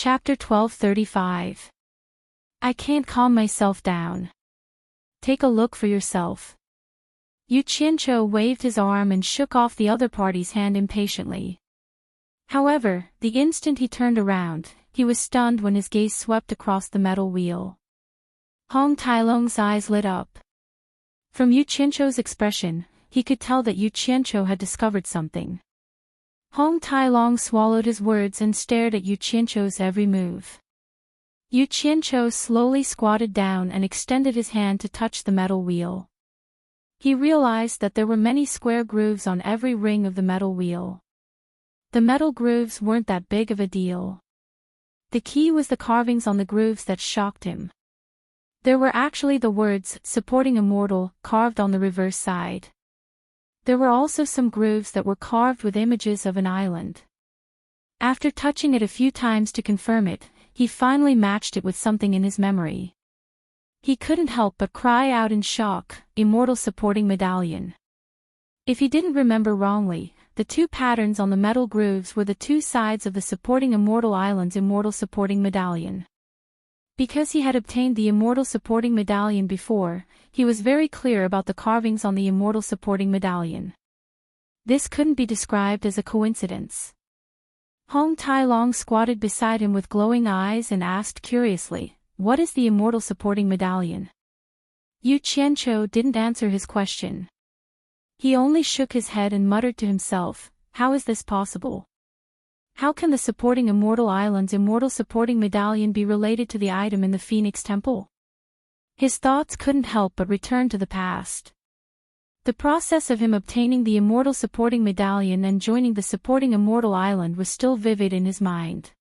Chapter 1235. I can't calm myself down. Take a look for yourself. Yu Qianqiu waved his arm and shook off the other party's hand impatiently. However, the instant he turned around, he was stunned when his gaze swept across the metal wheel. Hong Tailong's eyes lit up. From Yu Qianqiu's expression, he could tell that Yu Qianqiu had discovered something. Hong Tailong swallowed his words and stared at Yu Qianqiu's every move. Yu Qianqiu slowly squatted down and extended his hand to touch the metal wheel. He realized that there were many square grooves on every ring of the metal wheel. The metal grooves weren't that big of a deal. The key was the carvings on the grooves that shocked him. There were actually the words, "Supporting Immortal," carved on the reverse side. There were also some grooves that were carved with images of an island. After touching it a few times to confirm it, he finally matched it with something in his memory. He couldn't help but cry out in shock, "Immortal Supporting Medallion." If he didn't remember wrongly, the two patterns on the metal grooves were the two sides of the Supporting Immortal Island's Immortal Supporting Medallion. Because he had obtained the Immortal Supporting Medallion before, he was very clear about the carvings on the Immortal Supporting Medallion. This couldn't be described as a coincidence. Hong Tailong squatted beside him with glowing eyes and asked curiously, "What is the Immortal Supporting Medallion?" Yu Qianqiu didn't answer his question. He only shook his head and muttered to himself, "How is this possible? How can the Supporting Immortal Island's Immortal Supporting Medallion be related to the item in the Phoenix Temple?" His thoughts couldn't help but return to the past. The process of him obtaining the Immortal Supporting Medallion and joining the Supporting Immortal Island was still vivid in his mind.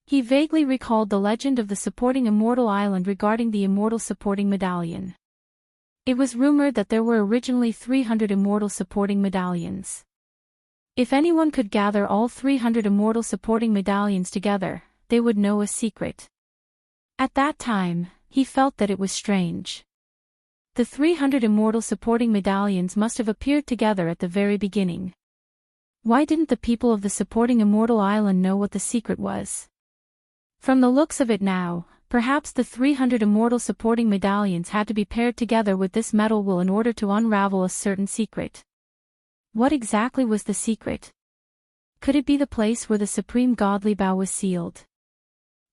He vaguely recalled the legend of the Supporting Immortal Island regarding the Immortal Supporting Medallion. It was rumored that there were originally 300 Immortal Supporting Medallions. If anyone could gather all 300 Immortal Supporting Medallions together, they would know a secret. At that time, he felt that it was strange. The 300 Immortal Supporting Medallions must have appeared together at the very beginning. Why didn't the people of the Supporting Immortal Island know what the secret was? From the looks of it now, perhaps the 300 Immortal Supporting Medallions had to be paired together with this metal wheel in order to unravel a certain secret. What exactly was the secret? Could it be the place where the Supreme Godly Bow was sealed?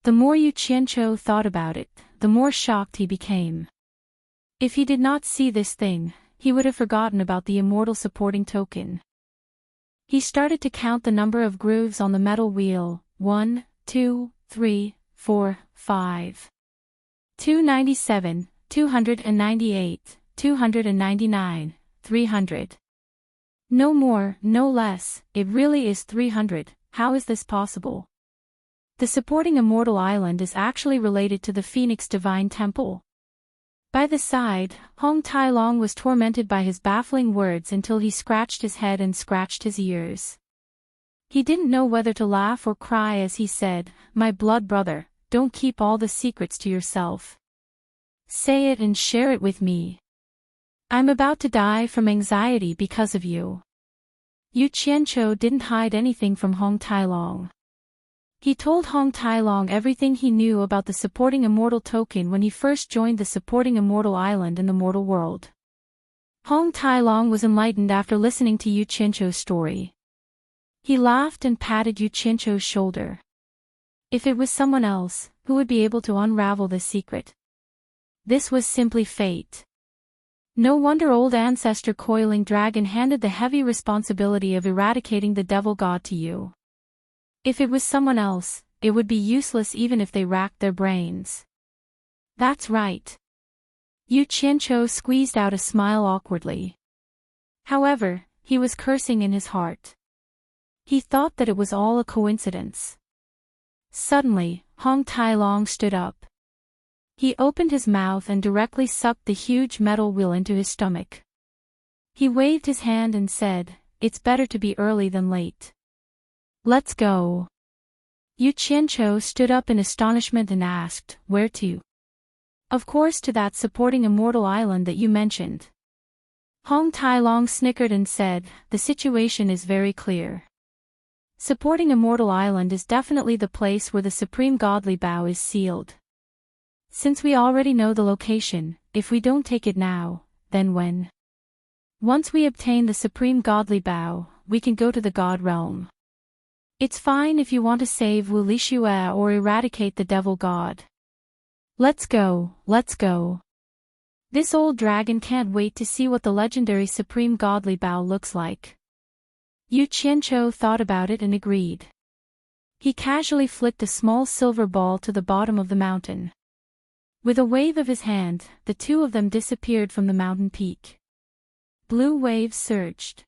The more Yu Qianqiu thought about it, the more shocked he became. If he did not see this thing, he would have forgotten about the Immortal Supporting Token. He started to count the number of grooves on the metal wheel: 1, 2, 3, 4, 5. 297, 298, 299, 300. No more, no less, it really is 300, how is this possible? The Supporting Immortal Island is actually related to the Phoenix Divine Temple. By the side, Hong Tailong was tormented by his baffling words until he scratched his head and scratched his ears. He didn't know whether to laugh or cry as he said, "My blood brother, don't keep all the secrets to yourself. Say it and share it with me. I'm about to die from anxiety because of you." Yu Qianqiu didn't hide anything from Hong Tailong. He told Hong Tailong everything he knew about the Supporting Immortal Token when he first joined the Supporting Immortal Island in the mortal world. Hong Tailong was enlightened after listening to Yu Qianqiu's story. He laughed and patted Yu Qianqiu's shoulder. If it was someone else, who would be able to unravel this secret? This was simply fate. No wonder old ancestor Coiling Dragon handed the heavy responsibility of eradicating the devil god to you. If it was someone else, it would be useless even if they racked their brains. That's right. Yu Qianqiu squeezed out a smile awkwardly. However, he was cursing in his heart. He thought that it was all a coincidence. Suddenly, Hong Tailong stood up. He opened his mouth and directly sucked the huge metal wheel into his stomach. He waved his hand and said, "It's better to be early than late. Let's go." Yu Qianqiu stood up in astonishment and asked, "Where to?" "Of course to that Supporting Immortal Island that you mentioned." Hong Tailong snickered and said, "The situation is very clear. Supporting Immortal Island is definitely the place where the Supreme Godly Bow is sealed. Since we already know the location, if we don't take it now, then when? Once we obtain the Supreme Godly Bow, we can go to the God realm. It's fine if you want to save Wu Lishue or eradicate the devil god. Let's go, let's go. This old dragon can't wait to see what the legendary Supreme Godly Bow looks like. Yu Qianqiu thought about it and agreed. He casually flicked a small silver ball to the bottom of the mountain. With a wave of his hand, the two of them disappeared from the mountain peak. Blue waves surged.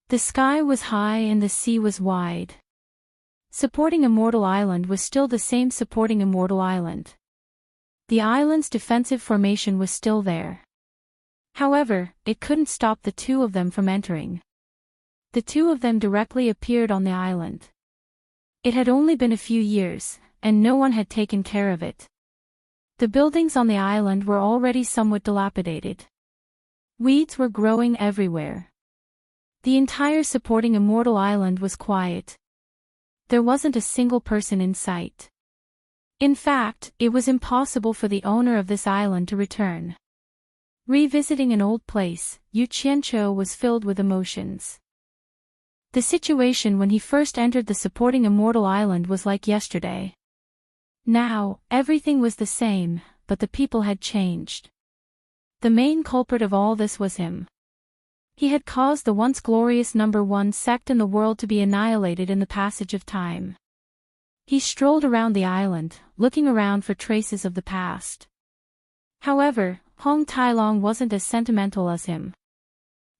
The sky was high and the sea was wide. Supporting Immortal Island was still the same Supporting Immortal Island. The island's defensive formation was still there. However, it couldn't stop the two of them from entering. The two of them directly appeared on the island. It had only been a few years, and no one had taken care of it. The buildings on the island were already somewhat dilapidated. Weeds were growing everywhere. The entire Supporting Immortal Island was quiet. There wasn't a single person in sight. In fact, it was impossible for the owner of this island to return. Revisiting an old place, Yu Qianqiu was filled with emotions. The situation when he first entered the Supporting Immortal Island was like yesterday. Now, everything was the same, but the people had changed. The main culprit of all this was him. He had caused the once glorious #1 sect in the world to be annihilated in the passage of time. He strolled around the island, looking around for traces of the past. However, Hong Tailong wasn't as sentimental as him.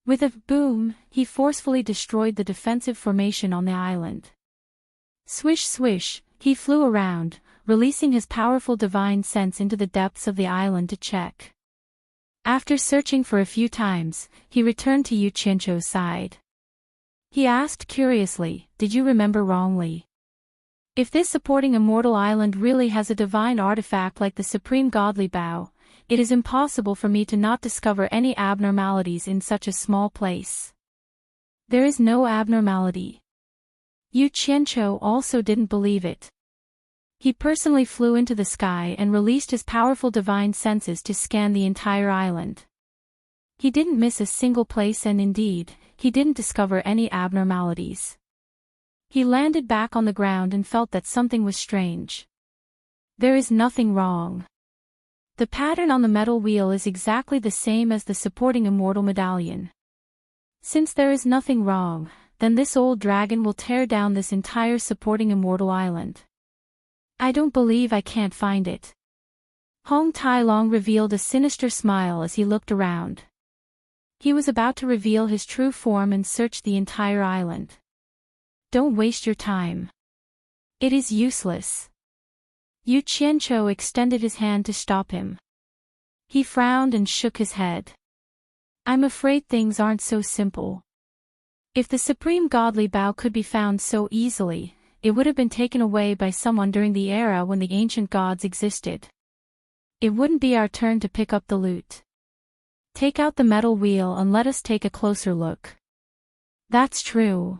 With a boom, he forcefully destroyed the defensive formation on the island. Swish swish, he flew around, releasing his powerful divine sense into the depths of the island to check. After searching for a few times, he returned to Yu Qianqiu's side. He asked curiously, "Did you remember wrongly? If this Supporting Immortal Island really has a divine artifact like the Supreme Godly Bow, it is impossible for me to not discover any abnormalities in such a small place." There is no abnormality. Yu Qianqiu also didn't believe it. He personally flew into the sky and released his powerful divine senses to scan the entire island. He didn't miss a single place and indeed, he didn't discover any abnormalities. He landed back on the ground and felt that something was strange. There is nothing wrong. The pattern on the metal wheel is exactly the same as the Supporting Immortal Medallion. Since there is nothing wrong, then this old dragon will tear down this entire Supporting Immortal Island. I don't believe I can't find it. Hong Tailong revealed a sinister smile as he looked around. He was about to reveal his true form and search the entire island. Don't waste your time. It is useless. Yu Qianqiu extended his hand to stop him. He frowned and shook his head. I'm afraid things aren't so simple. If the Supreme Godly Bow could be found so easily, it would have been taken away by someone during the era when the ancient gods existed. It wouldn't be our turn to pick up the loot. Take out the metal wheel and let us take a closer look. That's true.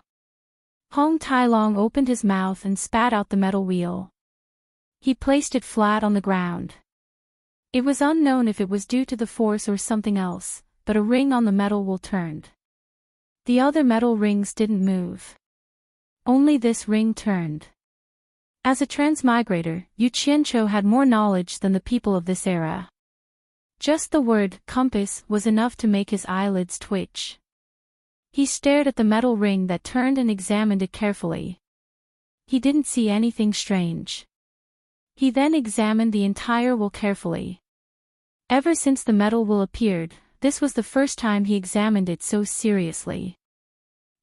Hong Tailong opened his mouth and spat out the metal wheel. He placed it flat on the ground. It was unknown if it was due to the force or something else, but a ring on the metal wheel turned. The other metal rings didn't move. Only this ring turned. As a transmigrator, Yu Qianqiu had more knowledge than the people of this era. Just the word compass was enough to make his eyelids twitch. He stared at the metal ring that turned and examined it carefully. He didn't see anything strange. He then examined the entire wheel carefully. Ever since the metal wheel appeared, this was the first time he examined it so seriously.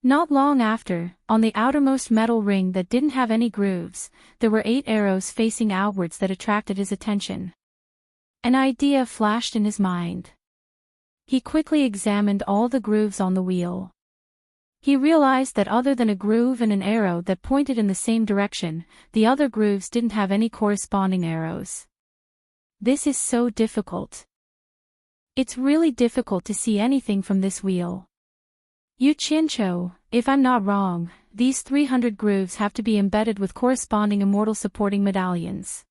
Not long after, on the outermost metal ring that didn't have any grooves, there were 8 arrows facing outwards that attracted his attention. An idea flashed in his mind. He quickly examined all the grooves on the wheel. He realized that other than a groove and an arrow that pointed in the same direction, the other grooves didn't have any corresponding arrows. This is so difficult. It's really difficult to see anything from this wheel. Yu Qianqiu, If I'm not wrong, these 300 grooves have to be embedded with corresponding immortal supporting medallions.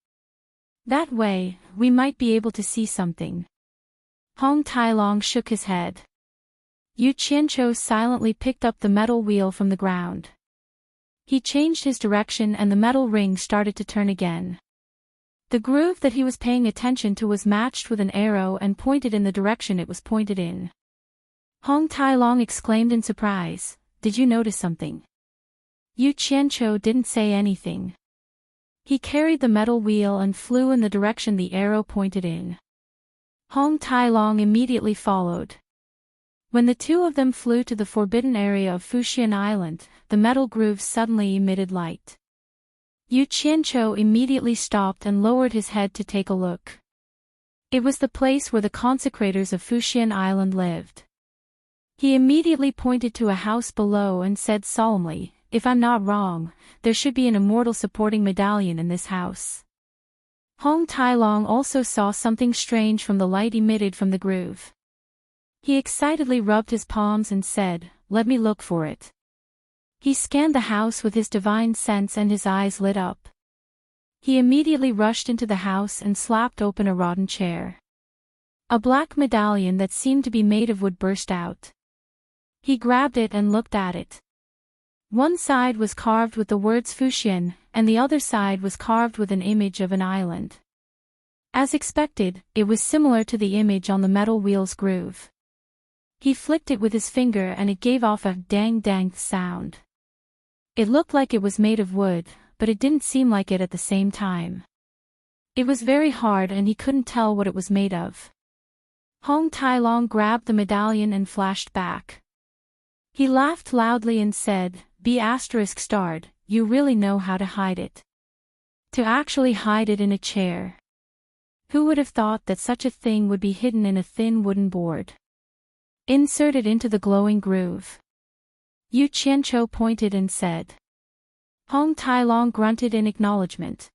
That way, we might be able to see something. Hong Tai-long shook his head. Yu Qianqiu silently picked up the metal wheel from the ground. He changed his direction and the metal ring started to turn again. The groove that he was paying attention to was matched with an arrow and pointed in the direction it was pointed in. Hong Tai-long exclaimed in surprise, "Did you notice something?" Yu Qianqiu didn't say anything. He carried the metal wheel and flew in the direction the arrow pointed in. Hong Tai-long immediately followed. When the two of them flew to the forbidden area of Fuxian Island, the metal grooves suddenly emitted light. Yu Qianqiu immediately stopped and lowered his head to take a look. It was the place where the consecrators of Fuxian Island lived. He immediately pointed to a house below and said solemnly, "If I'm not wrong, there should be an immortal supporting medallion in this house." Hong Tai-long also saw something strange from the light emitted from the groove. He excitedly rubbed his palms and said, "Let me look for it." He scanned the house with his divine sense and his eyes lit up. He immediately rushed into the house and slapped open a rotten chair. A black medallion that seemed to be made of wood burst out. He grabbed it and looked at it. One side was carved with the words Fuxian, and the other side was carved with an image of an island. As expected, it was similar to the image on the metal wheel's groove. He flicked it with his finger and it gave off a dang-dang sound. It looked like it was made of wood, but it didn't seem like it at the same time. It was very hard and he couldn't tell what it was made of. Hong Tai-long grabbed the medallion and flashed back. He laughed loudly and said, "B*****, you really know how to hide it. To actually hide it in a chair. Who would have thought that such a thing would be hidden in a thin wooden board? Insert it into the glowing groove." Yu Qianqiu pointed and said. Hong Tai-long grunted in acknowledgement.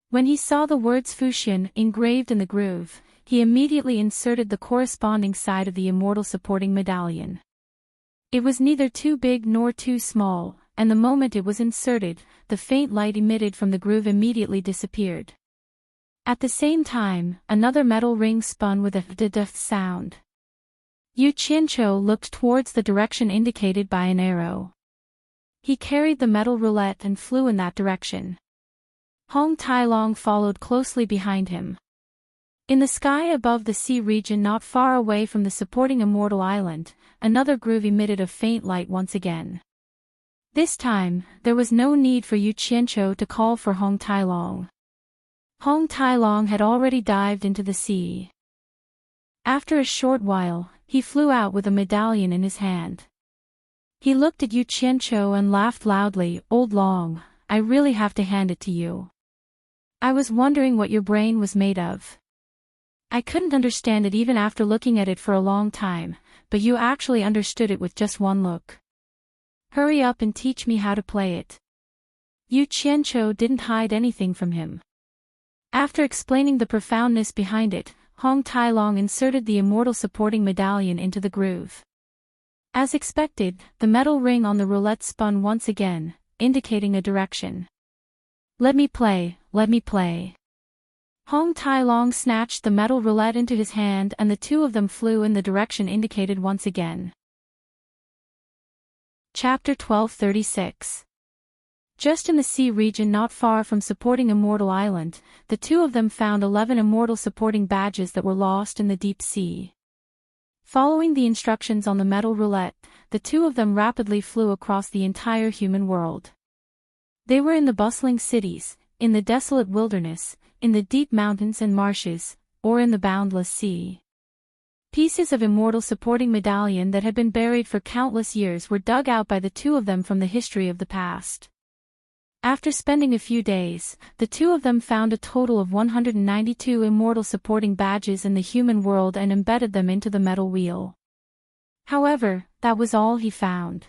When he saw the words Fuxian engraved in the groove, he immediately inserted the corresponding side of the immortal supporting medallion. It was neither too big nor too small, and the moment it was inserted, the faint light emitted from the groove immediately disappeared. At the same time, another metal ring spun with a d-d sound. Yu Qianqiu looked towards the direction indicated by an arrow. He carried the metal roulette and flew in that direction. Hong Tai-long followed closely behind him. In the sky above the sea region not far away from the supporting immortal island, another groove emitted a faint light once again. This time, there was no need for Yu Qianqiu to call for Hong Tai-long. Hong Tai-long had already dived into the sea. After a short while, he flew out with a medallion in his hand. He looked at Yu Qianqiu and laughed loudly, "Old Long, I really have to hand it to you. I was wondering what your brain was made of. I couldn't understand it even after looking at it for a long time, but you actually understood it with just one look. Hurry up and teach me how to play it." Yu Qianqiu didn't hide anything from him. After explaining the profoundness behind it, Hong Tai-long inserted the immortal supporting medallion into the groove. As expected, the metal ring on the roulette spun once again, indicating a direction. "Let me play, let me play." Hong Tai-long snatched the metal roulette into his hand and the two of them flew in the direction indicated once again. Chapter 1236. Just in the sea region not far from supporting Immortal Island, the two of them found 11 immortal supporting badges that were lost in the deep sea. Following the instructions on the metal roulette, the two of them rapidly flew across the entire human world. They were in the bustling cities, in the desolate wilderness, in the deep mountains and marshes, or in the boundless sea. Pieces of immortal supporting medallion that had been buried for countless years were dug out by the two of them from the history of the past. After spending a few days, the two of them found a total of 192 immortal supporting badges in the human world and embedded them into the metal wheel. However, that was all he found.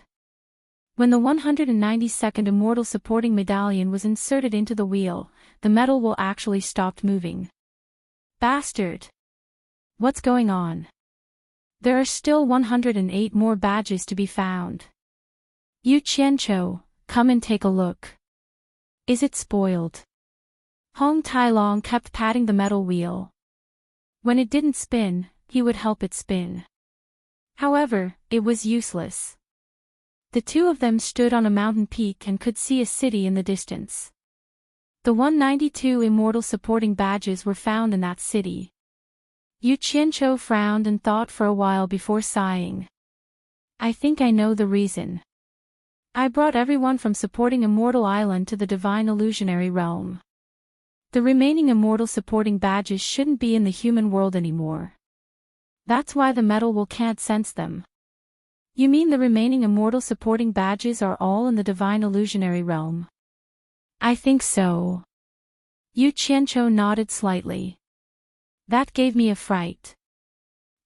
When the 192nd immortal supporting medallion was inserted into the wheel, the metal wheel actually stopped moving. Bastard! What's going on? There are still 108 more badges to be found. Yu Qianqiu, come and take a look. Is it spoiled? Hong Tailong kept patting the metal wheel. When it didn't spin, he would help it spin. However, it was useless. The two of them stood on a mountain peak and could see a city in the distance. The 192 immortal supporting badges were found in that city. Yu Qianqiu frowned and thought for a while before sighing. I think I know the reason. I brought everyone from supporting Immortal Island to the divine illusionary realm. The remaining immortal supporting badges shouldn't be in the human world anymore. That's why the metal will can't sense them. You mean the remaining immortal supporting badges are all in the divine illusionary realm? I think so. Yu Qianqiu nodded slightly. That gave me a fright.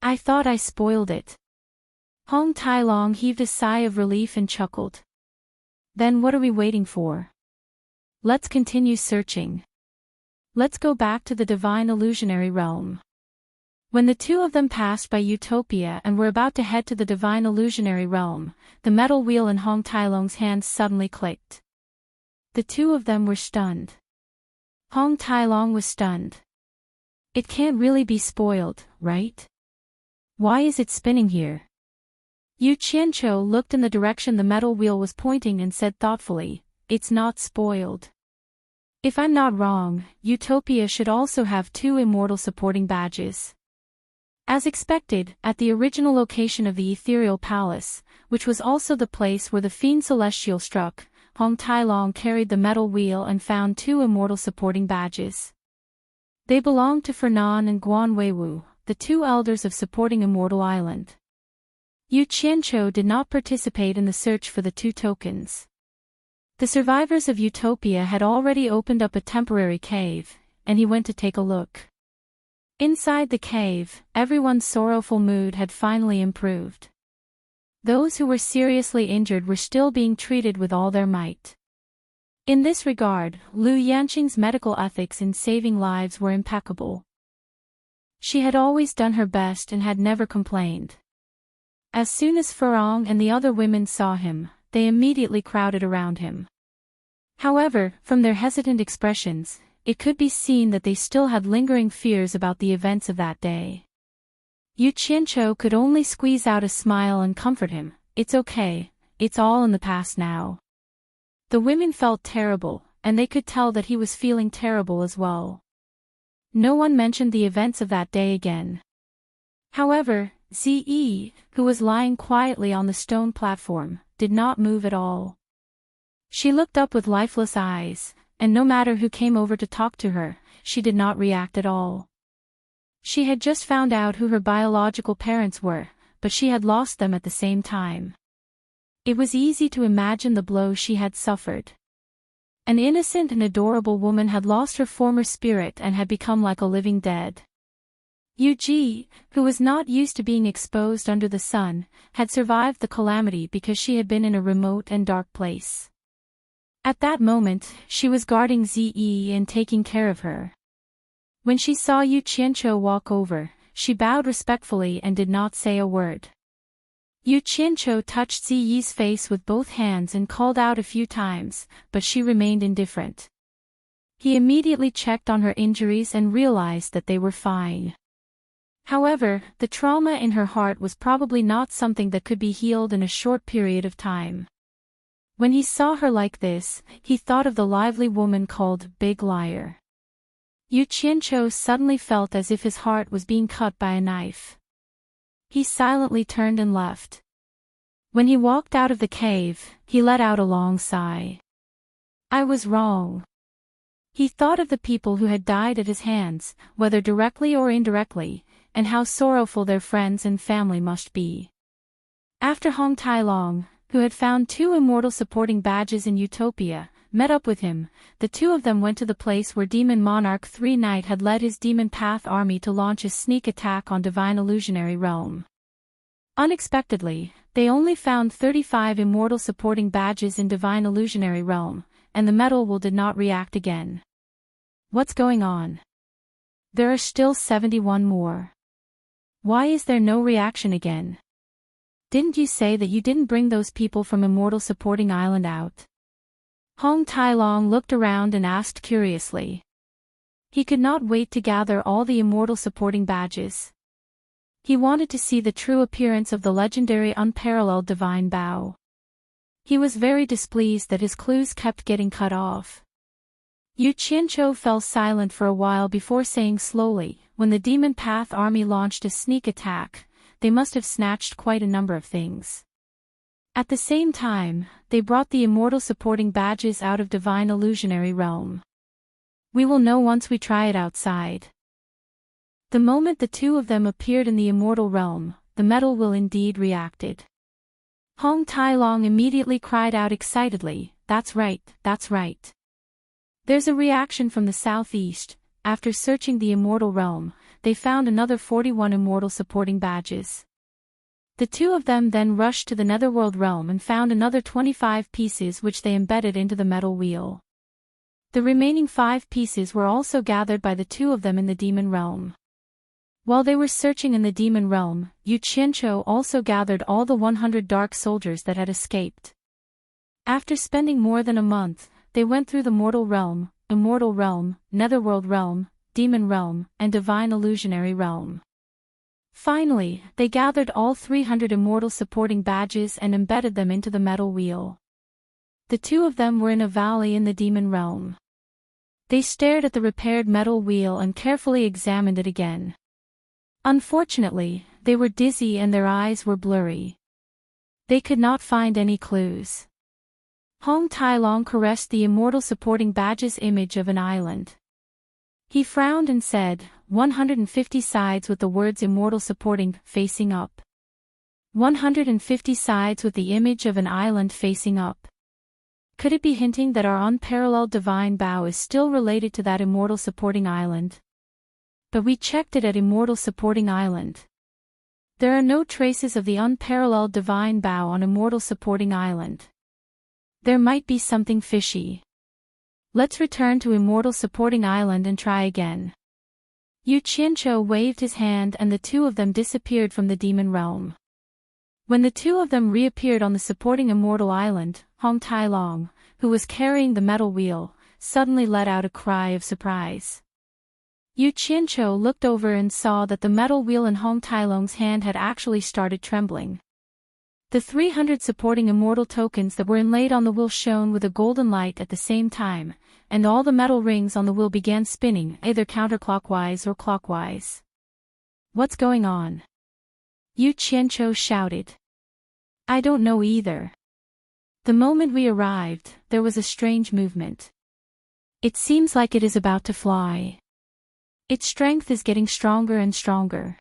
I thought I spoiled it. Hong Tailong heaved a sigh of relief and chuckled. Then what are we waiting for? Let's continue searching. Let's go back to the divine illusionary realm. When the two of them passed by Utopia and were about to head to the divine illusionary realm, the metal wheel in Hong Tailong's hands suddenly clicked. The two of them were stunned. Hong Tailong was stunned. It can't really be spoiled, right? Why is it spinning here? Yu Qianqiu looked in the direction the metal wheel was pointing and said thoughtfully, it's not spoiled. If I'm not wrong, Utopia should also have 2 immortal supporting badges. As expected, at the original location of the ethereal palace, which was also the place where the fiend celestial struck, Hong Tailong carried the metal wheel and found 2 immortal supporting badges. They belonged to Fernan and Guan Weiwu, the 2 elders of supporting Immortal Island. Yu Qianqiu did not participate in the search for the 2 tokens. The survivors of Utopia had already opened up a temporary cave, and he went to take a look. Inside the cave, everyone's sorrowful mood had finally improved. Those who were seriously injured were still being treated with all their might. In this regard, Lu Yanqing's medical ethics in saving lives were impeccable. She had always done her best and had never complained. As soon as Furong and the other women saw him, they immediately crowded around him. However, from their hesitant expressions, it could be seen that they still had lingering fears about the events of that day. Yu Qianqiu could only squeeze out a smile and comfort him. It's okay, it's all in the past now. The women felt terrible, and they could tell that he was feeling terrible as well. No one mentioned the events of that day again. However, Ze, who was lying quietly on the stone platform, did not move at all. She looked up with lifeless eyes, and no matter who came over to talk to her, she did not react at all. She had just found out who her biological parents were, but she had lost them at the same time. It was easy to imagine the blow she had suffered. An innocent and adorable woman had lost her former spirit and had become like a living dead. Yu Ji, who was not used to being exposed under the sun, had survived the calamity because she had been in a remote and dark place. At that moment, she was guarding Ze and taking care of her. When she saw Yu Qianqiu walk over, she bowed respectfully and did not say a word. Yu Qianqiu touched Ze's face with both hands and called out a few times, but she remained indifferent. He immediately checked on her injuries and realized that they were fine. However, the trauma in her heart was probably not something that could be healed in a short period of time. When he saw her like this, he thought of the lively woman called Big Liar. Yu Qianqiu suddenly felt as if his heart was being cut by a knife. He silently turned and left. When he walked out of the cave, he let out a long sigh. I was wrong. He thought of the people who had died at his hands, whether directly or indirectly, and how sorrowful their friends and family must be. After Hong Tailong, who had found 2 immortal supporting badges in Utopia, met up with him, the 2 of them went to the place where Demon Monarch 3 Knight had led his Demon Path army to launch a sneak attack on Divine Illusionary Realm. Unexpectedly, they only found 35 immortal supporting badges in Divine Illusionary Realm, and the metal will did not react again. What's going on? There are still 71 more. Why is there no reaction again? Didn't you say that you didn't bring those people from Immortal Supporting Island out? Hong Tai-long looked around and asked curiously. He could not wait to gather all the Immortal Supporting badges. He wanted to see the true appearance of the legendary unparalleled divine bow. He was very displeased that his clues kept getting cut off. Yu Qianqiu fell silent for a while before saying slowly, when the Demon Path army launched a sneak attack, they must have snatched quite a number of things. At the same time, they brought the Immortal Supporting badges out of Divine Illusionary Realm. We will know once we try it outside. The moment the two of them appeared in the Immortal Realm, the metal will indeed reacted. Hong Tai-long immediately cried out excitedly, "That's right, that's right. There's a reaction from the southeast." After searching the Immortal Realm, they found another 41 Immortal Supporting badges. The two of them then rushed to the Netherworld Realm and found another 25 pieces which they embedded into the metal wheel. The remaining 5 pieces were also gathered by the two of them in the Demon Realm. While they were searching in the Demon Realm, Yu Qianqiu also gathered all the 100 dark soldiers that had escaped. After spending more than a month, they went through the Mortal Realm, Immortal Realm, Netherworld Realm, Demon Realm, and Divine Illusionary Realm. Finally, they gathered all 300 Immortal Supporting badges and embedded them into the metal wheel. The two of them were in a valley in the Demon Realm. They stared at the repaired metal wheel and carefully examined it again. Unfortunately, they were dizzy and their eyes were blurry. They could not find any clues. Hong Tai-long caressed the Immortal Supporting badge's image of an island. He frowned and said, 150 sides with the words Immortal Supporting facing up. 150 sides with the image of an island facing up. Could it be hinting that our unparalleled divine bow is still related to that Immortal Supporting island? But we checked it at Immortal Supporting Island. There are no traces of the unparalleled divine bow on Immortal Supporting Island. There might be something fishy. Let's return to Immortal Supporting Island and try again. Yu Qianqiu waved his hand and the two of them disappeared from the Demon Realm. When the two of them reappeared on the supporting Immortal Island, Hong Tai-long, who was carrying the metal wheel, suddenly let out a cry of surprise. Yu Qianqiu looked over and saw that the metal wheel in Hong Tai-long's hand had actually started trembling. The 300 supporting immortal tokens that were inlaid on the wheel shone with a golden light at the same time, and all the metal rings on the wheel began spinning either counterclockwise or clockwise. What's going on? Yu Qianqiu shouted. I don't know either. The moment we arrived, there was a strange movement. It seems like it is about to fly. Its strength is getting stronger and stronger.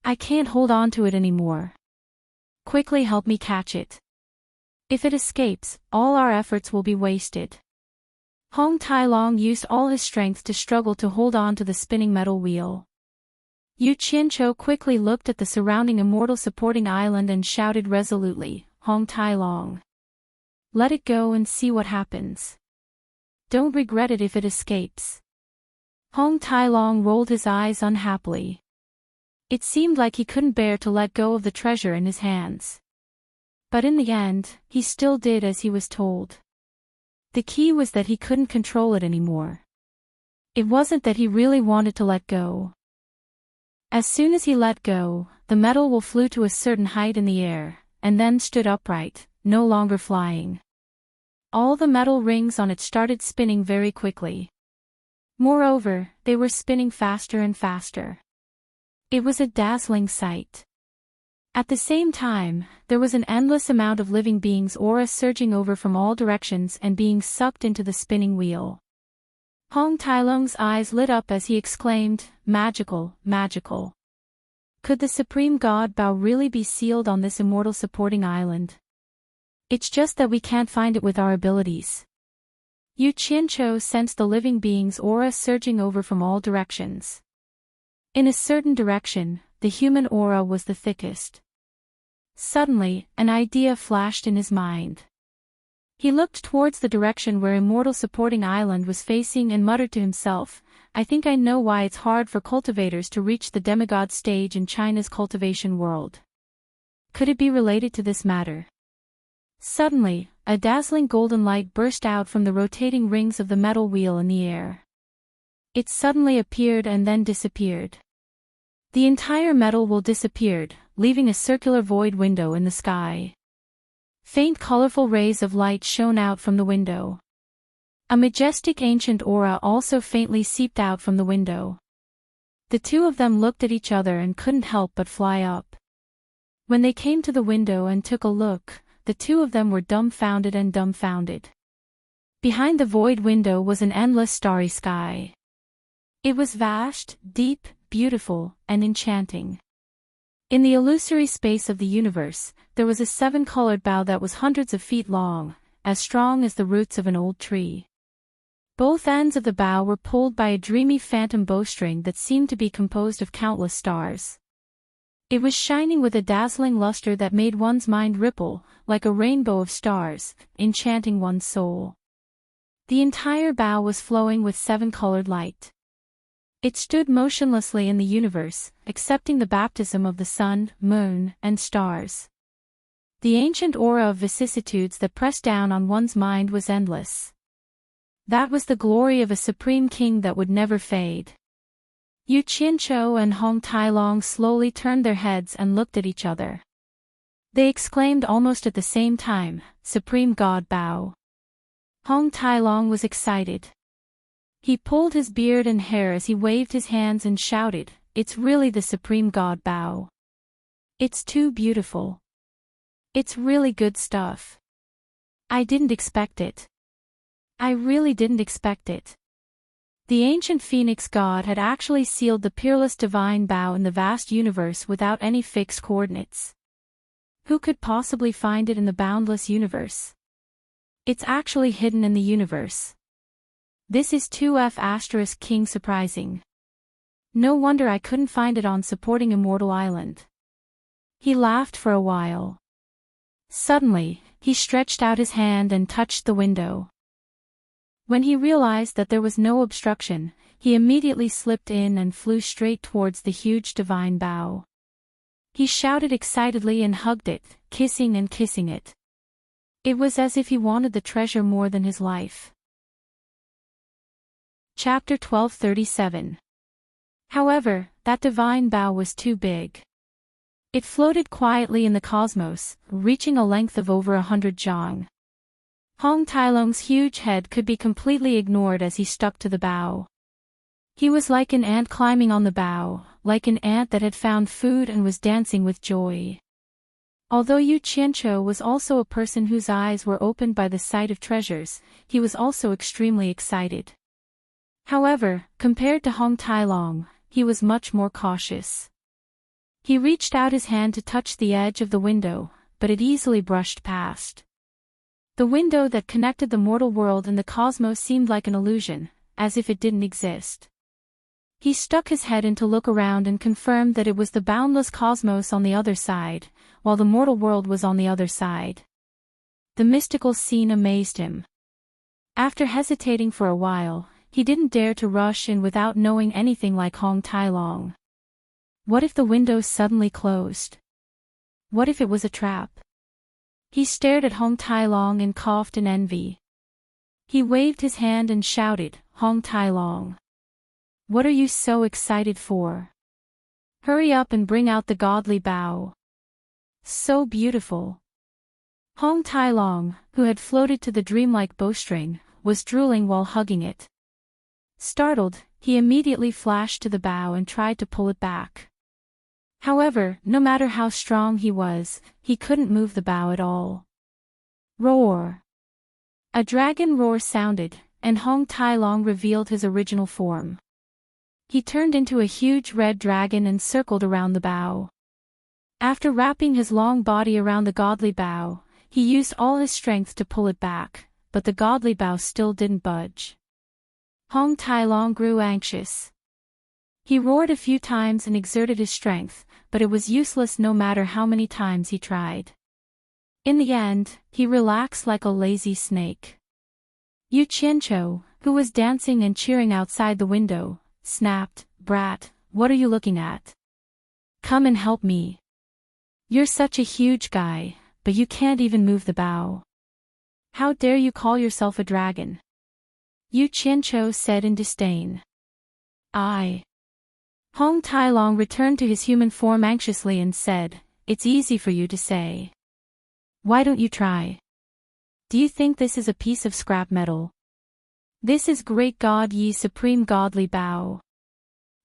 I can't hold on to it anymore. Quickly help me catch it. If it escapes, all our efforts will be wasted. Hong Tai-long used all his strength to struggle to hold on to the spinning metal wheel. Yu Qianqiu quickly looked at the surrounding immortal supporting island and shouted resolutely, Hong Tai-long. Let it go and see what happens. Don't regret it if it escapes. Hong Tai-long rolled his eyes unhappily. It seemed like he couldn't bear to let go of the treasure in his hands. But in the end, he still did as he was told. The key was that he couldn't control it anymore. It wasn't that he really wanted to let go. As soon as he let go, the metal will flew to a certain height in the air, and then stood upright, no longer flying. All the metal rings on it started spinning very quickly. Moreover, they were spinning faster and faster. It was a dazzling sight. At the same time, there was an endless amount of living beings' aura surging over from all directions and being sucked into the spinning wheel. Hong Tai-long's eyes lit up as he exclaimed, magical, magical. Could the Supreme God Bao really be sealed on this immortal supporting island? It's just that we can't find it with our abilities. Yu Qianqiu sensed the living being's aura surging over from all directions. In a certain direction, the human aura was the thickest. Suddenly, an idea flashed in his mind. He looked towards the direction where Immortal Supporting Island was facing and muttered to himself, I think I know why it's hard for cultivators to reach the demigod stage in China's cultivation world. Could it be related to this matter? Suddenly, a dazzling golden light burst out from the rotating rings of the metal wheel in the air. It suddenly appeared and then disappeared. The entire metal wheel disappeared, leaving a circular void window in the sky. Faint colorful rays of light shone out from the window. A majestic ancient aura also faintly seeped out from the window. The two of them looked at each other and couldn't help but fly up. When they came to the window and took a look, the two of them were dumbfounded and dumbfounded. Behind the void window was an endless starry sky. It was vast, deep, beautiful, and enchanting. In the illusory space of the universe, there was a seven-colored bough that was hundreds of feet long, as strong as the roots of an old tree. Both ends of the bough were pulled by a dreamy phantom bowstring that seemed to be composed of countless stars. It was shining with a dazzling luster that made one's mind ripple, like a rainbow of stars, enchanting one's soul. The entire bough was flowing with seven-colored light. It stood motionlessly in the universe, accepting the baptism of the sun, moon, and stars. The ancient aura of vicissitudes that pressed down on one's mind was endless. That was the glory of a supreme king that would never fade. Yu Qianqiu and Hong Tailong slowly turned their heads and looked at each other. They exclaimed almost at the same time, "Supreme God Bao." Hong Tailong was excited. He pulled his beard and hair as he waved his hands and shouted, "It's really the Supreme God Bao. It's too beautiful. It's really good stuff. I didn't expect it. I really didn't expect it." The ancient phoenix god had actually sealed the peerless divine Bao in the vast universe without any fixed coordinates. Who could possibly find it in the boundless universe? It's actually hidden in the universe. This is 2F** king surprising. No wonder I couldn't find it on supporting Immortal Island. He laughed for a while. Suddenly, he stretched out his hand and touched the window. When he realized that there was no obstruction, he immediately slipped in and flew straight towards the huge divine Bao. He shouted excitedly and hugged it, kissing and kissing it. It was as if he wanted the treasure more than his life. Chapter 1237. However, that divine Bao was too big. It floated quietly in the cosmos, reaching a length of over 100 zhang. Hong Tailong's huge head could be completely ignored as he stuck to the bough. He was like an ant climbing on the bough, like an ant that had found food and was dancing with joy. Although Yu Qianqiu was also a person whose eyes were opened by the sight of treasures, he was also extremely excited. However, compared to Hong Tailong, he was much more cautious. He reached out his hand to touch the edge of the window, but it easily brushed past. The window that connected the mortal world and the cosmos seemed like an illusion, as if it didn't exist. He stuck his head in to look around and confirmed that it was the boundless cosmos on the other side, while the mortal world was on the other side. The mystical scene amazed him. After hesitating for a while, he didn't dare to rush in without knowing anything like Hong Tailong. What if the window suddenly closed? What if it was a trap? He stared at Hong Tailong and coughed in envy. He waved his hand and shouted, "Hong Tailong. What are you so excited for? Hurry up and bring out the godly Bao. So beautiful." Hong Tailong, who had floated to the dreamlike bowstring, was drooling while hugging it. Startled, he immediately flashed to the bow and tried to pull it back. However, no matter how strong he was, he couldn't move the bow at all. Roar! A dragon roar sounded, and Hong Tailong revealed his original form. He turned into a huge red dragon and circled around the bow. After wrapping his long body around the godly bow, he used all his strength to pull it back, but the godly bow still didn't budge. Hong Tailong grew anxious. He roared a few times and exerted his strength, but it was useless no matter how many times he tried. In the end, he relaxed like a lazy snake. Yu Qianqiu, who was dancing and cheering outside the window, snapped, "Brat, what are you looking at? Come and help me." You're such a huge guy, but you can't even move the bow. How dare you call yourself a dragon? Yu Qianqiu said in disdain. Hong Tai-long returned to his human form anxiously and said, "It's easy for you to say. Why don't you try? Do you think this is a piece of scrap metal? This is Great God Yi's supreme godly bow.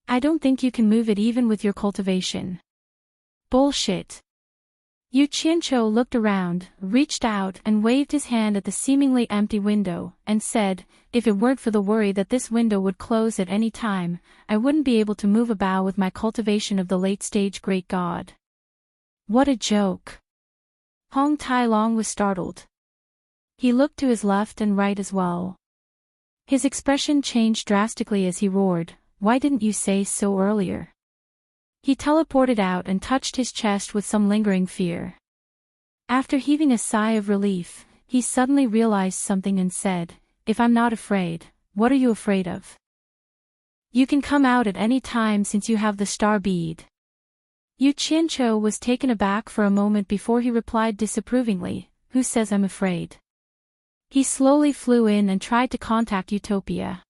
I don't think you can move it even with your cultivation." Bullshit. Yu Qianqiu looked around, reached out and waved his hand at the seemingly empty window, and said, "If it weren't for the worry that this window would close at any time, I wouldn't be able to move a bough with my cultivation of the late-stage great god." What a joke. Hong Tai-long was startled. He looked to his left and right as well. His expression changed drastically as he roared, "Why didn't you say so earlier?" He teleported out and touched his chest with some lingering fear. After heaving a sigh of relief, he suddenly realized something and said, "If I'm not afraid, what are you afraid of? You can come out at any time since you have the star bead." Yu Qianqiu was taken aback for a moment before he replied disapprovingly, "Who says I'm afraid?" He slowly flew in and tried to contact Utopia.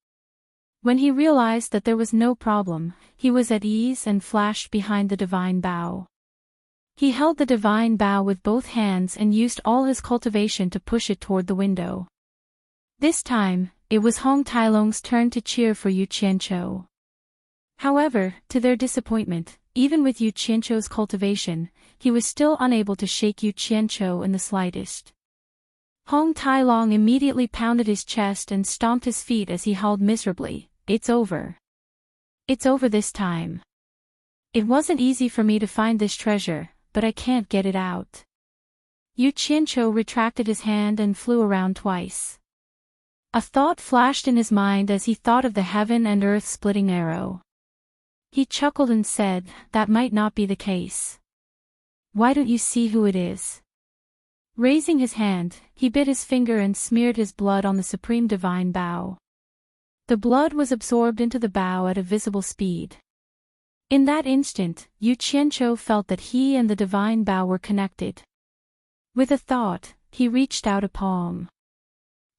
When he realized that there was no problem, he was at ease and flashed behind the divine bow. He held the divine bow with both hands and used all his cultivation to push it toward the window. This time, it was Hong Tai-long's turn to cheer for Yu Qianqiu. However, to their disappointment, even with Yu Qianqiu's cultivation, he was still unable to shake Yu Qianqiu in the slightest. Hong Tai-long immediately pounded his chest and stomped his feet as he howled miserably, "It's over. It's over this time. It wasn't easy for me to find this treasure, but I can't get it out." Yu Qianqiu retracted his hand and flew around twice. A thought flashed in his mind as he thought of the heaven and earth splitting arrow. He chuckled and said, "That might not be the case. Why don't you see who it is?" Raising his hand, he bit his finger and smeared his blood on the supreme divine bow. The blood was absorbed into the bow at a visible speed. In that instant, Yu Qianqiu felt that he and the divine bow were connected. With a thought, he reached out a palm.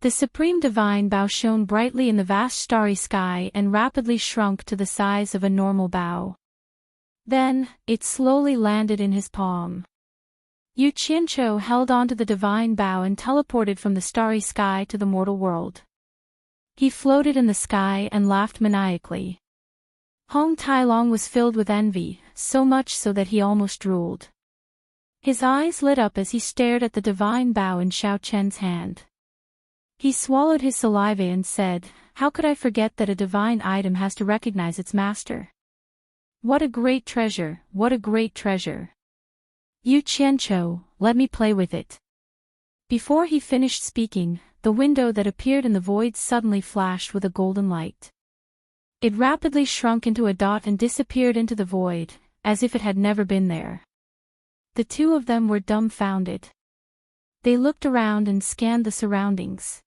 The supreme divine bow shone brightly in the vast starry sky and rapidly shrunk to the size of a normal bow. Then, it slowly landed in his palm. Yu Qianqiu held onto the divine bow and teleported from the starry sky to the mortal world. He floated in the sky and laughed maniacally. Hong Tai-long was filled with envy, so much so that he almost drooled. His eyes lit up as he stared at the divine bow in Xiao Chen's hand. He swallowed his saliva and said, "How could I forget that a divine item has to recognize its master? What a great treasure, what a great treasure! Yu Qianqiu, let me play with it." Before he finished speaking, the window that appeared in the void suddenly flashed with a golden light. It rapidly shrunk into a dot and disappeared into the void, as if it had never been there. The two of them were dumbfounded. They looked around and scanned the surroundings.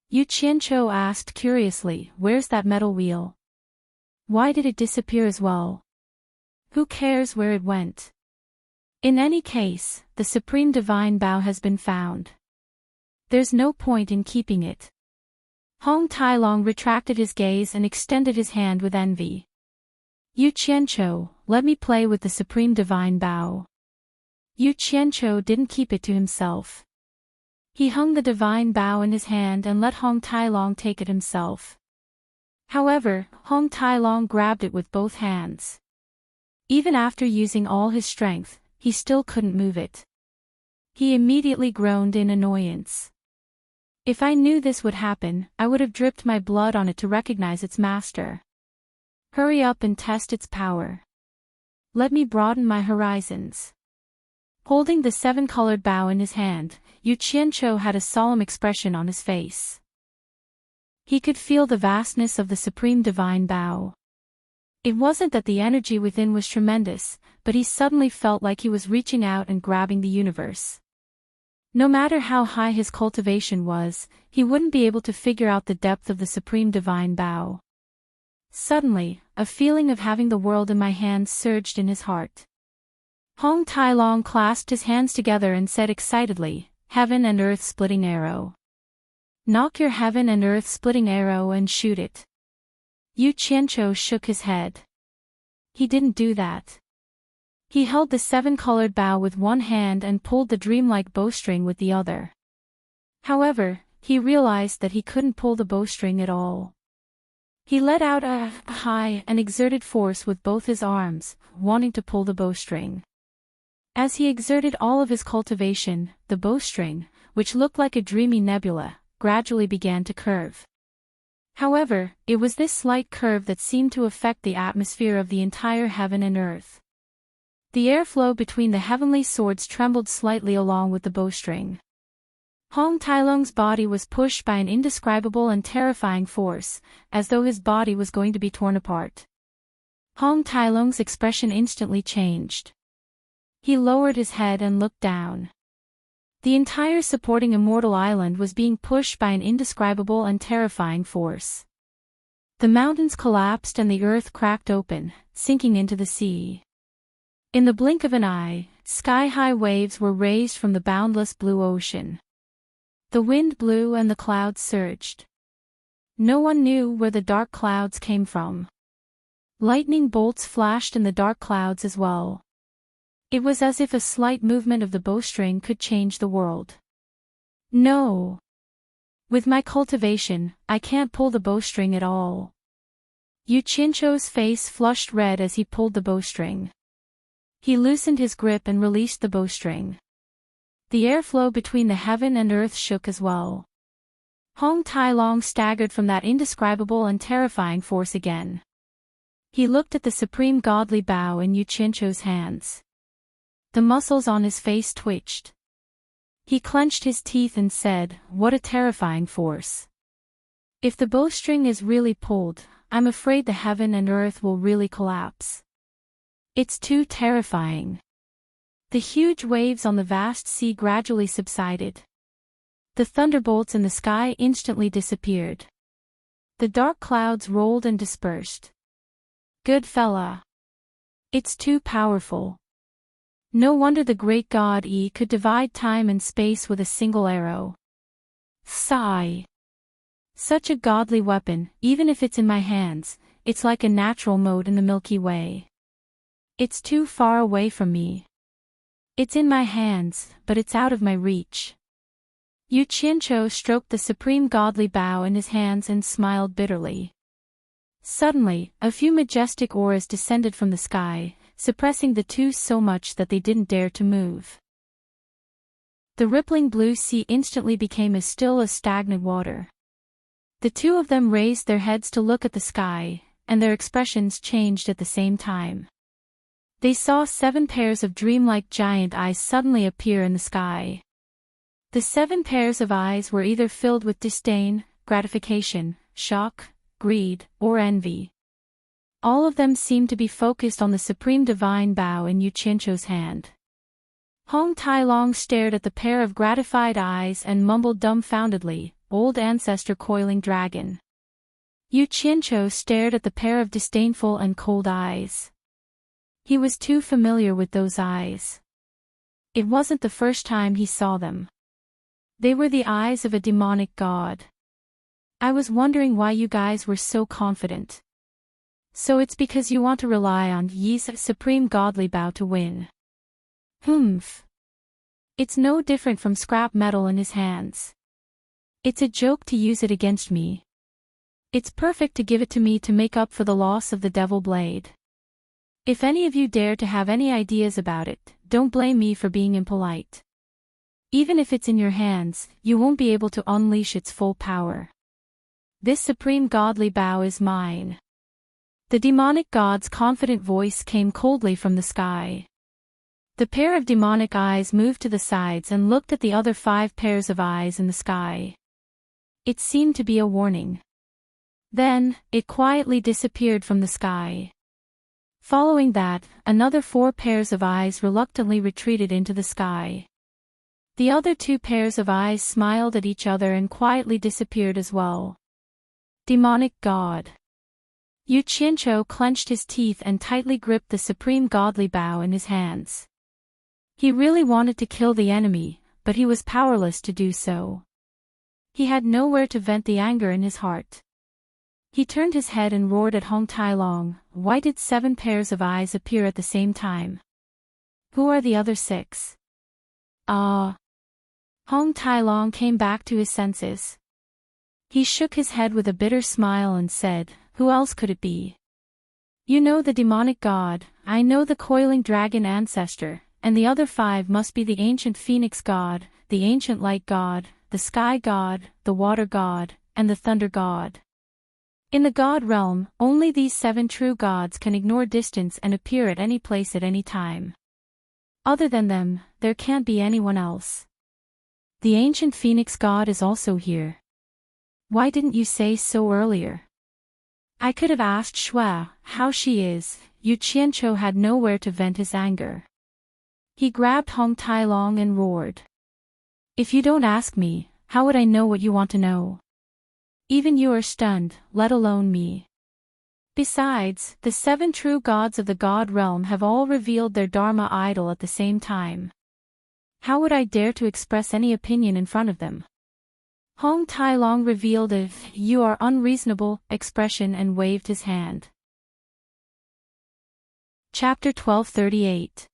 Yu Qianqiu asked curiously, "Where's that metal wheel? Why did it disappear as well? Who cares where it went? In any case, the supreme divine bow has been found. There's no point in keeping it." Hong Tai-long retracted his gaze and extended his hand with envy. "Yu Qianqiu, let me play with the supreme divine bow." Yu Qianqiu didn't keep it to himself. He hung the divine bow in his hand and let Hong Tai-long take it himself. However, Hong Tai-long grabbed it with both hands. Even after using all his strength, he still couldn't move it. He immediately groaned in annoyance. "If I knew this would happen, I would have dripped my blood on it to recognize its master. Hurry up and test its power. Let me broaden my horizons." Holding the seven-colored bow in his hand, Yu Qianqiu had a solemn expression on his face. He could feel the vastness of the supreme divine bow. It wasn't that the energy within was tremendous, but he suddenly felt like he was reaching out and grabbing the universe. No matter how high his cultivation was, he wouldn't be able to figure out the depth of the supreme divine bow. Suddenly, a feeling of having the world in my hands surged in his heart. Hong Tai Long clasped his hands together and said excitedly, "Heaven and earth splitting arrow. Knock your heaven and earth splitting arrow and shoot it." Yu Qianzhou shook his head. He didn't do that. He held the seven-colored bow with one hand and pulled the dreamlike bowstring with the other. However, he realized that he couldn't pull the bowstring at all. He let out a high and exerted force with both his arms, wanting to pull the bowstring. As he exerted all of his cultivation, the bowstring, which looked like a dreamy nebula, gradually began to curve. However, it was this slight curve that seemed to affect the atmosphere of the entire heaven and earth. The airflow between the heavenly swords trembled slightly along with the bowstring. Hong Tailong's body was pushed by an indescribable and terrifying force, as though his body was going to be torn apart. Hong Tailong's expression instantly changed. He lowered his head and looked down. The entire supporting immortal island was being pushed by an indescribable and terrifying force. The mountains collapsed and the earth cracked open, sinking into the sea. In the blink of an eye, sky-high waves were raised from the boundless blue ocean. The wind blew and the clouds surged. No one knew where the dark clouds came from. Lightning bolts flashed in the dark clouds as well. It was as if a slight movement of the bowstring could change the world. No. With my cultivation, I can't pull the bowstring at all. Yu Qianzhou's face flushed red as he pulled the bowstring. He loosened his grip and released the bowstring. The airflow between the heaven and earth shook as well. Hong Tai-long staggered from that indescribable and terrifying force again. He looked at the supreme godly bow in Yu Qianzhou's hands. The muscles on his face twitched. He clenched his teeth and said, "What a terrifying force. If the bowstring is really pulled, I'm afraid the heaven and earth will really collapse. It's too terrifying." The huge waves on the vast sea gradually subsided. The thunderbolts in the sky instantly disappeared. The dark clouds rolled and dispersed. "Good fella. It's too powerful. No wonder the great god Yi could divide time and space with a single arrow. Sigh. Such a godly weapon, even if it's in my hands, it's like a natural mode in the Milky Way. It's too far away from me. It's in my hands, but it's out of my reach." Yu Qianzhou stroked the supreme godly bow in his hands and smiled bitterly. Suddenly, a few majestic auras descended from the sky, suppressing the two so much that they didn't dare to move. The rippling blue sea instantly became as still as stagnant water. The two of them raised their heads to look at the sky, and their expressions changed at the same time. They saw 7 pairs of dreamlike giant eyes suddenly appear in the sky. The 7 pairs of eyes were either filled with disdain, gratification, shock, greed, or envy. All of them seemed to be focused on the supreme divine bow in Yu Qianzhou's hand. Hong Tai-long stared at the pair of gratified eyes and mumbled dumbfoundedly, "Old ancestor coiling dragon." Yu Qianzhou stared at the pair of disdainful and cold eyes. He was too familiar with those eyes. It wasn't the first time he saw them. They were the eyes of a demonic god. "I was wondering why you guys were so confident. So it's because you want to rely on Yi's supreme godly bow to win. Humph. It's no different from scrap metal in his hands. It's a joke to use it against me. It's perfect to give it to me to make up for the loss of the devil blade. If any of you dare to have any ideas about it, don't blame me for being impolite. Even if it's in your hands, you won't be able to unleash its full power. This supreme godly bow is mine." The demonic god's confident voice came coldly from the sky. The pair of demonic eyes moved to the sides and looked at the other 5 pairs of eyes in the sky. It seemed to be a warning. Then, it quietly disappeared from the sky. Following that, another 4 pairs of eyes reluctantly retreated into the sky. The other 2 pairs of eyes smiled at each other and quietly disappeared as well. Demonic god. Yu Qianzhou clenched his teeth and tightly gripped the supreme godly bow in his hands. He really wanted to kill the enemy, but he was powerless to do so. He had nowhere to vent the anger in his heart. He turned his head and roared at Hong Tai Long. Why did 7 pairs of eyes appear at the same time? Who are the other 6? Ah! Hong Tai Long came back to his senses. He shook his head with a bitter smile and said, who else could it be? You know the demonic god, I know the coiling dragon ancestor, and the other 5 must be the ancient phoenix god, the ancient light god, the sky god, the water god, and the thunder god. In the god realm, only these 7 true gods can ignore distance and appear at any place at any time. Other than them, there can't be anyone else. The ancient phoenix god is also here. Why didn't you say so earlier? I could have asked Shua how she is. Yu Qianqiu had nowhere to vent his anger. He grabbed Hong Tai Long and roared. If you don't ask me, how would I know what you want to know? Even you are stunned, let alone me. Besides, the 7 true gods of the god realm have all revealed their Dharma idol at the same time. How would I dare to express any opinion in front of them? Hong Tai Long revealed a "you are unreasonable" expression and waved his hand. Chapter 1238.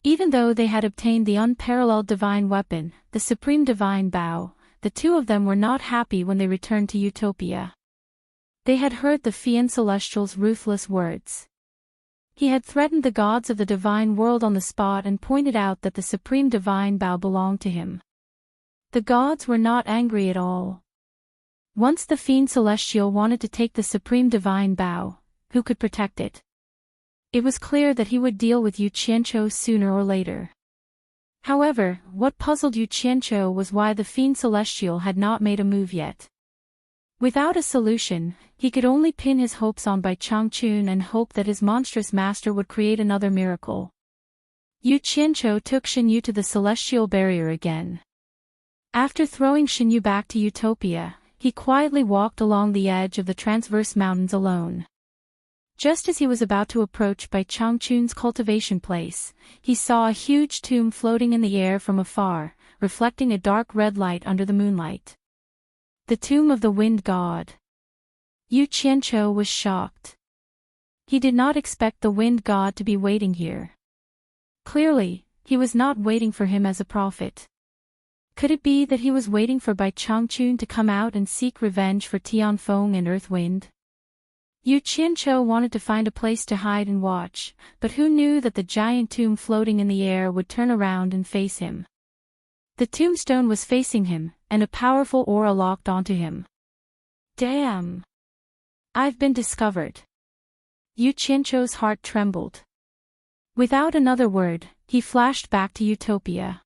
Even though they had obtained the unparalleled divine weapon, the supreme divine bow, the 2 of them were not happy when they returned to Utopia. They had heard the Fian Celestial's ruthless words. He had threatened the gods of the divine world on the spot and pointed out that the supreme divine bow belonged to him. The gods were not angry at all. Once the Fiend Celestial wanted to take the supreme divine bow, who could protect it? It was clear that he would deal with Yu Qianqiu sooner or later. However, what puzzled Yu Qianqiu was why the Fiend Celestial had not made a move yet. Without a solution, he could only pin his hopes on Bai Changchun and hope that his monstrous master would create another miracle. Yu Qianqiu took Shinyu to the celestial barrier again. After throwing Shinyu back to Utopia, he quietly walked along the edge of the transverse mountains alone. Just as he was about to approach Bai Changchun's cultivation place, he saw a huge tomb floating in the air from afar, reflecting a dark red light under the moonlight. The tomb of the wind god. Yu Qianqiu was shocked. He did not expect the wind god to be waiting here. Clearly, he was not waiting for him as a prophet. Could it be that he was waiting for Bai Changchun to come out and seek revenge for Tianfeng and Earthwind? Yu Qianqiu wanted to find a place to hide and watch, but who knew that the giant tomb floating in the air would turn around and face him? The tombstone was facing him, and a powerful aura locked onto him. Damn! I've been discovered. Yu Qianqiu's heart trembled. Without another word, he flashed back to Utopia.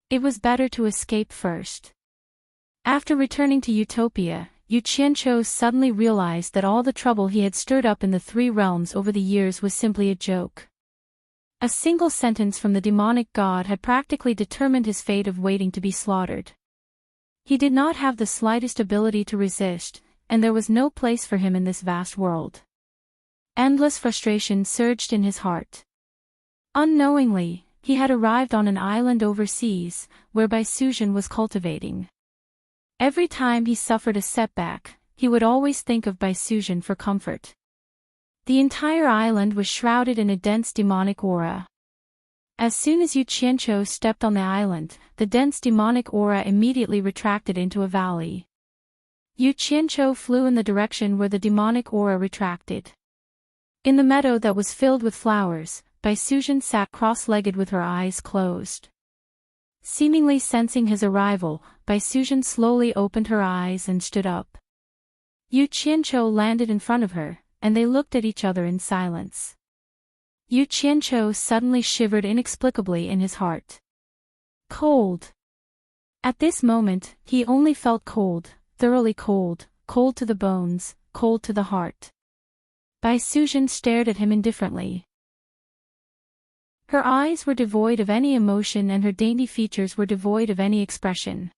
It was better to escape first. After returning to Utopia, Yu Qianqiu suddenly realized that all the trouble he had stirred up in the 3 realms over the years was simply a joke. A single sentence from the demonic god had practically determined his fate of waiting to be slaughtered. He did not have the slightest ability to resist, and there was no place for him in this vast world. Endless frustration surged in his heart. Unknowingly, he had arrived on an island overseas, where Bai Suzhen was cultivating. Every time he suffered a setback, he would always think of Bai Suzhen for comfort. The entire island was shrouded in a dense demonic aura. As soon as Yu Qianqiu stepped on the island, the dense demonic aura immediately retracted into a valley. Yu Qianqiu flew in the direction where the demonic aura retracted. In the meadow that was filled with flowers, Bai Suzhen sat cross-legged with her eyes closed. Seemingly sensing his arrival, Bai Suzhen slowly opened her eyes and stood up. Yu Qianqiu landed in front of her, and they looked at each other in silence. Yu Qianqiu suddenly shivered inexplicably in his heart. Cold. At this moment, he only felt cold, thoroughly cold, cold to the bones, cold to the heart. Bai Suzhen stared at him indifferently. Her eyes were devoid of any emotion and her dainty features were devoid of any expression.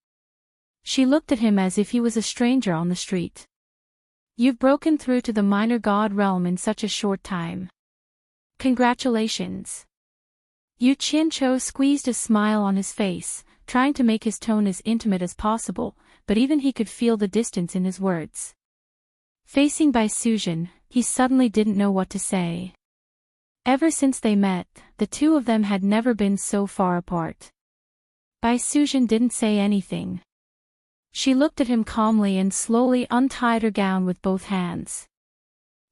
She looked at him as if he was a stranger on the street. You've broken through to the minor god realm in such a short time. Congratulations. Yu Qianqiu squeezed a smile on his face, trying to make his tone as intimate as possible, but even he could feel the distance in his words. Facing Bai Suzhen, he suddenly didn't know what to say. Ever since they met, the two of them had never been so far apart. Bai Suzhen didn't say anything. She looked at him calmly and slowly untied her gown with both hands.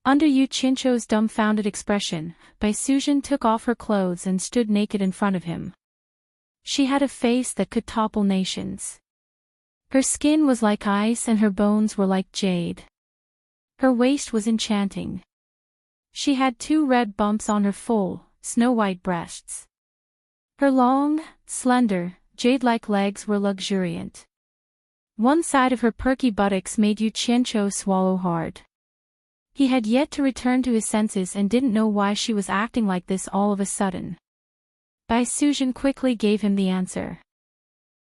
Under Yu Qianqiu's dumbfounded expression, Bai Suzhen took off her clothes and stood naked in front of him. She had a face that could topple nations. Her skin was like ice and her bones were like jade. Her waist was enchanting. She had 2 red bumps on her full, snow-white breasts. Her long, slender, jade-like legs were luxuriant. One side of her perky buttocks made Yu Qianqiu swallow hard. He had yet to return to his senses and didn't know why she was acting like this all of a sudden. Bai Suzhen quickly gave him the answer.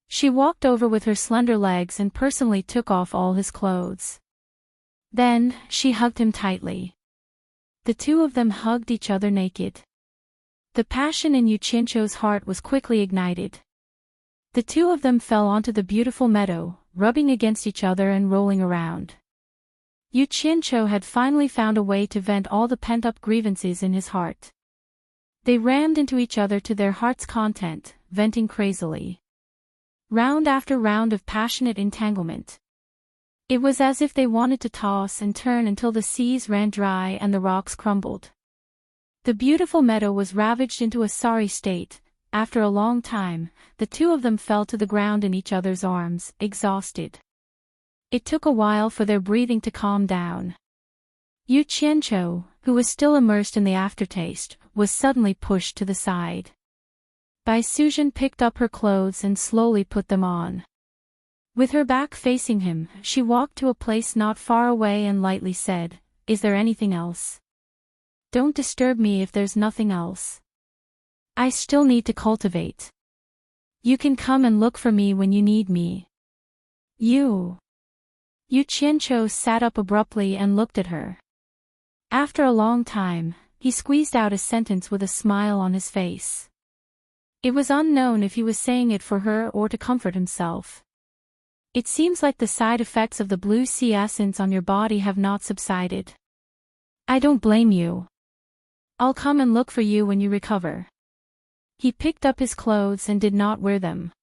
She walked over with her slender legs and personally took off all his clothes. Then, she hugged him tightly. The two of them hugged each other naked. The passion in Yu Qianqiu's heart was quickly ignited. The two of them fell onto the beautiful meadow, rubbing against each other and rolling around. Yu Qianqiu had finally found a way to vent all the pent-up grievances in his heart. They rammed into each other to their heart's content, venting crazily. Round after round of passionate entanglement. It was as if they wanted to toss and turn until the seas ran dry and the rocks crumbled. The beautiful meadow was ravaged into a sorry state. After a long time, the two of them fell to the ground in each other's arms, exhausted. It took a while for their breathing to calm down. Yu Qianqiu, who was still immersed in the aftertaste, was suddenly pushed to the side. Bai Suzhen picked up her clothes and slowly put them on. With her back facing him, she walked to a place not far away and lightly said, "Is there anything else? Don't disturb me if there's nothing else. I still need to cultivate. You can come and look for me when you need me." Yu Qianqiu sat up abruptly and looked at her. After a long time, he squeezed out a sentence with a smile on his face. It was unknown if he was saying it for her or to comfort himself. "It seems like the side effects of the blue sea essence on your body have not subsided. I don't blame you. I'll come and look for you when you recover." He picked up his clothes and did not wear them.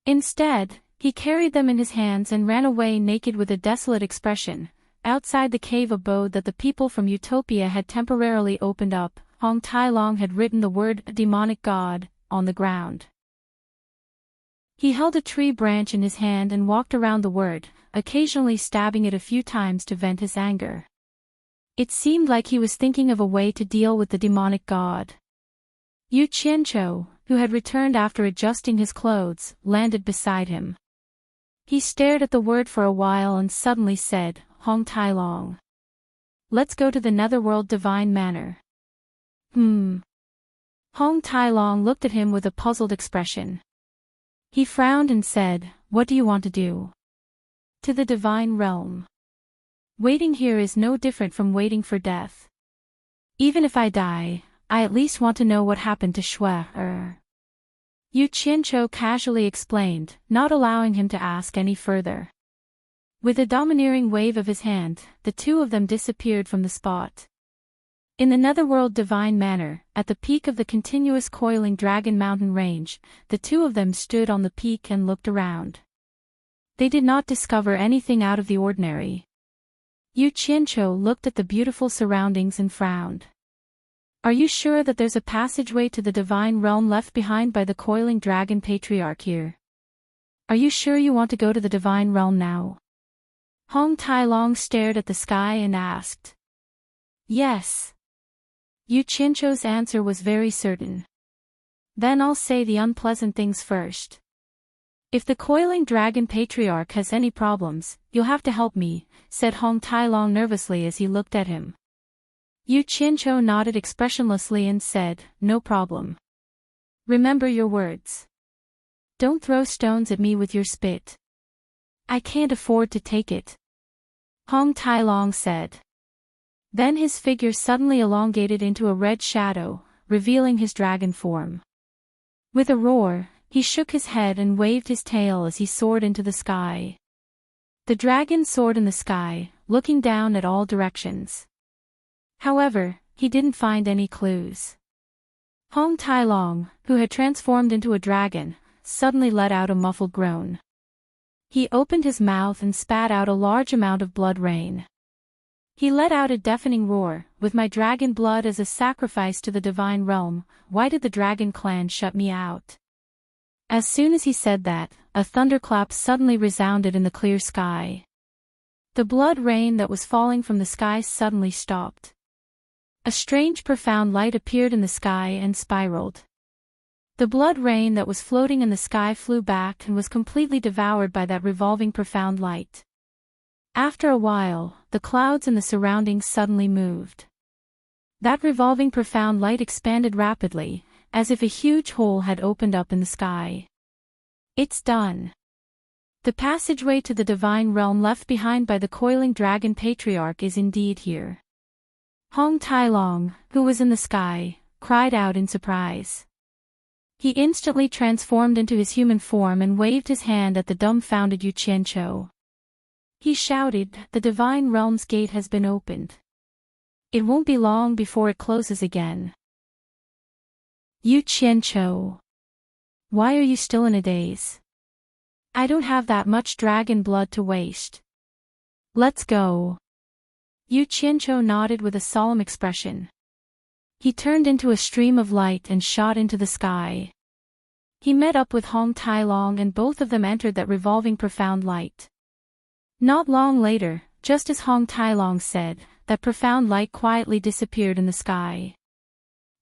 Instead, he carried them in his hands and ran away naked with a desolate expression. Outside the cave abode that the people from Utopia had temporarily opened up, Hong Tai-long had written the word "demonic god" on the ground. He held a tree branch in his hand and walked around the word, occasionally stabbing it a few times to vent his anger. It seemed like he was thinking of a way to deal with the demonic god. Yu Qianqiu, who had returned after adjusting his clothes, landed beside him. He stared at the word for a while and suddenly said, "Hong Tai-long. Let's go to the netherworld divine manor." Hong Tai-long looked at him with a puzzled expression. He frowned and said, "What do you want to do?" "To the divine realm. Waiting here is no different from waiting for death. Even if I die, I at least want to know what happened to Shui." Yu Qianqiu casually explained, not allowing him to ask any further. With a domineering wave of his hand, the two of them disappeared from the spot. In the netherworld divine manor, at the peak of the continuous coiling dragon mountain range, the two of them stood on the peak and looked around. They did not discover anything out of the ordinary. Yu Qianqiu looked at the beautiful surroundings and frowned. "Are you sure that there's a passageway to the divine realm left behind by the coiling dragon patriarch here? Are you sure you want to go to the divine realm now?" Hong Tai-long stared at the sky and asked. "Yes." Yu Qianqiu's answer was very certain. "Then I'll say the unpleasant things first. If the coiling dragon patriarch has any problems, you'll have to help me," said Hong Tai-long nervously as he looked at him. Yu Qianqiu nodded expressionlessly and said, "No problem. Remember your words. Don't throw stones at me with your spit. I can't afford to take it," Hong Tai-long said. Then his figure suddenly elongated into a red shadow, revealing his dragon form. With a roar, he shook his head and waved his tail as he soared into the sky. The dragon soared in the sky, looking down at all directions. However, he didn't find any clues. Hong Tai Long, who had transformed into a dragon, suddenly let out a muffled groan. He opened his mouth and spat out a large amount of blood rain. He let out a deafening roar, "With my dragon blood as a sacrifice to the divine realm, why did the dragon clan shut me out?" As soon as he said that, a thunderclap suddenly resounded in the clear sky. The blood rain that was falling from the sky suddenly stopped. A strange profound light appeared in the sky and spiraled. The blood rain that was floating in the sky flew back and was completely devoured by that revolving profound light. After a while, the clouds in the surroundings suddenly moved. That revolving profound light expanded rapidly, as if a huge hole had opened up in the sky. It's done. The passageway to the divine realm left behind by the coiling dragon patriarch is indeed here. Hong Tai Long, who was in the sky, cried out in surprise. He instantly transformed into his human form and waved his hand at the dumbfounded Yu Qianqiu. He shouted, "The divine realm's gate has been opened. It won't be long before it closes again." Yu Qianqiu, why are you still in a daze? I don't have that much dragon blood to waste. Let's go. Yu Qianqiu nodded with a solemn expression. He turned into a stream of light and shot into the sky. He met up with Hong Tai Long and both of them entered that revolving profound light. Not long later, just as Hong Tai Long said, that profound light quietly disappeared in the sky.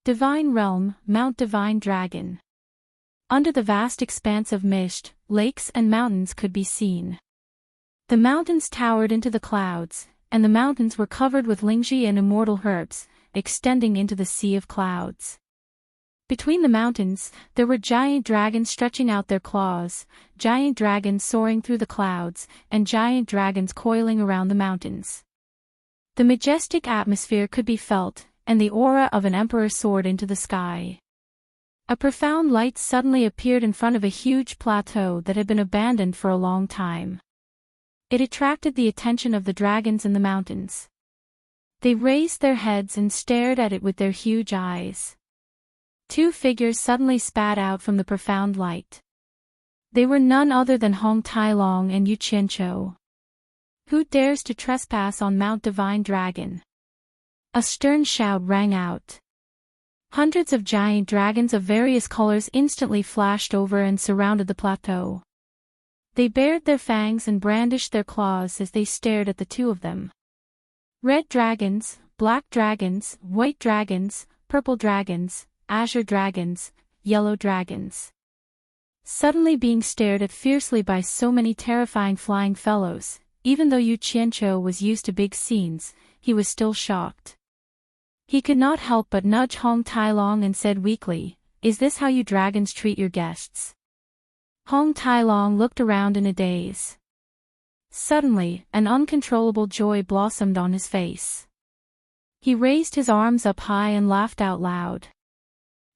Divine Realm, Mount Divine Dragon. Under the vast expanse of mist, lakes and mountains could be seen. The mountains towered into the clouds, and the mountains were covered with lingji and immortal herbs, extending into the sea of clouds. Between the mountains, there were giant dragons stretching out their claws, giant dragons soaring through the clouds, and giant dragons coiling around the mountains. The majestic atmosphere could be felt, and the aura of an emperor soared into the sky. A profound light suddenly appeared in front of a huge plateau that had been abandoned for a long time. It attracted the attention of the dragons in the mountains. They raised their heads and stared at it with their huge eyes. Two figures suddenly spat out from the profound light. They were none other than Hong Tai Long and Yu Qianqiu. Who dares to trespass on Mount Divine Dragon? A stern shout rang out. Hundreds of giant dragons of various colors instantly flashed over and surrounded the plateau. They bared their fangs and brandished their claws as they stared at the two of them. Red dragons, black dragons, white dragons, purple dragons, azure dragons, yellow dragons. Suddenly being stared at fiercely by so many terrifying flying fellows, even though Yu Qianqiu was used to big scenes, he was still shocked. He could not help but nudge Hong Tai Long and said weakly, "Is this how you dragons treat your guests?" Hong Tai Long looked around in a daze. Suddenly, an uncontrollable joy blossomed on his face. He raised his arms up high and laughed out loud.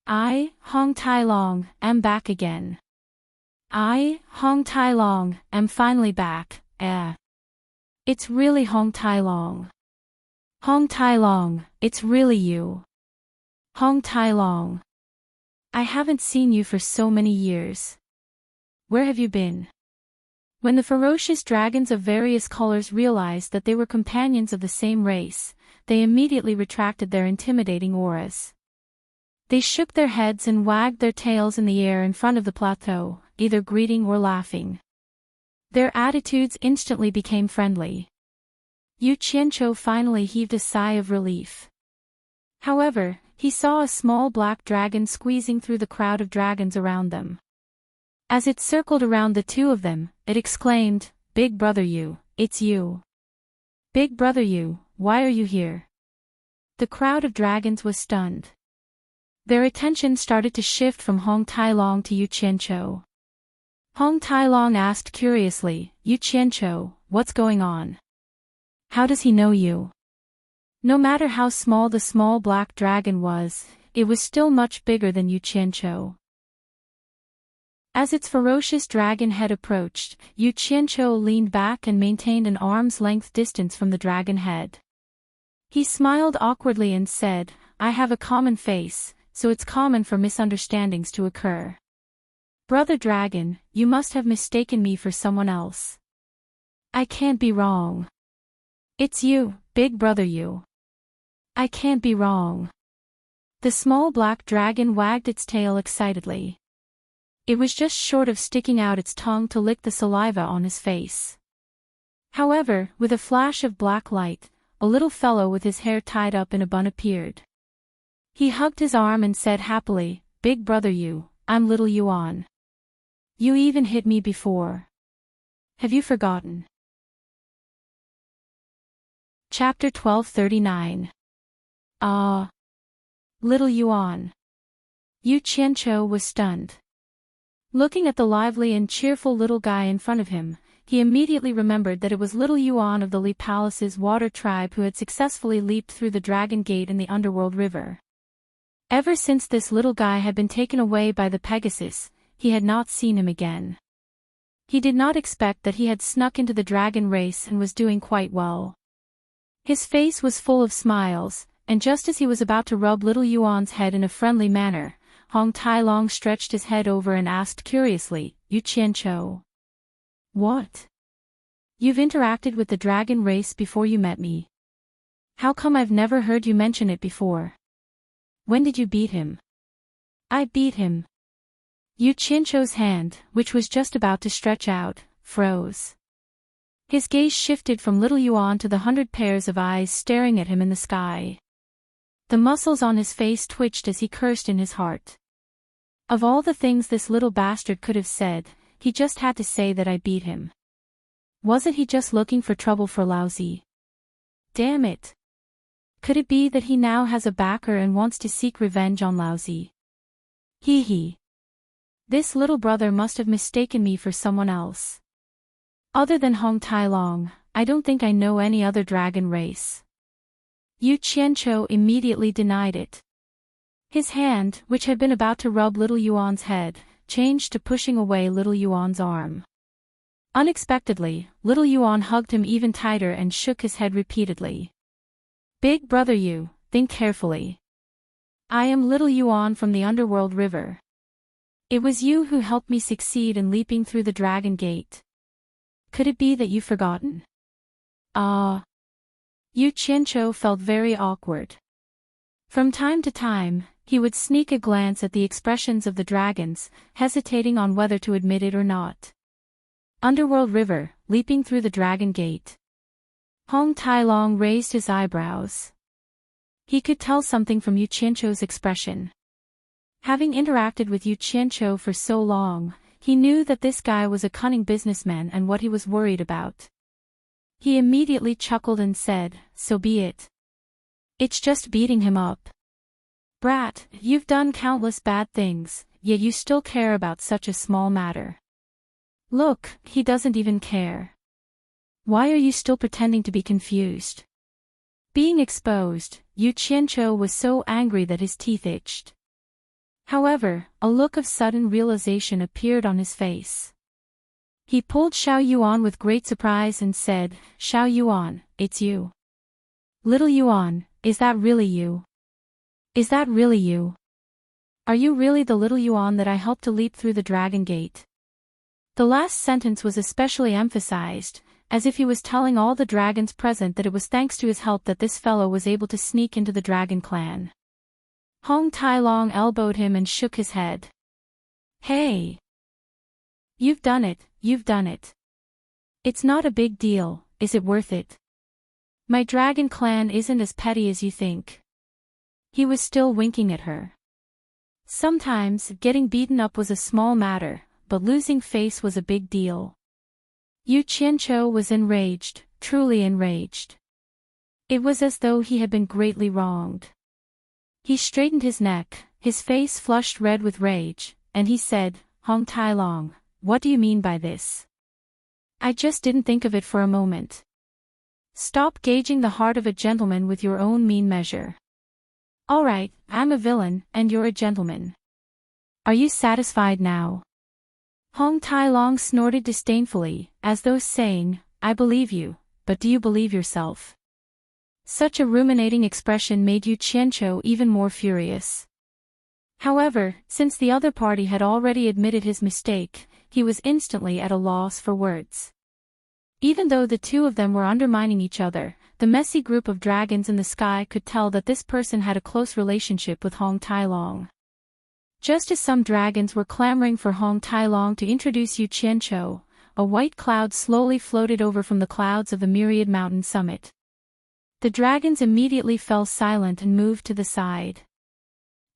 "I, Hong Tai Long, am back again. I, Hong Tai Long, am finally back, It's really Hong Tai Long. Hong Tai Long, it's really you. Hong Tai Long. I haven't seen you for so many years. Where have you been?" When the ferocious dragons of various colors realized that they were companions of the same race, they immediately retracted their intimidating auras. They shook their heads and wagged their tails in the air in front of the plateau, either greeting or laughing. Their attitudes instantly became friendly. Yu Qianqiu finally heaved a sigh of relief. However, he saw a small black dragon squeezing through the crowd of dragons around them. As it circled around the two of them, it exclaimed, "Big brother Yu, it's you. Big brother Yu, why are you here?" The crowd of dragons was stunned. Their attention started to shift from Hong Tai Long to Yu Qianqiu. Hong Tai Long asked curiously, "Yu Qianqiu, what's going on? How does he know you?" No matter how small the small black dragon was, it was still much bigger than Yu Qianqiu. As its ferocious dragon head approached, Yu Qianqiu leaned back and maintained an arm's length distance from the dragon head. He smiled awkwardly and said, "I have a common face, so it's common for misunderstandings to occur. Brother Dragon, you must have mistaken me for someone else. I can't be wrong. It's you, big brother you. I can't be wrong." The small black dragon wagged its tail excitedly. It was just short of sticking out its tongue to lick the saliva on his face. However, with a flash of black light, a little fellow with his hair tied up in a bun appeared. He hugged his arm and said happily, "Big brother you, I'm little Yuan. You even hit me before. Have you forgotten?" Chapter 1239. Ah! Little Yuan. Yu Qianqiu was stunned. Looking at the lively and cheerful little guy in front of him, he immediately remembered that it was little Yuan of the Li Palace's water tribe who had successfully leaped through the Dragon Gate in the underworld river. Ever since this little guy had been taken away by the Pegasus, he had not seen him again. He did not expect that he had snuck into the dragon race and was doing quite well. His face was full of smiles, and just as he was about to rub little Yuan's head in a friendly manner, Hong Tai-long stretched his head over and asked curiously, "Yu Qianqiu. What? You've interacted with the dragon race before you met me. How come I've never heard you mention it before? When did you beat him?" "I beat him." Yu Qianqiu's hand, which was just about to stretch out, froze. His gaze shifted from little Yuan to the 100 pairs of eyes staring at him in the sky. The muscles on his face twitched as he cursed in his heart. Of all the things this little bastard could have said, he just had to say that I beat him. Wasn't he just looking for trouble for Laozi? Damn it! Could it be that he now has a backer and wants to seek revenge on Laozi? Hee hee. This little brother must have mistaken me for someone else. Other than Hong Tai-long, I don't think I know any other dragon race. Yu Qianqiu immediately denied it. His hand, which had been about to rub little Yuan's head, changed to pushing away little Yuan's arm. Unexpectedly, little Yuan hugged him even tighter and shook his head repeatedly. "Big brother you, think carefully. I am little Yuan from the underworld river. It was you who helped me succeed in leaping through the Dragon Gate. Could it be that you've forgotten?" Ah. Yu Qianqiu felt very awkward. From time to time, he would sneak a glance at the expressions of the dragons, hesitating on whether to admit it or not. Underworld River, leaping through the Dragon Gate. Hong Tai-long raised his eyebrows. He could tell something from Yu Qianqiu's expression. Having interacted with Yu Qianqiu for so long, he knew that this guy was a cunning businessman and what he was worried about. He immediately chuckled and said, "So be it. It's just beating him up. Brat, you've done countless bad things, yet you still care about such a small matter. Look, he doesn't even care. Why are you still pretending to be confused?" Being exposed, Yu Qianqiu was so angry that his teeth itched. However, a look of sudden realization appeared on his face. He pulled Xiao Yuan with great surprise and said, "Xiao Yuan, it's you. Little Yuan, is that really you? Is that really you? Are you really the little Yuan that I helped to leap through the Dragon Gate?" The last sentence was especially emphasized, as if he was telling all the dragons present that it was thanks to his help that this fellow was able to sneak into the dragon clan. Hong Tai-long elbowed him and shook his head. "Hey! You've done it, you've done it. It's not a big deal, is it worth it? My dragon clan isn't as petty as you think." He was still winking at her. Sometimes, getting beaten up was a small matter, but losing face was a big deal. Yu Qianqiu was enraged, truly enraged. It was as though he had been greatly wronged. He straightened his neck, his face flushed red with rage, and he said, "Hong Tai-long, what do you mean by this? I just didn't think of it for a moment. Stop gauging the heart of a gentleman with your own mean measure. All right, I'm a villain, and you're a gentleman. Are you satisfied now?" Hong Tai Long snorted disdainfully, as though saying, I believe you, but do you believe yourself? Such a ruminating expression made Yu Qianqiu even more furious. However, since the other party had already admitted his mistake, he was instantly at a loss for words. Even though the two of them were undermining each other, the messy group of dragons in the sky could tell that this person had a close relationship with Hong Tai Long. Just as some dragons were clamoring for Hong Tai Long to introduce Yu Qianqiu, a white cloud slowly floated over from the clouds of the myriad mountain summit. The dragons immediately fell silent and moved to the side.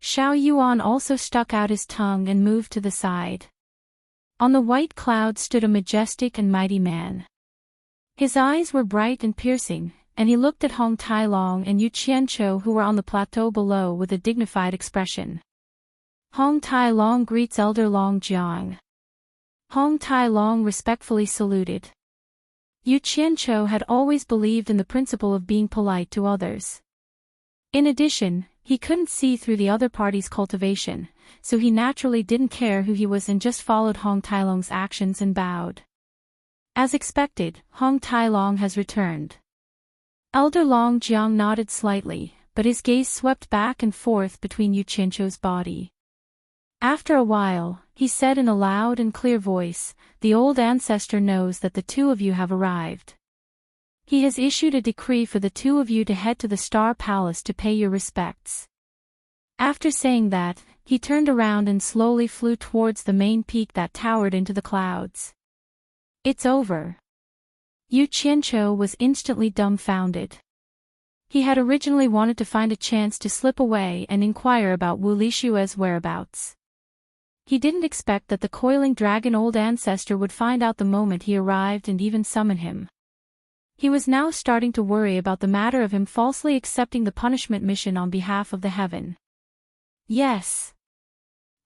Xiao Yuan also stuck out his tongue and moved to the side. On the white cloud stood a majestic and mighty man. His eyes were bright and piercing, and he looked at Hong Tai Long and Yu Qianqiu who were on the plateau below with a dignified expression. Hong Tai Long greets Elder Long Jiang. Hong Tai Long respectfully saluted. Yu Qianqiu had always believed in the principle of being polite to others. In addition, he couldn't see through the other party's cultivation, so he naturally didn't care who he was and just followed Hong Tai Long's actions and bowed. As expected, Hong Tai Long has returned. Elder Long Jiang nodded slightly, but his gaze swept back and forth between Yu Qianqiu's body. After a while, he said in a loud and clear voice, the old ancestor knows that the two of you have arrived. He has issued a decree for the two of you to head to the Star Palace to pay your respects. After saying that, he turned around and slowly flew towards the main peak that towered into the clouds. It's over. Yu Qianqiu was instantly dumbfounded. He had originally wanted to find a chance to slip away and inquire about Wu Lishue's whereabouts. He didn't expect that the coiling dragon old ancestor would find out the moment he arrived and even summon him. He was now starting to worry about the matter of him falsely accepting the punishment mission on behalf of the heaven. Yes.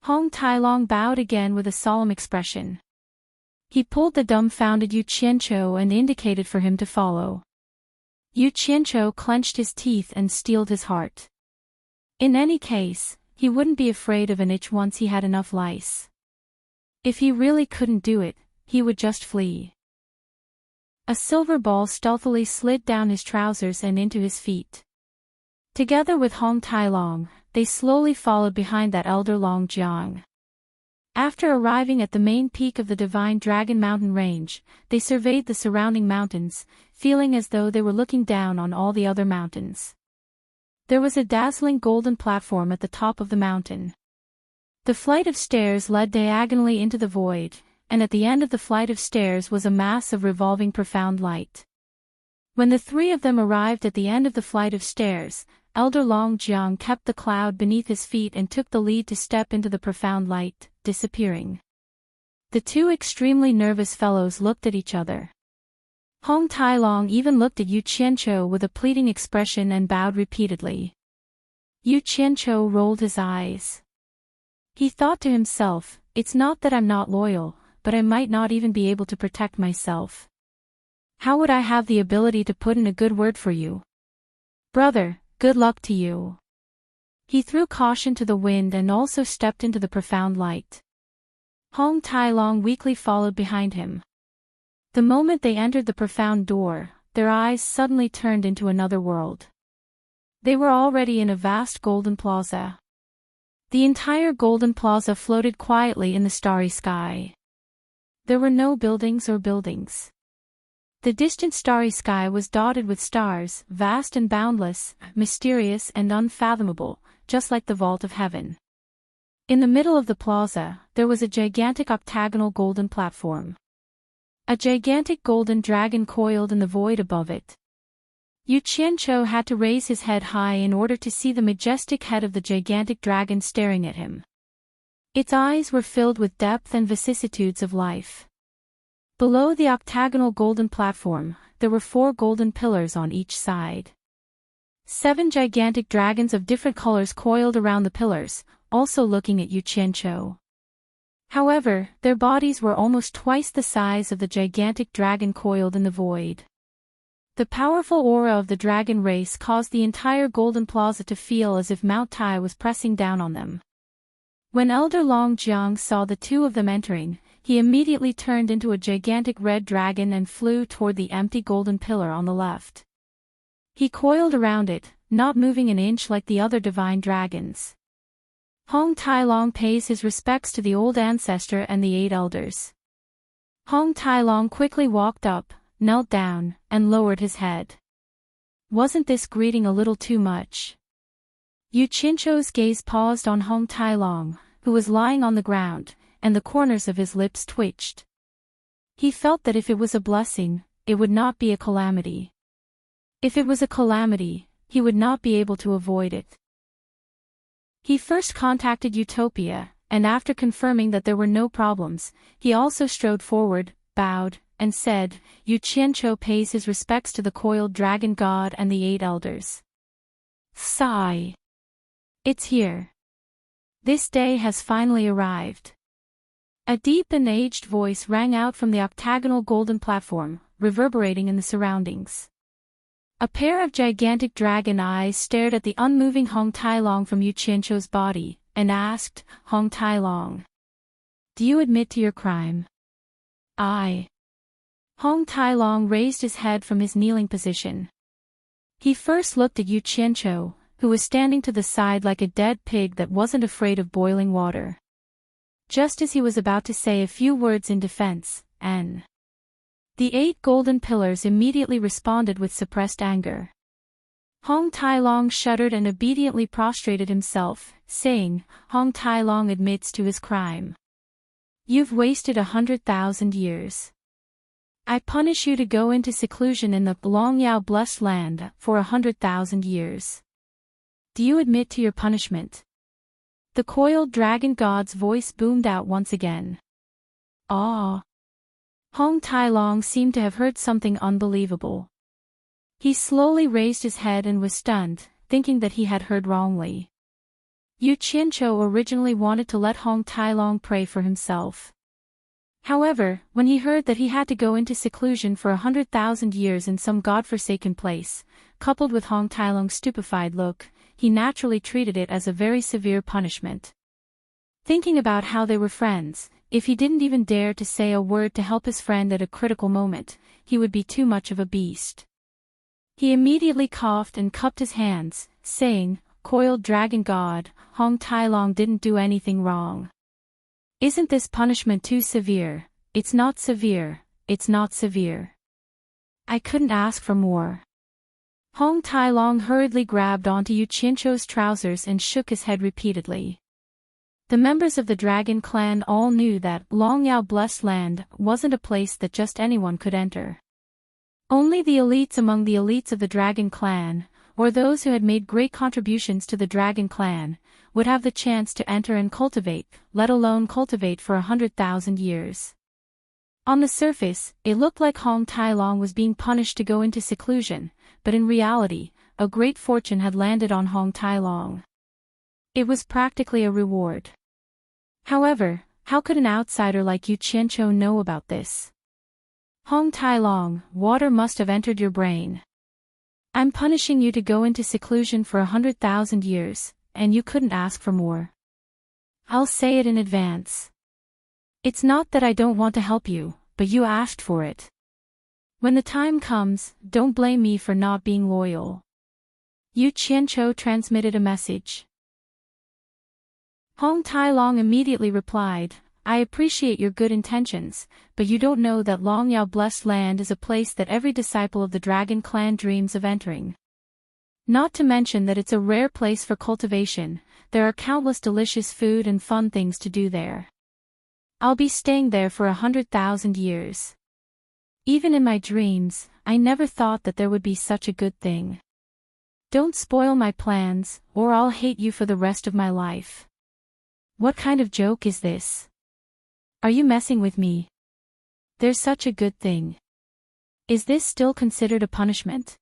Hong Tai Long bowed again with a solemn expression. He pulled the dumbfounded Yu Qianqiu and indicated for him to follow. Yu Qianqiu clenched his teeth and steeled his heart. In any case, he wouldn't be afraid of an itch once he had enough lice. If he really couldn't do it, he would just flee. A silver ball stealthily slid down his trousers and into his feet. Together with Hong Tai Long, they slowly followed behind that elder Long Jiang. After arriving at the main peak of the Divine Dragon Mountain range, they surveyed the surrounding mountains, feeling as though they were looking down on all the other mountains. There was a dazzling golden platform at the top of the mountain. The flight of stairs led diagonally into the void, and at the end of the flight of stairs was a mass of revolving profound light. When the three of them arrived at the end of the flight of stairs, Elder Long Jiang kept the cloud beneath his feet and took the lead to step into the profound light, disappearing. The two extremely nervous fellows looked at each other. Hong Tai Long even looked at Yu Qianqiu with a pleading expression and bowed repeatedly. Yu Qianqiu rolled his eyes. He thought to himself, it's not that I'm not loyal, but I might not even be able to protect myself. How would I have the ability to put in a good word for you? Brother, good luck to you. He threw caution to the wind and also stepped into the profound light. Hong Tai Long weakly followed behind him. The moment they entered the profound door, their eyes suddenly turned into another world. They were already in a vast golden plaza. The entire golden plaza floated quietly in the starry sky. There were no buildings or buildings. The distant starry sky was dotted with stars, vast and boundless, mysterious and unfathomable, just like the vault of heaven. In the middle of the plaza, there was a gigantic octagonal golden platform. A gigantic golden dragon coiled in the void above it. Yu Qianqiu had to raise his head high in order to see the majestic head of the gigantic dragon staring at him. Its eyes were filled with depth and vicissitudes of life. Below the octagonal golden platform, there were 4 golden pillars on each side. 7 gigantic dragons of different colors coiled around the pillars, also looking at Yu Qianqiu. However, their bodies were almost twice the size of the gigantic dragon coiled in the void. The powerful aura of the dragon race caused the entire golden plaza to feel as if Mount Tai was pressing down on them. When Elder Long Jiang saw the two of them entering, he immediately turned into a gigantic red dragon and flew toward the empty golden pillar on the left. He coiled around it, not moving an inch like the other divine dragons. Hong Tai Long pays his respects to the old ancestor and the 8 elders. Hong Tai Long quickly walked up, knelt down, and lowered his head. Wasn't this greeting a little too much? Yu Qianzhou's gaze paused on Hong Tai Long, who was lying on the ground, and the corners of his lips twitched. He felt that if it was a blessing, it would not be a calamity. If it was a calamity, he would not be able to avoid it. He first contacted Utopia, and after confirming that there were no problems, he also strode forward, bowed, and said, Yu Qianzhou pays his respects to the coiled dragon god and the 8 elders. Sigh. It's here. This day has finally arrived. A deep and aged voice rang out from the octagonal golden platform, reverberating in the surroundings. A pair of gigantic dragon eyes stared at the unmoving Hong Tai Long from Yu Qianzhou's body, and asked, Hong Tai Long, do you admit to your crime? I. Hong Tai Long raised his head from his kneeling position. He first looked at Yu Qianzhou, who was standing to the side like a dead pig that wasn't afraid of boiling water. Just as he was about to say a few words in defense, the 8 golden pillars immediately responded with suppressed anger. Hong Tai Long shuddered and obediently prostrated himself, saying, Hong Tai Long admits to his crime. You've wasted 100,000 years. I punish you to go into seclusion in the Longyao blessed land for 100,000 years. Do you admit to your punishment? The coiled dragon god's voice boomed out once again. Ah! Hong Tai Long seemed to have heard something unbelievable. He slowly raised his head and was stunned, thinking that he had heard wrongly. Yu Qianzhou originally wanted to let Hong Tai Long pray for himself. However, when he heard that he had to go into seclusion for 100,000 years in some godforsaken place, coupled with Hong Tai Long's stupefied look, he naturally treated it as a very severe punishment. Thinking about how they were friends, if he didn't even dare to say a word to help his friend at a critical moment, he would be too much of a beast. He immediately coughed and cupped his hands, saying, Coiled dragon god, Hong Tai Long didn't do anything wrong. Isn't this punishment too severe? It's not severe, it's not severe. I couldn't ask for more. Hong Tai Long hurriedly grabbed onto Yu Qianzhou's trousers and shook his head repeatedly. The members of the dragon clan all knew that Longyao blessed land wasn't a place that just anyone could enter. Only the elites among the elites of the dragon clan, or those who had made great contributions to the dragon clan, would have the chance to enter and cultivate, let alone cultivate for 100,000 years. On the surface, it looked like Hong Tai Long was being punished to go into seclusion, but in reality, a great fortune had landed on Hong Tai Long. It was practically a reward. However, how could an outsider like Yu Qianzhou know about this? Hong Tai Long, water must have entered your brain. I'm punishing you to go into seclusion for 100,000 years, and you couldn't ask for more. I'll say it in advance. It's not that I don't want to help you, but you asked for it. When the time comes, don't blame me for not being loyal. Yu Qianzhou transmitted a message. Hong Tai Long immediately replied, I appreciate your good intentions, but you don't know that Longyao blessed land is a place that every disciple of the dragon clan dreams of entering. Not to mention that it's a rare place for cultivation, there are countless delicious food and fun things to do there. I'll be staying there for 100,000 years. Even in my dreams, I never thought that there would be such a good thing. Don't spoil my plans, or I'll hate you for the rest of my life. What kind of joke is this? Are you messing with me? There's such a good thing. Is this still considered a punishment?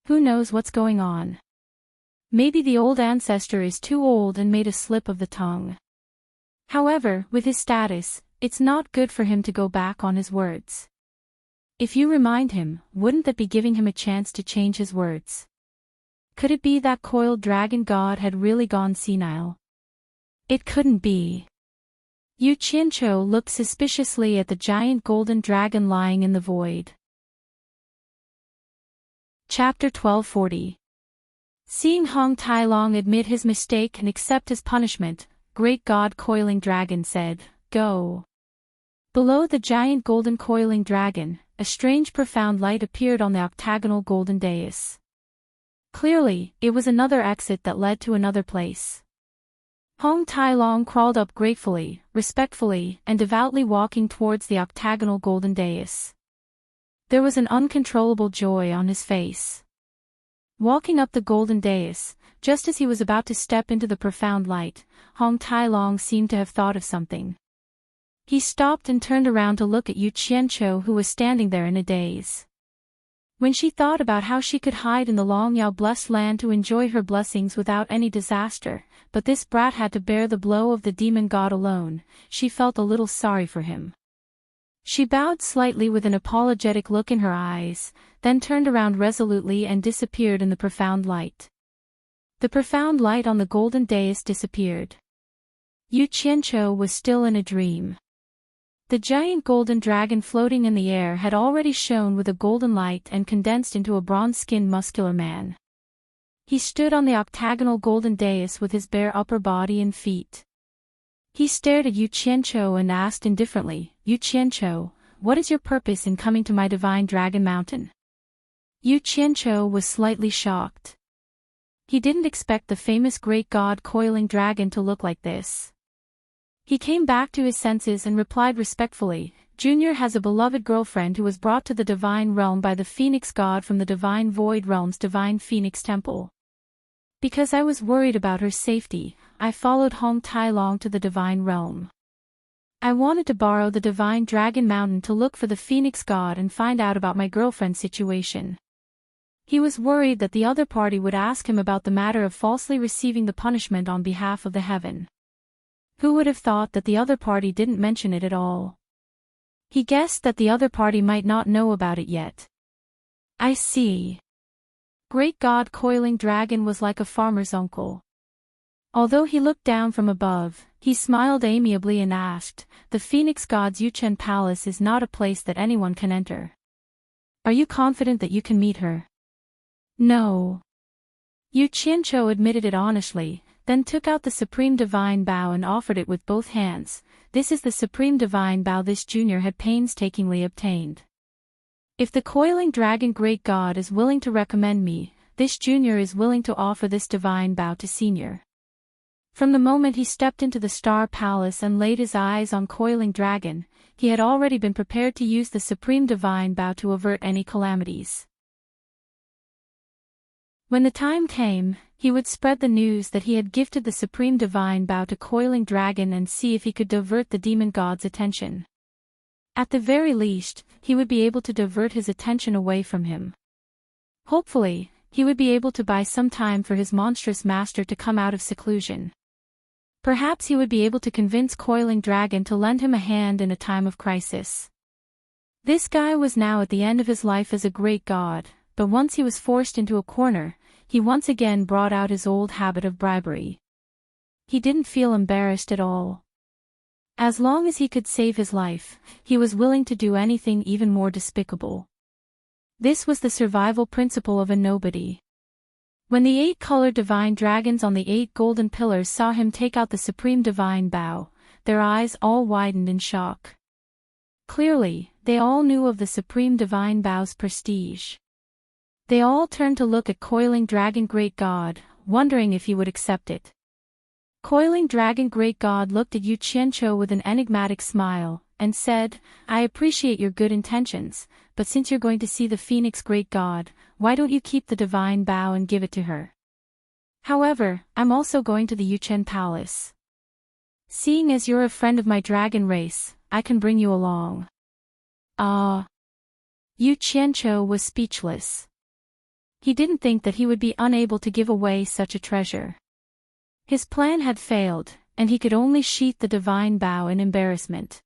Who knows what's going on? Maybe the old ancestor is too old and made a slip of the tongue. However, with his status, it's not good for him to go back on his words. If you remind him, wouldn't that be giving him a chance to change his words? Could it be that coiled dragon god had really gone senile? It couldn't be. Yu Qianqiu looked suspiciously at the giant golden dragon lying in the void. Chapter 1240. Seeing Hong Tailong admit his mistake and accept his punishment, Great God Coiling Dragon said, "Go." Below the giant golden coiling dragon, a strange profound light appeared on the octagonal golden dais. Clearly, it was another exit that led to another place. Hong Tailong crawled up gratefully, respectfully, and devoutly walking towards the octagonal golden dais. There was an uncontrollable joy on his face. Walking up the golden dais, just as he was about to step into the profound light, Hong Tailong seemed to have thought of something. He stopped and turned around to look at Yu Qianqiu, who was standing there in a daze. When she thought about how she could hide in the Long Yao blessed land to enjoy her blessings without any disaster, but this brat had to bear the blow of the demon god alone, she felt a little sorry for him. She bowed slightly with an apologetic look in her eyes, then turned around resolutely and disappeared in the profound light. The profound light on the golden dais disappeared. Yu Qianqiu was still in a dream. The giant golden dragon floating in the air had already shone with a golden light and condensed into a bronze-skinned muscular man. He stood on the octagonal golden dais with his bare upper body and feet. He stared at Yu Qianqiu and asked indifferently, "Yu Qianqiu, what is your purpose in coming to my divine dragon mountain?" Yu Qianqiu was slightly shocked. He didn't expect the famous great god coiling dragon to look like this. He came back to his senses and replied respectfully, "Junior has a beloved girlfriend who was brought to the divine realm by the phoenix god from the divine void realm's divine phoenix temple. Because I was worried about her safety, I followed Hong Tailong to the divine realm. I wanted to borrow the divine dragon mountain to look for the phoenix god and find out about my girlfriend's situation." He was worried that the other party would ask him about the matter of falsely receiving the punishment on behalf of the heaven. Who would have thought that the other party didn't mention it at all? He guessed that the other party might not know about it yet. "I see." Great God Coiling Dragon was like a farmer's uncle. Although he looked down from above, he smiled amiably and asked, "The Phoenix God's Yuchen Palace is not a place that anyone can enter. Are you confident that you can meet her?" "No." Yu Qianqiu admitted it honestly, then took out the Supreme Divine Bow and offered it with both hands. "This is the Supreme Divine Bow this junior had painstakingly obtained. If the Coiling Dragon Great God is willing to recommend me, this junior is willing to offer this Divine Bow to senior." From the moment he stepped into the Star Palace and laid his eyes on Coiling Dragon, he had already been prepared to use the Supreme Divine Bow to avert any calamities. When the time came, he would spread the news that he had gifted the Supreme Divine Bow to Coiling Dragon and see if he could divert the demon god's attention. At the very least, he would be able to divert his attention away from him. Hopefully, he would be able to buy some time for his monstrous master to come out of seclusion. Perhaps he would be able to convince Coiling Dragon to lend him a hand in a time of crisis. This guy was now at the end of his life as a great god, but once he was forced into a corner, he once again brought out his old habit of bribery. He didn't feel embarrassed at all. As long as he could save his life, he was willing to do anything even more despicable. This was the survival principle of a nobody. When the 8-colored divine dragons on the 8 golden pillars saw him take out the Supreme Divine Bow, their eyes all widened in shock. Clearly, they all knew of the Supreme Divine Bow's prestige. They all turned to look at Coiling Dragon Great God, wondering if he would accept it. Coiling Dragon Great God looked at Yu Qianqiu with an enigmatic smile, and said, "I appreciate your good intentions, but since you're going to see the Phoenix Great God, why don't you keep the Divine Bow and give it to her? However, I'm also going to the Yuchen Palace. Seeing as you're a friend of my dragon race, I can bring you along." Yu Qianqiu was speechless. He didn't think that he would be unable to give away such a treasure. His plan had failed, and he could only sheath the Divine Bow in embarrassment.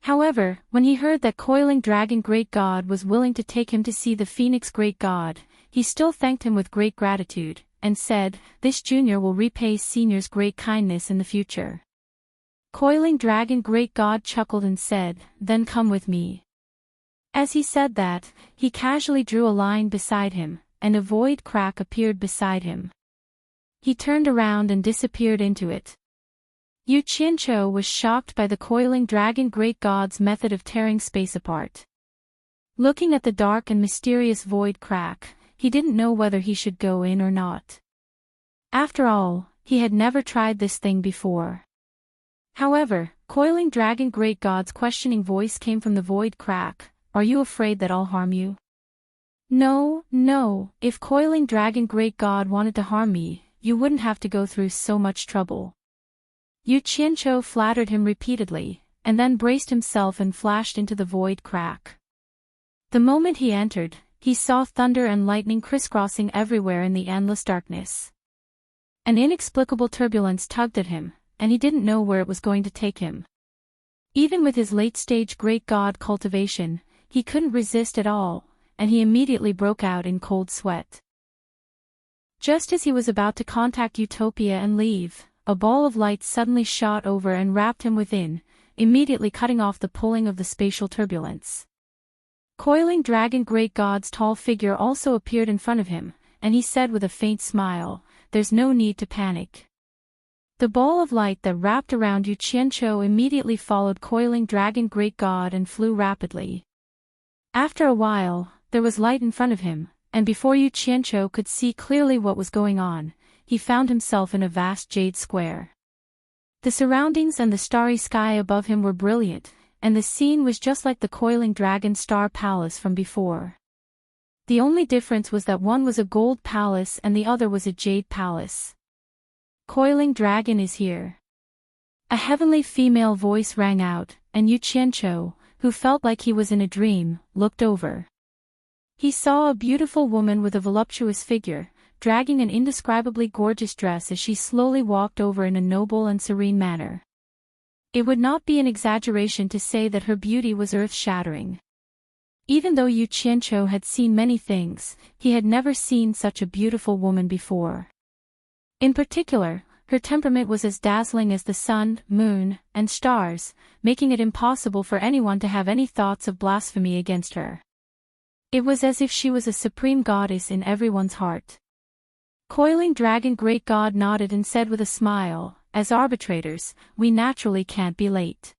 However, when he heard that Coiling Dragon Great God was willing to take him to see the Phoenix Great God, he still thanked him with great gratitude, and said, "This junior will repay senior's great kindness in the future." Coiling Dragon Great God chuckled and said, "Then come with me." As he said that, he casually drew a line beside him, and a void crack appeared beside him. He turned around and disappeared into it. Yu Qianqiu was shocked by the Coiling Dragon Great God's method of tearing space apart. Looking at the dark and mysterious void crack, he didn't know whether he should go in or not. After all, he had never tried this thing before. However, Coiling Dragon Great God's questioning voice came from the void crack. "Are you afraid that I'll harm you?" "No, no, if Coiling Dragon Great God wanted to harm me, you wouldn't have to go through so much trouble." Yu Qianqiu flattered him repeatedly, and then braced himself and flashed into the void crack. The moment he entered, he saw thunder and lightning crisscrossing everywhere in the endless darkness. An inexplicable turbulence tugged at him, and he didn't know where it was going to take him. Even with his late-stage great god cultivation, he couldn't resist at all, and he immediately broke out in cold sweat. Just as he was about to contact Utopia and leave, a ball of light suddenly shot over and wrapped him within, immediately cutting off the pulling of the spatial turbulence. Coiling Dragon Great God's tall figure also appeared in front of him, and he said with a faint smile, "There's no need to panic." The ball of light that wrapped around Yu Qianqiu immediately followed Coiling Dragon Great God and flew rapidly. After a while, there was light in front of him, and before Yu Qianqiu could see clearly what was going on, he found himself in a vast jade square. The surroundings and the starry sky above him were brilliant, and the scene was just like the Coiling Dragon Star Palace from before. The only difference was that one was a gold palace and the other was a jade palace. "Coiling Dragon is here." A heavenly female voice rang out, and Yu Qianqiu, who felt like he was in a dream, looked over. He saw a beautiful woman with a voluptuous figure, dragging an indescribably gorgeous dress as she slowly walked over in a noble and serene manner. It would not be an exaggeration to say that her beauty was earth-shattering. Even though Yu Qianqiu had seen many things, he had never seen such a beautiful woman before. In particular, her temperament was as dazzling as the sun, moon, and stars, making it impossible for anyone to have any thoughts of blasphemy against her. It was as if she was a supreme goddess in everyone's heart. Coiling Dragon Great God nodded and said with a smile, "As arbitrators, we naturally can't be late."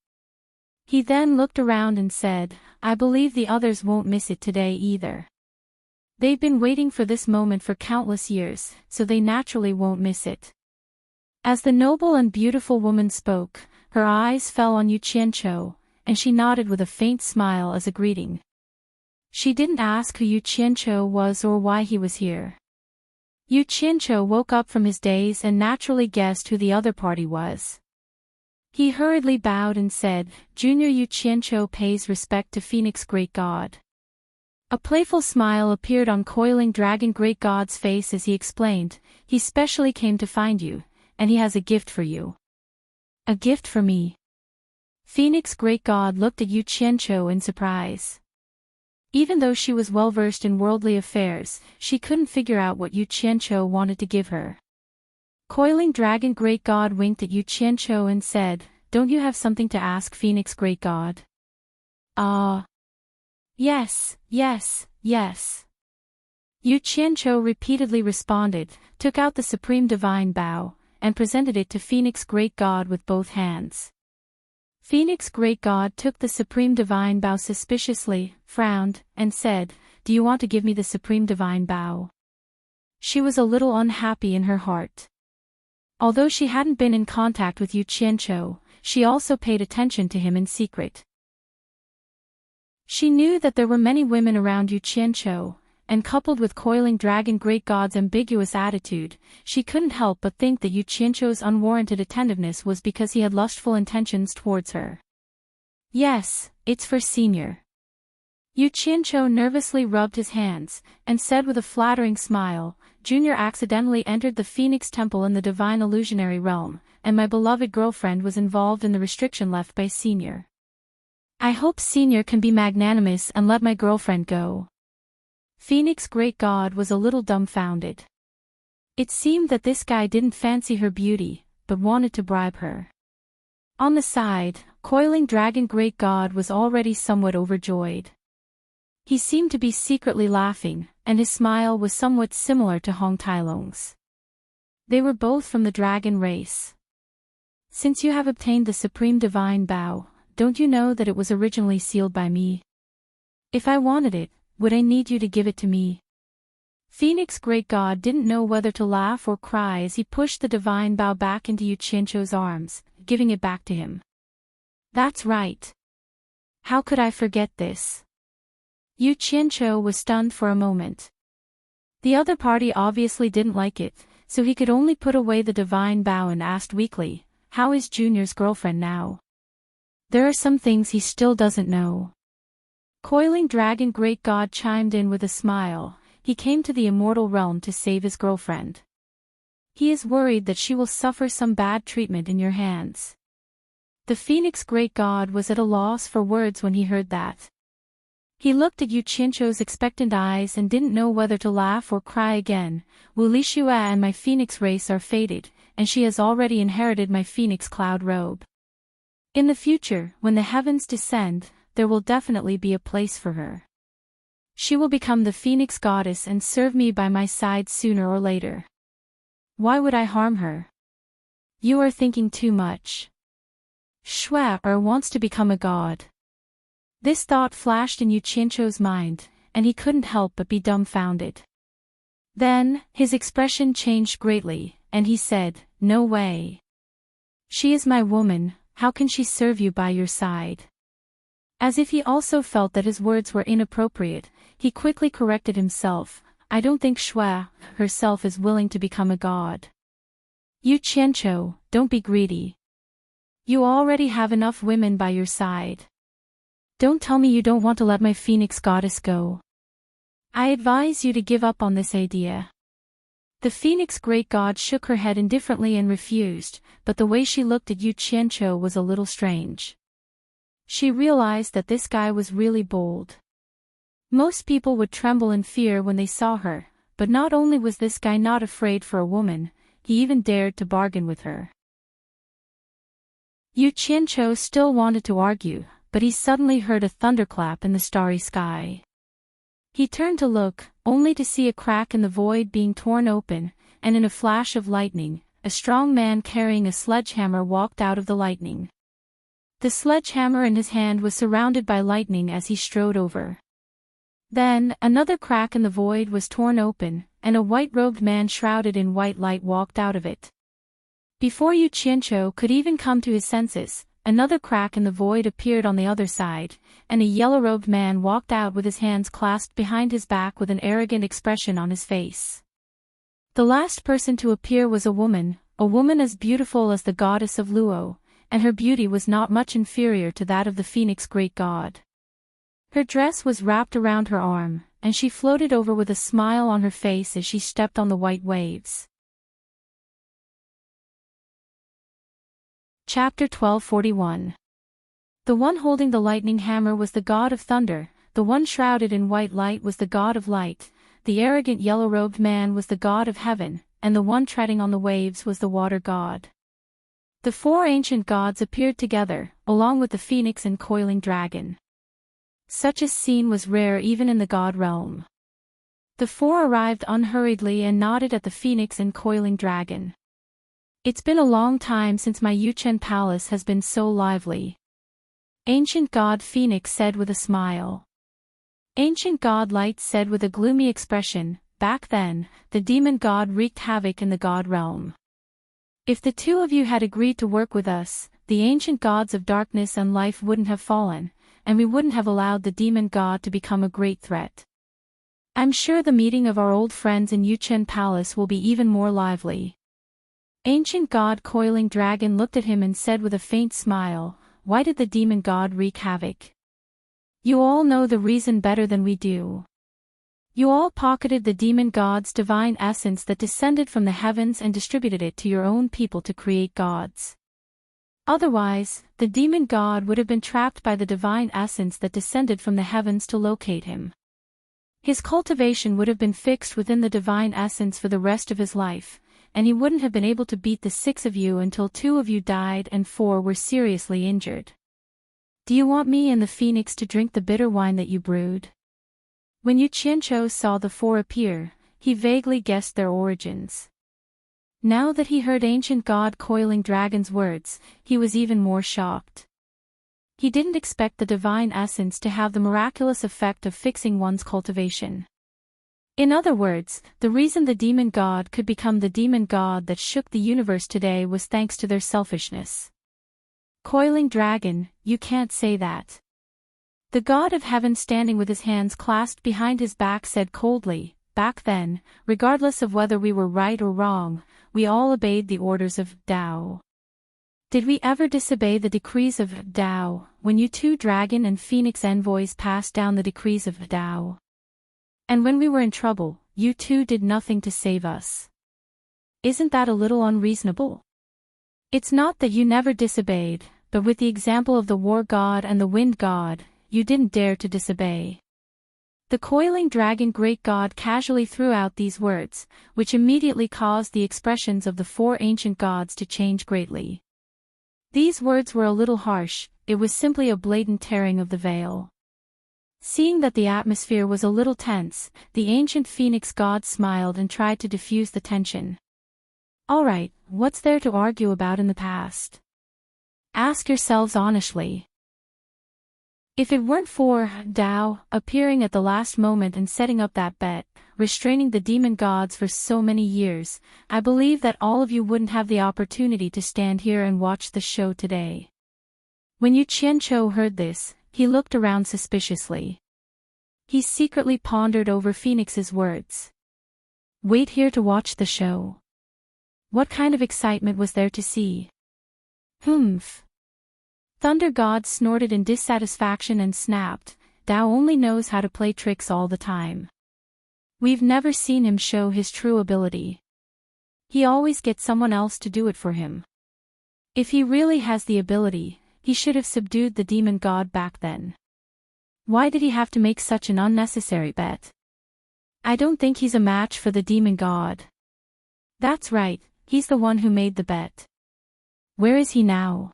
He then looked around and said, "I believe the others won't miss it today either. They've been waiting for this moment for countless years, so they naturally won't miss it." As the noble and beautiful woman spoke, her eyes fell on Yu Qianqiu, and she nodded with a faint smile as a greeting. She didn't ask who Yu Qianqiu was or why he was here. Yu Qianqiu woke up from his daze and naturally guessed who the other party was. He hurriedly bowed and said, "Junior Yu Qianqiu pays respect to Phoenix Great God." A playful smile appeared on Coiling Dragon Great God's face as he explained, "He specially came to find you, and he has a gift for you." "A gift for me?" Phoenix Great God looked at Yu Qianqiu in surprise. Even though she was well-versed in worldly affairs, she couldn't figure out what Yu Qianqiu wanted to give her. Coiling Dragon Great God winked at Yu Qianqiu and said, "Don't you have something to ask Phoenix Great God?" Yes, yes, yes." Yu Qianqiu repeatedly responded, took out the Supreme Divine Bow, and presented it to Phoenix Great God with both hands. Phoenix Great God took the Supreme Divine Bow suspiciously, frowned, and said, "Do you want to give me the Supreme Divine Bow?" She was a little unhappy in her heart. Although she hadn't been in contact with Yu Qianqiu, she also paid attention to him in secret. She knew that there were many women around Yu Qianqiu, and coupled with Coiling Dragon Great God's ambiguous attitude, she couldn't help but think that Yu Qianqiu's unwarranted attentiveness was because he had lustful intentions towards her. "Yes, it's for Senior." Yu Qianqiu nervously rubbed his hands, and said with a flattering smile, "Junior accidentally entered the Phoenix Temple in the Divine Illusionary Realm, and my beloved girlfriend was involved in the restriction left by Senior. I hope Senior can be magnanimous and let my girlfriend go." Phoenix Great God was a little dumbfounded. It seemed that this guy didn't fancy her beauty, but wanted to bribe her. On the side, coiling dragon great god was already somewhat overjoyed. He seemed to be secretly laughing, and his smile was somewhat similar to Hong Tailong's. They were both from the dragon race. Since you have obtained the supreme divine bow, don't you know that it was originally sealed by me? If I wanted it, would I need you to give it to me? Phoenix great god didn't know whether to laugh or cry as he pushed the divine bow back into Yu Qianzhou's arms, giving it back to him. That's right. How could I forget this? Yu Qianzhou was stunned for a moment. The other party obviously didn't like it, so he could only put away the divine bow and asked weakly, "How is Junior's girlfriend now?" There are some things he still doesn't know. Coiling dragon great god chimed in with a smile. He came to the immortal realm to save his girlfriend. He is worried that she will suffer some bad treatment in your hands. The Phoenix great god was at a loss for words when he heard that. He looked at Yu Qianzhou's expectant eyes and didn't know whether to laugh or cry again. Wu Lixue and my Phoenix race are fated, and she has already inherited my Phoenix cloud robe. In the future, when the heavens descend, there will definitely be a place for her. She will become the Phoenix goddess and serve me by my side sooner or later. Why would I harm her? You are thinking too much. Shui wants to become a god. This thought flashed in Yu Qianzhou's mind, and he couldn't help but be dumbfounded. Then, his expression changed greatly, and he said, "No way. She is my woman, how can she serve you by your side?" As if he also felt that his words were inappropriate, he quickly corrected himself. "I don't think Shui herself is willing to become a god." Yu Qianzhou, don't be greedy. You already have enough women by your side. Don't tell me you don't want to let my Phoenix goddess go. I advise you to give up on this idea. The Phoenix great god shook her head indifferently and refused, but the way she looked at Yu Qianzhou was a little strange. She realized that this guy was really bold. Most people would tremble in fear when they saw her, but not only was this guy not afraid for a woman, he even dared to bargain with her. Yu Qianzhou still wanted to argue, but he suddenly heard a thunderclap in the starry sky. He turned to look, only to see a crack in the void being torn open, and in a flash of lightning, a strong man carrying a sledgehammer walked out of the lightning. The sledgehammer in his hand was surrounded by lightning as he strode over. Then, another crack in the void was torn open, and a white-robed man shrouded in white light walked out of it. Before Yu Qianzhou could even come to his senses, another crack in the void appeared on the other side, and a yellow-robed man walked out with his hands clasped behind his back with an arrogant expression on his face. The last person to appear was a woman as beautiful as the goddess of Luo, and her beauty was not much inferior to that of the Phoenix great god. Her dress was wrapped around her arm, and she floated over with a smile on her face as she stepped on the white waves. Chapter 1241. The one holding the lightning hammer was the god of thunder, the one shrouded in white light was the god of light, the arrogant yellow-robed man was the god of heaven, and the one treading on the waves was the water god. The four ancient gods appeared together, along with the phoenix and coiling dragon. Such a scene was rare even in the god realm. The four arrived unhurriedly and nodded at the phoenix and coiling dragon. It's been a long time since my Yuchen palace has been so lively. Ancient god Phoenix said with a smile. Ancient god Light said with a gloomy expression, "Back then, the demon god wreaked havoc in the god realm. If the two of you had agreed to work with us, the ancient gods of darkness and life wouldn't have fallen, and we wouldn't have allowed the demon god to become a great threat. I'm sure the meeting of our old friends in Yuchen Palace will be even more lively." Ancient god Coiling Dragon looked at him and said with a faint smile, "Why did the demon god wreak havoc? You all know the reason better than we do. You all pocketed the demon god's divine essence that descended from the heavens and distributed it to your own people to create gods. Otherwise, the demon god would have been trapped by the divine essence that descended from the heavens to locate him. His cultivation would have been fixed within the divine essence for the rest of his life, and he wouldn't have been able to beat the 6 of you until 2 of you died and 4 were seriously injured. Do you want me and the phoenix to drink the bitter wine that you brewed? When Yu Qianqiu saw the 4 appear, he vaguely guessed their origins. Now that he heard ancient god Coiling Dragon's words, he was even more shocked. He didn't expect the divine essence to have the miraculous effect of fixing one's cultivation. In other words, the reason the demon god could become the demon god that shook the universe today was thanks to their selfishness. Coiling Dragon, you can't say that. The god of heaven, standing with his hands clasped behind his back, said coldly, back then, regardless of whether we were right or wrong, we all obeyed the orders of Tao. Did we ever disobey the decrees of Tao, when you 2 dragon and phoenix envoys passed down the decrees of Tao? And when we were in trouble, you 2 did nothing to save us. Isn't that a little unreasonable? It's not that you never disobeyed, but with the example of the war god and the wind god, you didn't dare to disobey. The Coiling Dragon great god casually threw out these words, which immediately caused the expressions of the 4 ancient gods to change greatly. These words were a little harsh, it was simply a blatant tearing of the veil. Seeing that the atmosphere was a little tense, the ancient phoenix god smiled and tried to diffuse the tension. Alright, what's there to argue about in the past? Ask yourselves honestly. If it weren't for Tao appearing at the last moment and setting up that bet, restraining the demon gods for so many years, I believe that all of you wouldn't have the opportunity to stand here and watch the show today. When Yu Qianqiu heard this, he looked around suspiciously. He secretly pondered over Phoenix's words. Wait here to watch the show. What kind of excitement was there to see? Humph. Thunder God snorted in dissatisfaction and snapped, Tao only knows how to play tricks all the time. We've never seen him show his true ability. He always gets someone else to do it for him. If he really has the ability, he should have subdued the demon god back then. Why did he have to make such an unnecessary bet? I don't think he's a match for the demon god. That's right, he's the one who made the bet. Where is he now?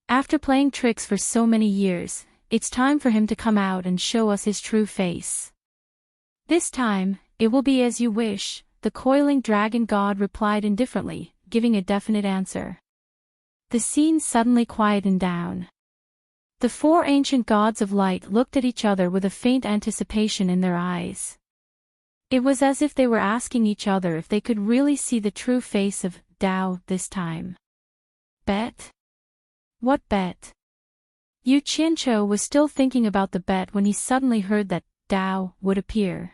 After playing tricks for so many years, it's time for him to come out and show us his true face. This time, it will be as you wish, the Coiling Dragon god replied indifferently, giving a definite answer. The scene suddenly quietened down. The 4 ancient gods of light looked at each other with a faint anticipation in their eyes. It was as if they were asking each other if they could really see the true face of Tao this time. Bet? What bet? Yu Qianqiu was still thinking about the bet when he suddenly heard that Tao would appear.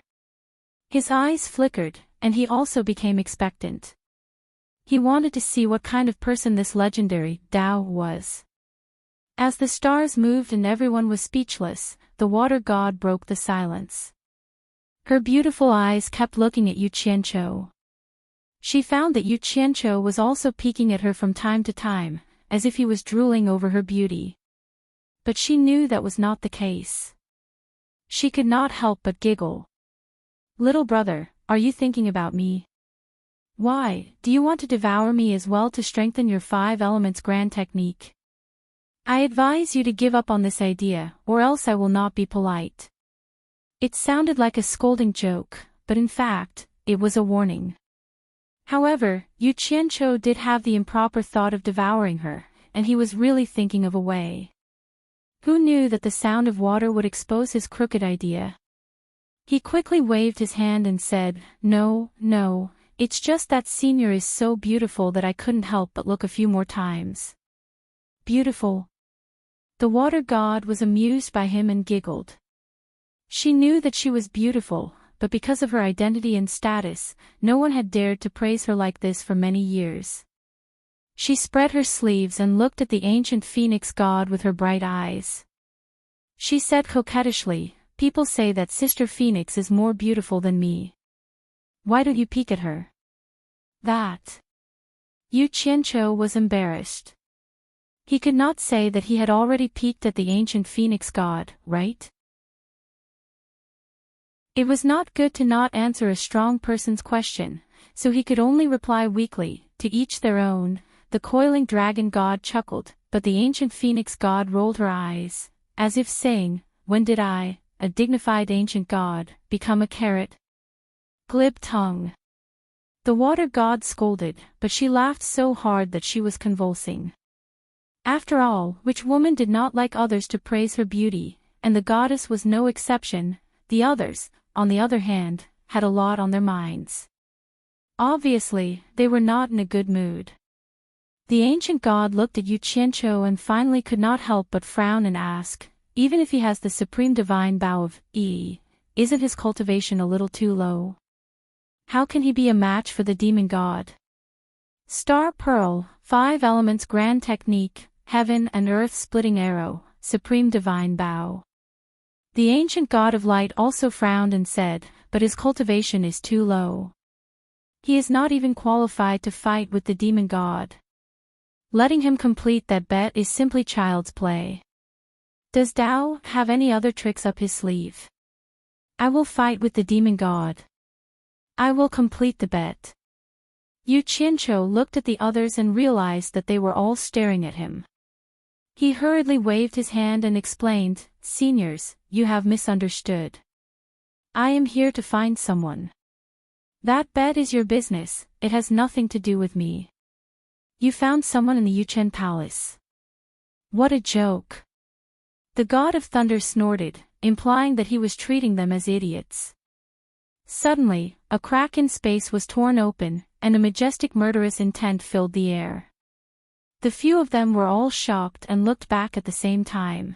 His eyes flickered, and he also became expectant. He wanted to see what kind of person this legendary Tao was. As the stars moved and everyone was speechless, the water god broke the silence. Her beautiful eyes kept looking at Yu Qianqiu. She found that Yu Qianqiu was also peeking at her from time to time, as if he was drooling over her beauty. But she knew that was not the case. She could not help but giggle. Little brother, are you thinking about me? Why, do you want to devour me as well to strengthen your 5 elements grand technique? I advise you to give up on this idea, or else I will not be polite. It sounded like a scolding joke, but in fact, it was a warning. However, Yu Qianqiu did have the improper thought of devouring her, and he was really thinking of a way. Who knew that the sound of water would expose his crooked idea? He quickly waved his hand and said, No, it's just that Senior is so beautiful that I couldn't help but look a few more times. Beautiful? The water god was amused by him and giggled. She knew that she was beautiful, but because of her identity and status, no one had dared to praise her like this for many years. She spread her sleeves and looked at the ancient phoenix god with her bright eyes. She said coquettishly, People say that Sister Phoenix is more beautiful than me. Why don't you peek at her? That. Yu Qianqiu was embarrassed. He could not say that he had already peeked at the ancient phoenix god, right? It was not good to not answer a strong person's question, so he could only reply weakly, "To each their own." The coiling dragon god chuckled, but the ancient phoenix god rolled her eyes, as if saying, "When did I, a dignified ancient god, become a carrot?" Glib tongue. The water god scolded, but she laughed so hard that she was convulsing. After all, which woman did not like others to praise her beauty, and the goddess was no exception. The others, on the other hand, had a lot on their minds. Obviously, they were not in a good mood. The ancient god looked at Yu Qianqiu and finally could not help but frown and ask, "Even if he has the supreme divine bow of isn't his cultivation a little too low? How can he be a match for the demon god?" Star Pearl, 5 elements grand technique, heaven and earth splitting arrow, supreme divine bow. The ancient god of light also frowned and said, "But his cultivation is too low. He is not even qualified to fight with the demon god. Letting him complete that bet is simply child's play. Does Tao have any other tricks up his sleeve? I will fight with the demon god. I will complete the bet." Yu Qianqiu looked at the others and realized that they were all staring at him. He hurriedly waved his hand and explained, "Seniors, you have misunderstood. I am here to find someone. That bet is your business, it has nothing to do with me. You found someone in the Yuchen Palace. What a joke." The god of thunder snorted, implying that he was treating them as idiots. Suddenly, a crack in space was torn open, and a majestic murderous intent filled the air. The few of them were all shocked and looked back at the same time.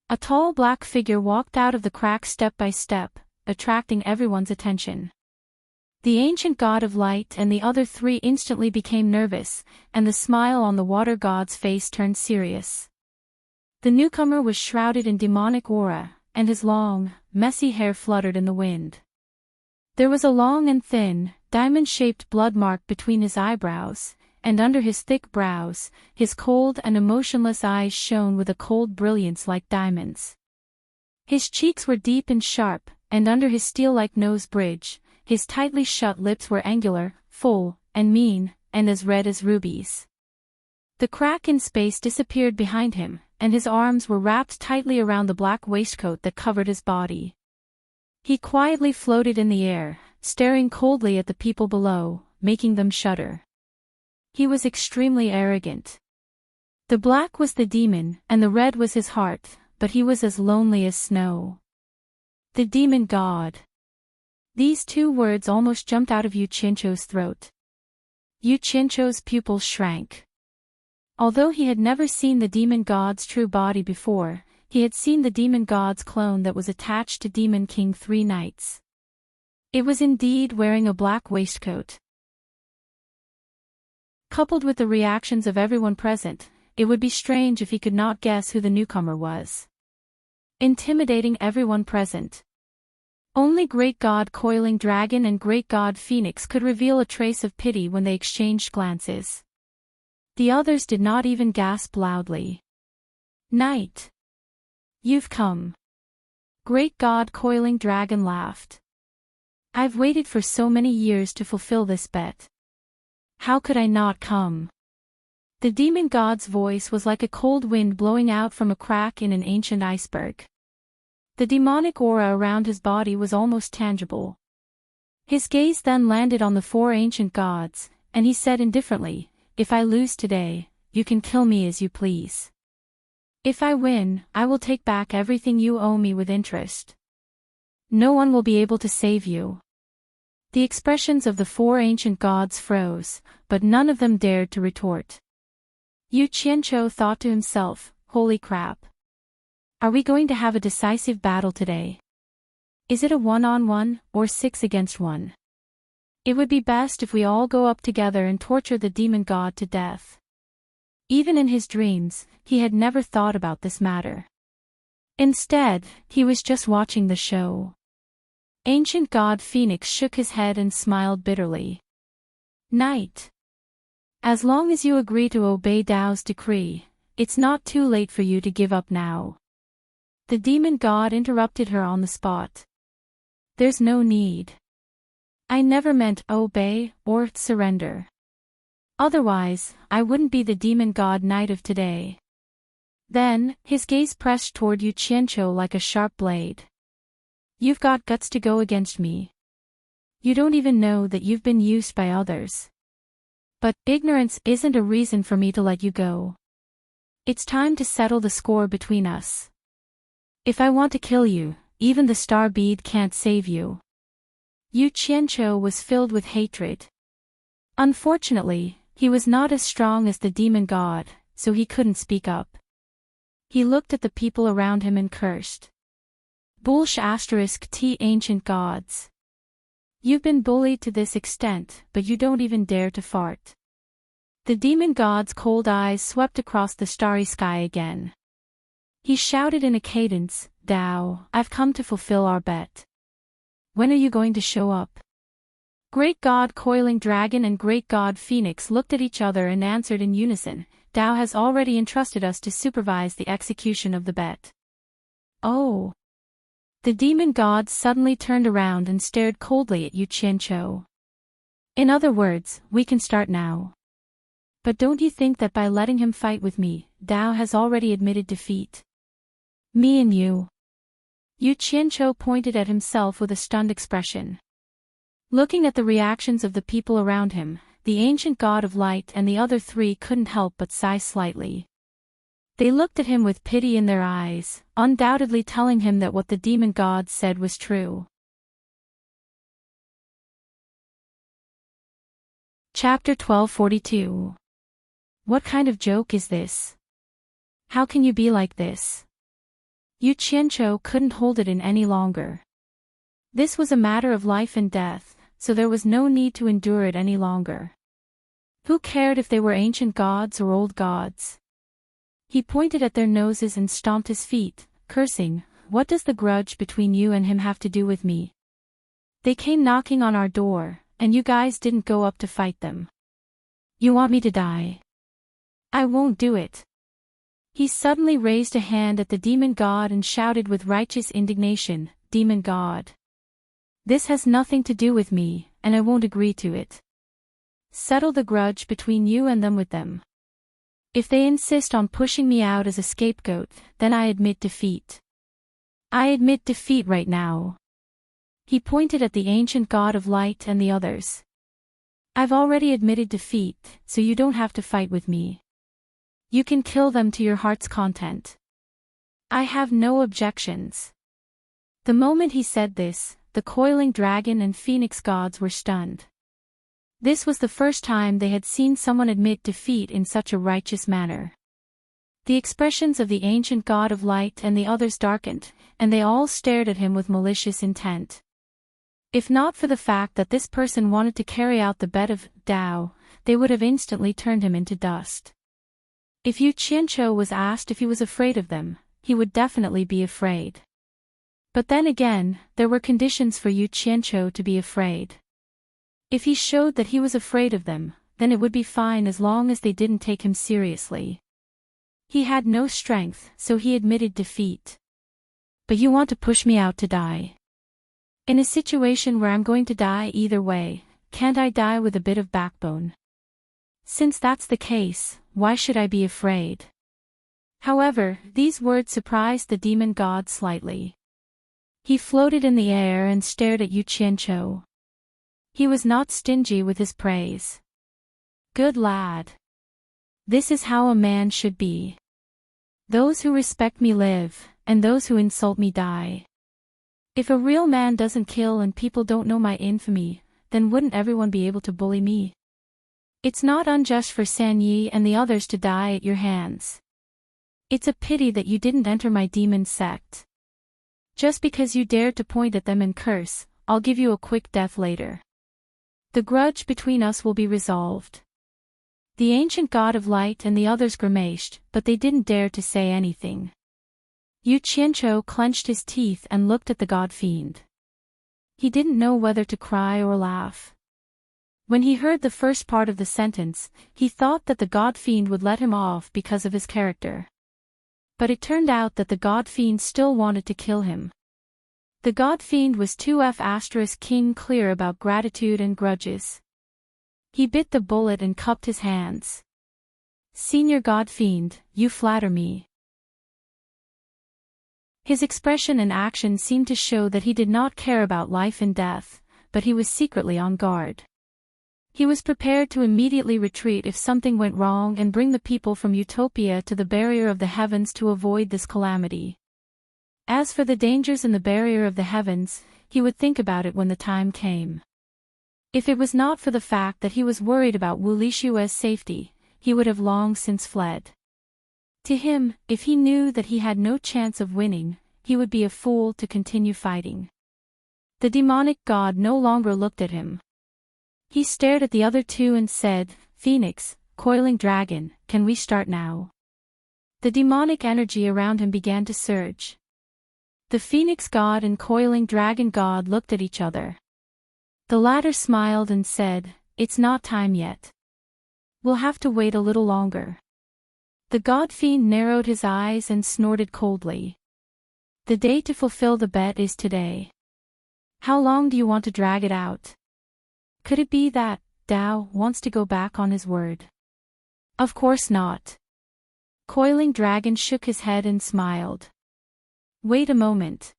A tall black figure walked out of the crack step by step, attracting everyone's attention. The ancient god of light and the other 3 instantly became nervous, and the smile on the water god's face turned serious. The newcomer was shrouded in demonic aura, and his long, messy hair fluttered in the wind. There was a long and thin, diamond-shaped blood mark between his eyebrows, and under his thick brows, his cold and emotionless eyes shone with a cold brilliance like diamonds. His cheeks were deep and sharp, and under his steel-like nose bridge, his tightly shut lips were angular, full, and mean, and as red as rubies. The crack in space disappeared behind him, and his arms were wrapped tightly around the black waistcoat that covered his body. He quietly floated in the air, staring coldly at the people below, making them shudder. He was extremely arrogant. The black was the demon, and the red was his heart, but he was as lonely as snow. The demon god. These 2 words almost jumped out of Yu Qianqiu's throat. Yu Qianqiu's pupils shrank. Although he had never seen the demon god's true body before, he had seen the demon god's clone that was attached to Demon King 3 nights. It was indeed wearing a black waistcoat. Coupled with the reactions of everyone present, it would be strange if he could not guess who the newcomer was. Intimidating everyone present. Only Great God Coiling Dragon and Great God Phoenix could reveal a trace of pity when they exchanged glances. The others did not even gasp loudly. "Night. You've come." Great God Coiling Dragon laughed. "I've waited for so many years to fulfill this bet. How could I not come?" The demon god's voice was like a cold wind blowing out from a crack in an ancient iceberg. The demonic aura around his body was almost tangible. His gaze then landed on the 4 ancient gods, and he said indifferently, "If I lose today, you can kill me as you please. If I win, I will take back everything you owe me with interest. No one will be able to save you." The expressions of the 4 ancient gods froze, but none of them dared to retort. Yu Qianqiu thought to himself, "Holy crap. Are we going to have a decisive battle today? Is it a 1-on-1, or 6 against 1? It would be best if we all go up together and torture the demon god to death." Even in his dreams, he had never thought about this matter. Instead, he was just watching the show. Ancient God Phoenix shook his head and smiled bitterly. "Night. As long as you agree to obey Tao's decree, it's not too late for you to give up now." The demon god interrupted her on the spot. "There's no need. I never meant obey or surrender. Otherwise, I wouldn't be the demon god knight of today. Then, his gaze pressed toward Yu Qianqiu like a sharp blade. You've got guts to go against me. You don't even know that you've been used by others. But ignorance isn't a reason for me to let you go. It's time to settle the score between us. If I want to kill you, even the star bead can't save you. Yu Qianqiu was filled with hatred. Unfortunately, he was not as strong as the demon god, so he couldn't speak up. He looked at the people around him and cursed. Bullsh *T ancient gods. You've been bullied to this extent, but you don't even dare to fart. The demon god's cold eyes swept across the starry sky again. He shouted in a cadence, Tao, I've come to fulfill our bet. When are you going to show up? Great God Coiling Dragon and Great God Phoenix looked at each other and answered in unison, Tao has already entrusted us to supervise the execution of the bet. Oh. The demon god suddenly turned around and stared coldly at Yu Qianqiu. In other words, we can start now. But don't you think that by letting him fight with me, Tao has already admitted defeat? Me and you. Yu Qianqiu pointed at himself with a stunned expression. Looking at the reactions of the people around him, the ancient god of light and the other three couldn't help but sigh slightly. They looked at him with pity in their eyes, undoubtedly telling him that what the demon god said was true. Chapter 1242. What kind of joke is this? How can you be like this? Yu Qianqiu couldn't hold it in any longer. This was a matter of life and death, so there was no need to endure it any longer. Who cared if they were ancient gods or old gods? He pointed at their noses and stomped his feet, cursing, what does the grudge between you and him have to do with me? They came knocking on our door, and you guys didn't go up to fight them. You want me to die? I won't do it. He suddenly raised a hand at the demon god and shouted with righteous indignation, Demon god. This has nothing to do with me, and I won't agree to it. Settle the grudge between you and them with them. If they insist on pushing me out as a scapegoat, then I admit defeat. I admit defeat right now. He pointed at the ancient god of light and the others. I've already admitted defeat, so you don't have to fight with me. You can kill them to your heart's content. I have no objections. The moment he said this, the coiling dragon and phoenix gods were stunned. This was the first time they had seen someone admit defeat in such a righteous manner. The expressions of the ancient god of light and the others darkened, and they all stared at him with malicious intent. If not for the fact that this person wanted to carry out the bet of Tao, they would have instantly turned him into dust. If Yu Qianqiu was asked if he was afraid of them, he would definitely be afraid. But then again, there were conditions for Yu Qianqiu to be afraid. If he showed that he was afraid of them, then it would be fine as long as they didn't take him seriously. He had no strength, so he admitted defeat. But you want to push me out to die. In a situation where I'm going to die either way, can't I die with a bit of backbone? Since that's the case, why should I be afraid? However, these words surprised the demon god slightly. He floated in the air and stared at Yu Qianqiu. He was not stingy with his praise. Good lad. This is how a man should be. Those who respect me live, and those who insult me die. If a real man doesn't kill and people don't know my infamy, then wouldn't everyone be able to bully me? It's not unjust for San Yi and the others to die at your hands. It's a pity that you didn't enter my demon sect. Just because you dared to point at them and curse, I'll give you a quick death later. The grudge between us will be resolved. The ancient god of light and the others grimaced, but they didn't dare to say anything. Yu Qianqiu clenched his teeth and looked at the god fiend. He didn't know whether to cry or laugh. When he heard the first part of the sentence, he thought that the god fiend would let him off because of his character. But it turned out that the god fiend still wanted to kill him. The god fiend was 2F** king clear about gratitude and grudges. He bit the bullet and cupped his hands. Senior god fiend, you flatter me. His expression and action seemed to show that he did not care about life and death, but he was secretly on guard. He was prepared to immediately retreat if something went wrong and bring the people from Utopia to the barrier of the heavens to avoid this calamity. As for the dangers in the barrier of the heavens, he would think about it when the time came. If it was not for the fact that he was worried about Wu Lishue's safety, he would have long since fled. To him, if he knew that he had no chance of winning, he would be a fool to continue fighting. The demonic god no longer looked at him. He stared at the other two and said, Phoenix, coiling dragon, can we start now? The demonic energy around him began to surge. The Phoenix god and coiling dragon god looked at each other. The latter smiled and said, it's not time yet. We'll have to wait a little longer. The god fiend narrowed his eyes and snorted coldly. The day to fulfill the bet is today. How long do you want to drag it out? Could it be that Dao wants to go back on his word? Of course not. Coiling Dragon shook his head and smiled. Wait a moment.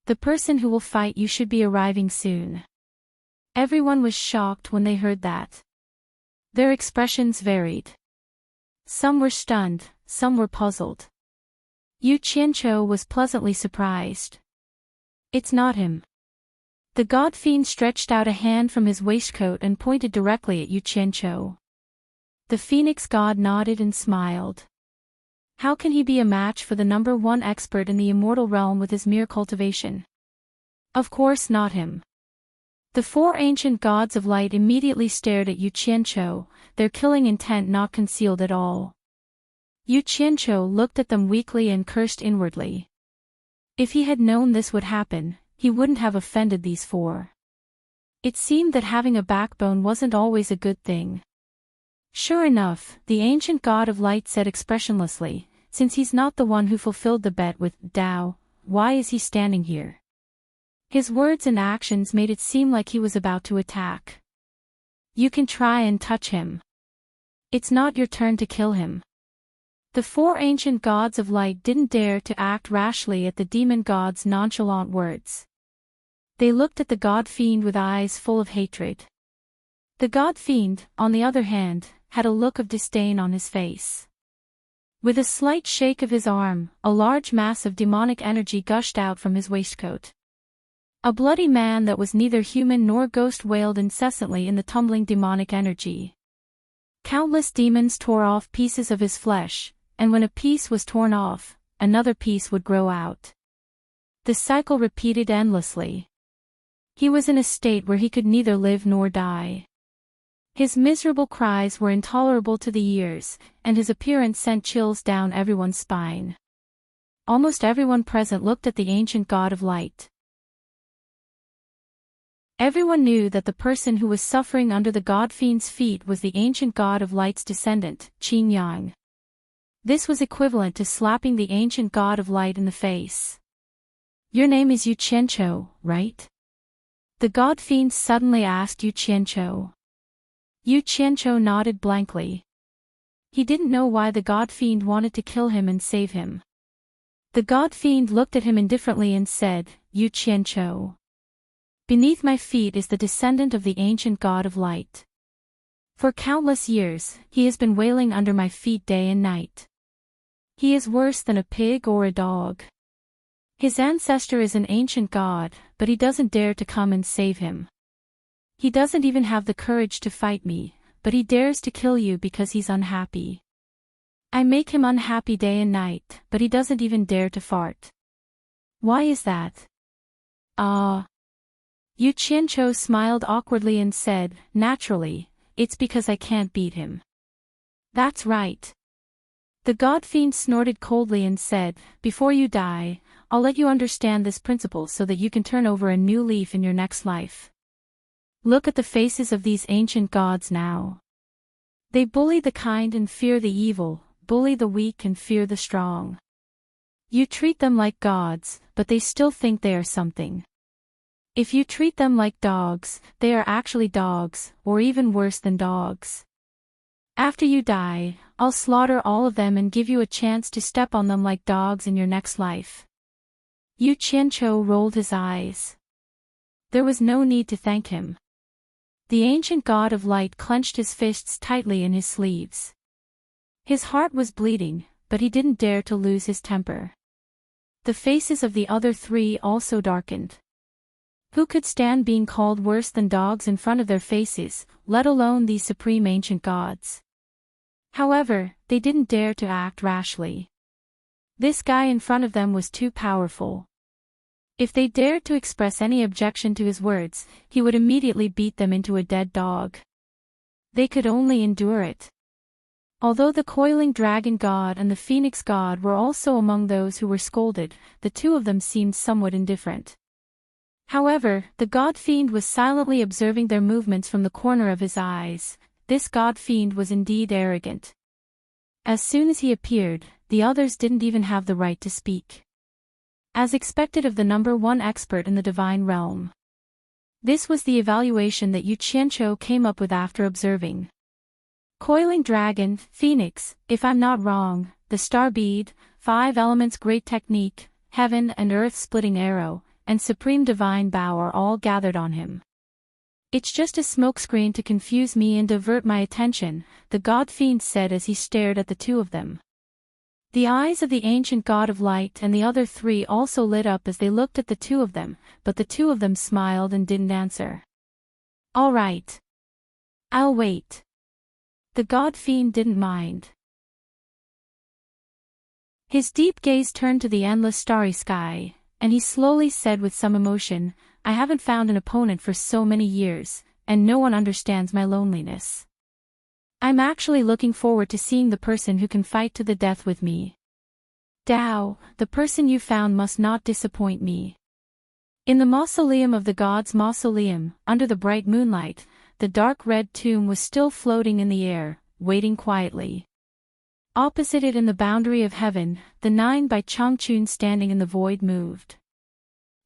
The person who will fight you should be arriving soon. Everyone was shocked when they heard that. Their expressions varied. Some were stunned, some were puzzled. Yu Qianqiu was pleasantly surprised. It's not him. The god fiend stretched out a hand from his waistcoat and pointed directly at Yu Qianqiu. The Phoenix god nodded and smiled. How can he be a match for the #1 expert in the immortal realm with his mere cultivation? Of course not him. The 4 ancient gods of light immediately stared at Yu Qianqiu, their killing intent not concealed at all. Yu Qianqiu looked at them weakly and cursed inwardly. If he had known this would happen, he wouldn't have offended these 4. It seemed that having a backbone wasn't always a good thing. Sure enough, the ancient god of light said expressionlessly, since he's not the one who fulfilled the bet with Dao, why is he standing here? His words and actions made it seem like he was about to attack. You can try and touch him. It's not your turn to kill him. The 4 ancient gods of light didn't dare to act rashly at the demon god's nonchalant words. They looked at the god fiend with eyes full of hatred. The god fiend, on the other hand, had a look of disdain on his face. With a slight shake of his arm, a large mass of demonic energy gushed out from his waistcoat. A bloody man that was neither human nor ghost wailed incessantly in the tumbling demonic energy. Countless demons tore off pieces of his flesh, and when a piece was torn off, another piece would grow out. The cycle repeated endlessly. He was in a state where he could neither live nor die. His miserable cries were intolerable to the ears, and his appearance sent chills down everyone's spine. Almost everyone present looked at the ancient god of light. Everyone knew that the person who was suffering under the god fiend's feet was the ancient god of light's descendant, Qin Yang. This was equivalent to slapping the ancient god of light in the face. Your name is Yu Qianqiu, right? The god fiend suddenly asked Yu Qianqiu. Yu Qianqiu nodded blankly. He didn't know why the god fiend wanted to kill him and save him. The god fiend looked at him indifferently and said, Yu Qianqiu. Beneath my feet is the descendant of the ancient god of light. For countless years, he has been wailing under my feet day and night. He is worse than a pig or a dog. His ancestor is an ancient god, but he doesn't dare to come and save him. He doesn't even have the courage to fight me, but he dares to kill you because he's unhappy. I make him unhappy day and night, but he doesn't even dare to fart. Why is that? Yu Qianqiu smiled awkwardly and said, naturally, it's because I can't beat him. That's right. The god fiend snorted coldly and said, before you die, I'll let you understand this principle so that you can turn over a new leaf in your next life. Look at the faces of these ancient gods now. They bully the kind and fear the evil, bully the weak and fear the strong. You treat them like gods, but they still think they are something. If you treat them like dogs, they are actually dogs, or even worse than dogs. After you die, I'll slaughter all of them and give you a chance to step on them like dogs in your next life. Yu Qianqiu rolled his eyes. There was no need to thank him. The ancient god of light clenched his fists tightly in his sleeves. His heart was bleeding, but he didn't dare to lose his temper. The faces of the other three also darkened. Who could stand being called worse than dogs in front of their faces, let alone these supreme ancient gods? However, they didn't dare to act rashly. This guy in front of them was too powerful. If they dared to express any objection to his words, he would immediately beat them into a dead dog. They could only endure it. Although the coiling dragon god and the phoenix god were also among those who were scolded, the two of them seemed somewhat indifferent. However, the god fiend was silently observing their movements from the corner of his eyes. This god fiend was indeed arrogant. As soon as he appeared, the others didn't even have the right to speak. As expected of the number one expert in the divine realm. This was the evaluation that Yu Qianqiu came up with after observing. Coiling dragon, phoenix, if I'm not wrong, the star bead, 5 elements great technique, heaven and earth splitting arrow, and supreme divine bow are all gathered on him. It's just a smokescreen to confuse me and divert my attention, the god fiend said as he stared at the two of them. The eyes of the ancient god of light and the other three also lit up as they looked at the two of them, but the two of them smiled and didn't answer. All right. I'll wait. The god fiend didn't mind. His deep gaze turned to the endless starry sky, and he slowly said with some emotion, I haven't found an opponent for so many years, and no one understands my loneliness. I'm actually looking forward to seeing the person who can fight to the death with me. Dao, the person you found must not disappoint me. In the mausoleum of the gods' mausoleum, under the bright moonlight, the dark red tomb was still floating in the air, waiting quietly. Opposite it in the boundary of heaven, the 9 by Changchun standing in the void moved.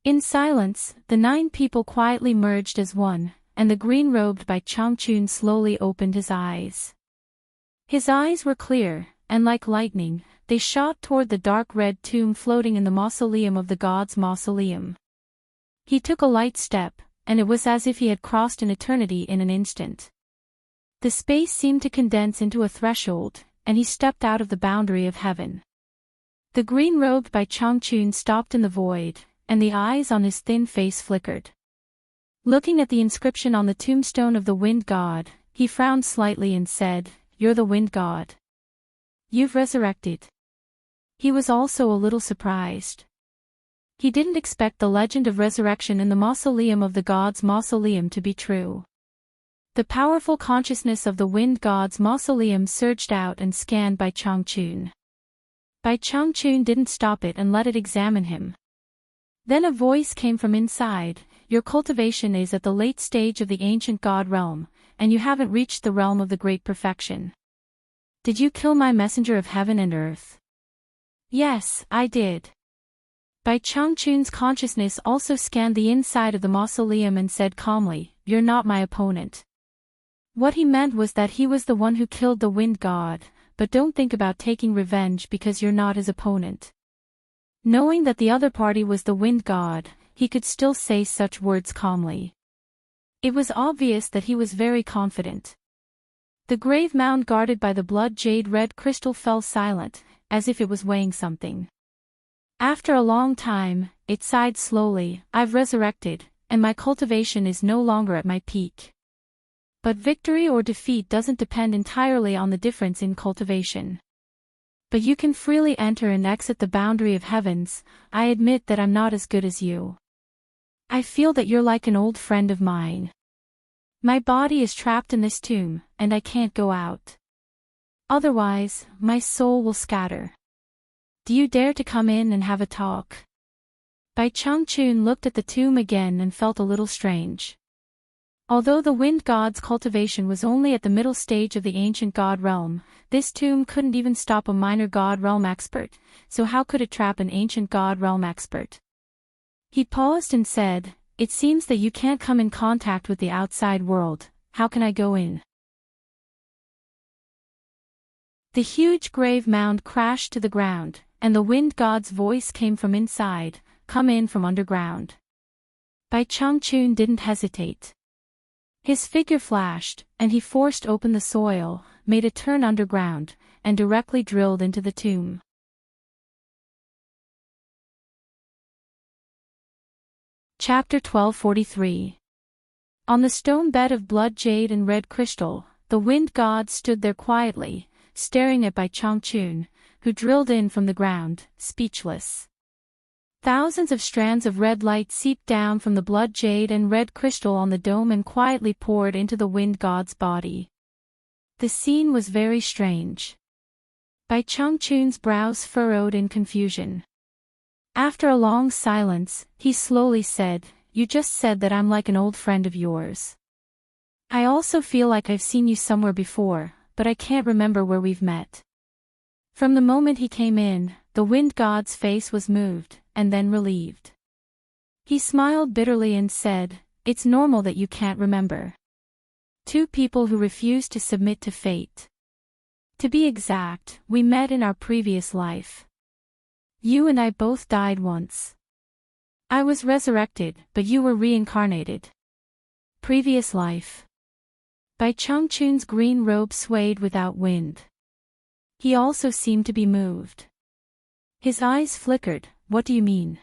In silence, the 9 people quietly merged as one, and the green-robed by Changchun slowly opened his eyes. His eyes were clear, and like lightning, they shot toward the dark red tomb floating in the mausoleum of the gods' mausoleum. He took a light step, and it was as if he had crossed an eternity in an instant. The space seemed to condense into a threshold, and he stepped out of the boundary of heaven. The green-robed by Changchun stopped in the void, and the eyes on his thin face flickered. Looking at the inscription on the tombstone of the wind god, he frowned slightly and said, You're the wind god. You've resurrected. He was also a little surprised. He didn't expect the legend of resurrection in the mausoleum of the gods' mausoleum to be true. The powerful consciousness of the wind god's mausoleum surged out and scanned Bai Changchun. Bai Changchun didn't stop it and let it examine him. Then a voice came from inside, Your cultivation is at the late stage of the ancient god realm, and you haven't reached the realm of the great perfection. Did you kill my messenger of heaven and earth? Yes, I did. Bai Changchun's consciousness also scanned the inside of the mausoleum and said calmly, You're not my opponent. What he meant was that he was the one who killed the wind god, but don't think about taking revenge because you're not his opponent. Knowing that the other party was the wind god, he could still say such words calmly. It was obvious that he was very confident. The grave mound guarded by the blood jade red crystal fell silent, as if it was weighing something. After a long time, it sighed slowly, I've resurrected, and my cultivation is no longer at my peak. But victory or defeat doesn't depend entirely on the difference in cultivation. But you can freely enter and exit the boundary of heavens. I admit that I'm not as good as you. I feel that you're like an old friend of mine. My body is trapped in this tomb, and I can't go out. Otherwise, my soul will scatter. Do you dare to come in and have a talk? Bai Changchun looked at the tomb again and felt a little strange. Although the wind god's cultivation was only at the middle stage of the ancient god realm, this tomb couldn't even stop a minor god realm expert, so how could it trap an ancient god realm expert? He paused and said, "It seems that you can't come in contact with the outside world. How can I go in?" The huge grave mound crashed to the ground, and the wind god's voice came from inside, "Come in from underground." Bai Changchun didn't hesitate. His figure flashed, and he forced open the soil, made a turn underground, and directly drilled into the tomb. Chapter 1243. On the stone bed of blood jade and red crystal, the wind god stood there quietly, staring at Bai Changchun, who drilled in from the ground, speechless. Thousands of strands of red light seeped down from the blood jade and red crystal on the dome and quietly poured into the wind god's body. The scene was very strange. Bai Changchun's brows furrowed in confusion. After a long silence, he slowly said, "You just said that I'm like an old friend of yours. I also feel like I've seen you somewhere before, but I can't remember where we've met." From the moment he came in, the wind god's face was moved, and then relieved. He smiled bitterly and said, "It's normal that you can't remember. Two people who refuse to submit to fate. To be exact, we met in our previous life. You and I both died once. I was resurrected, but you were reincarnated. Previous life." Bai Changchun's green robe swayed without wind. He also seemed to be moved. His eyes flickered. "What do you mean?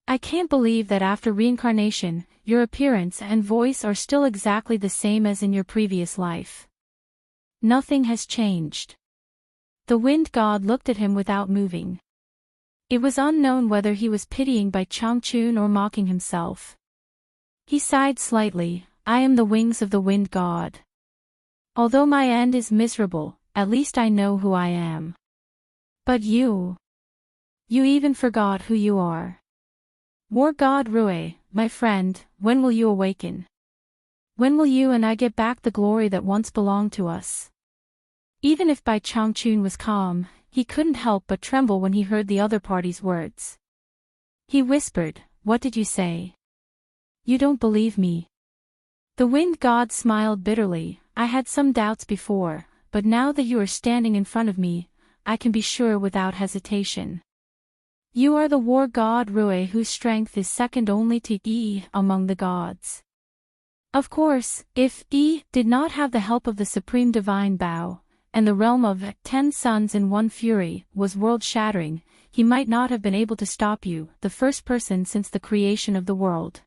I can't believe that after reincarnation, your appearance and voice are still exactly the same as in your previous life. Nothing has changed." The wind god looked at him without moving. It was unknown whether he was pitying Bai Changchun or mocking himself. He sighed slightly, "I am the wings of the wind god. Although my end is miserable, at least I know who I am. But you even forgot who you are. War god Rui, my friend, when will you awaken? When will you and I get back the glory that once belonged to us?" Even if Bai Changchun was calm, he couldn't help but tremble when he heard the other party's words. He whispered, "What did you say? You don't believe me?" The wind god smiled bitterly, "I had some doubts before, but now that you are standing in front of me, I can be sure without hesitation. You are the war god Rui, whose strength is second only to Yi among the gods. Of course, if Yi did not have the help of the supreme divine Bao, and the realm of 10 suns in one fury was world-shattering, he might not have been able to stop you, the first person since the creation of the world.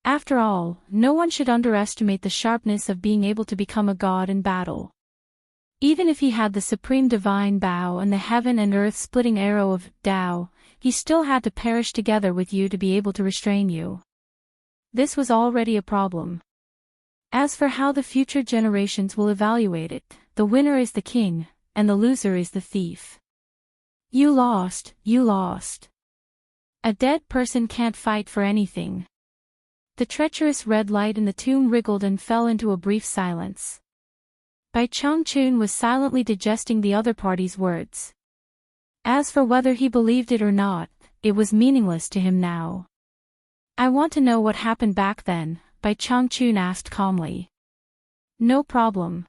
After all, no one should underestimate the sharpness of being able to become a god in battle. Even if he had the supreme divine Bao and the heaven and earth splitting arrow of Tao, he still had to perish together with you to be able to restrain you. This was already a problem. As for how the future generations will evaluate it, the winner is the king, and the loser is the thief. You lost, you lost. A dead person can't fight for anything." The treacherous red light in the tomb wriggled and fell into a brief silence. Bai Changchun was silently digesting the other party's words. As for whether he believed it or not, it was meaningless to him now. "I want to know what happened back then," Bai Changchun asked calmly. "No problem."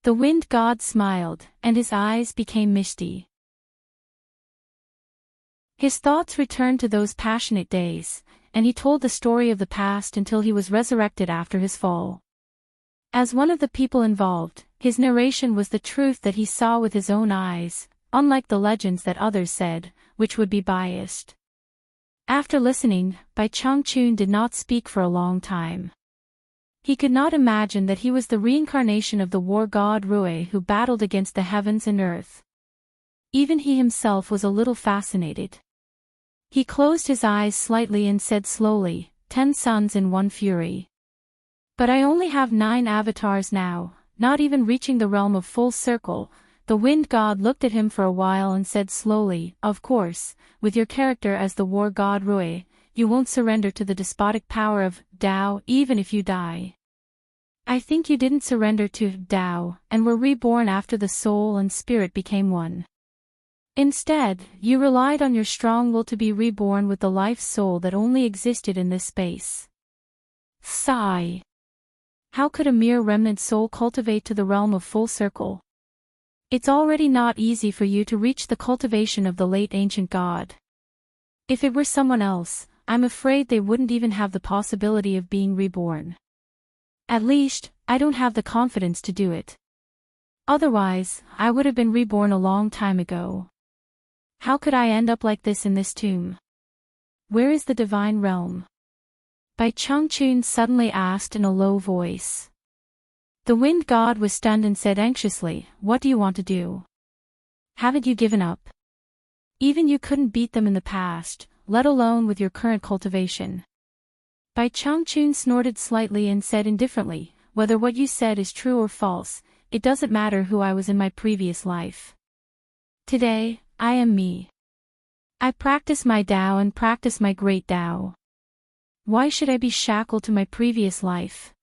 The wind god smiled, and his eyes became misty. His thoughts returned to those passionate days, and he told the story of the past until he was resurrected after his fall. As one of the people involved, his narration was the truth that he saw with his own eyes, unlike the legends that others said, which would be biased. After listening, Bai Changchun did not speak for a long time. He could not imagine that he was the reincarnation of the war god Rui who battled against the heavens and earth. Even he himself was a little fascinated. He closed his eyes slightly and said slowly, 10 suns in one fury. But I only have 9 avatars now, not even reaching the realm of full circle. The wind god looked at him for a while and said slowly, "Of course, with your character as the war god Rui, you won't surrender to the despotic power of Tao even if you die. I think you didn't surrender to Tao and were reborn after the soul and spirit became one. Instead, you relied on your strong will to be reborn with the life soul that only existed in this space. Sigh. How could a mere remnant soul cultivate to the realm of full circle? It's already not easy for you to reach the cultivation of the late ancient God. If it were someone else, I'm afraid they wouldn't even have the possibility of being reborn. At least, I don't have the confidence to do it. Otherwise, I would have been reborn a long time ago. How could I end up like this in this tomb? Where is the divine realm? Bai Changchun suddenly asked in a low voice. The wind god was stunned and said anxiously, "What do you want to do? Haven't you given up? Even you couldn't beat them in the past, let alone with your current cultivation." Bai Changchun snorted slightly and said indifferently, "Whether what you said is true or false, it doesn't matter who I was in my previous life. Today, I am me. I practice my Tao and practice my great Tao. Why should I be shackled to my previous life?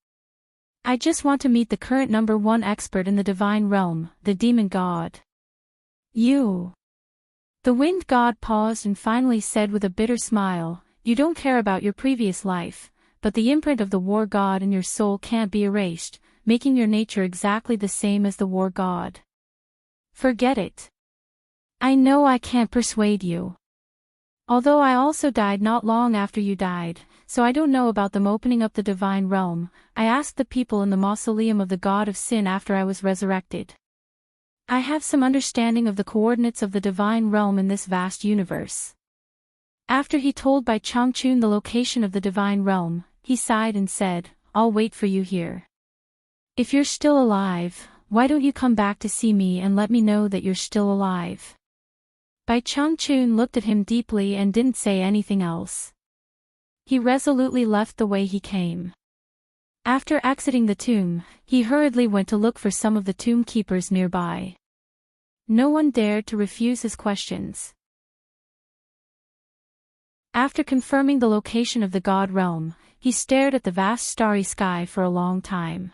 I just want to meet the current number one expert in the divine realm, the demon god. You." The wind god paused and finally said with a bitter smile, "You don't care about your previous life, but the imprint of the war god in your soul can't be erased, making your nature exactly the same as the war god. Forget it. I know I can't persuade you. Although I also died not long after you died, so I don't know about them opening up the divine realm. I asked the people in the mausoleum of the god of sin after I was resurrected. I have some understanding of the coordinates of the divine realm in this vast universe." After he told Bai Changchun the location of the divine realm, he sighed and said, "I'll wait for you here. If you're still alive, why don't you come back to see me and let me know that you're still alive?" Bai Changchun looked at him deeply and didn't say anything else. He resolutely left the way he came. After exiting the tomb, he hurriedly went to look for some of the tomb keepers nearby. No one dared to refuse his questions. After confirming the location of the god realm, he stared at the vast starry sky for a long time.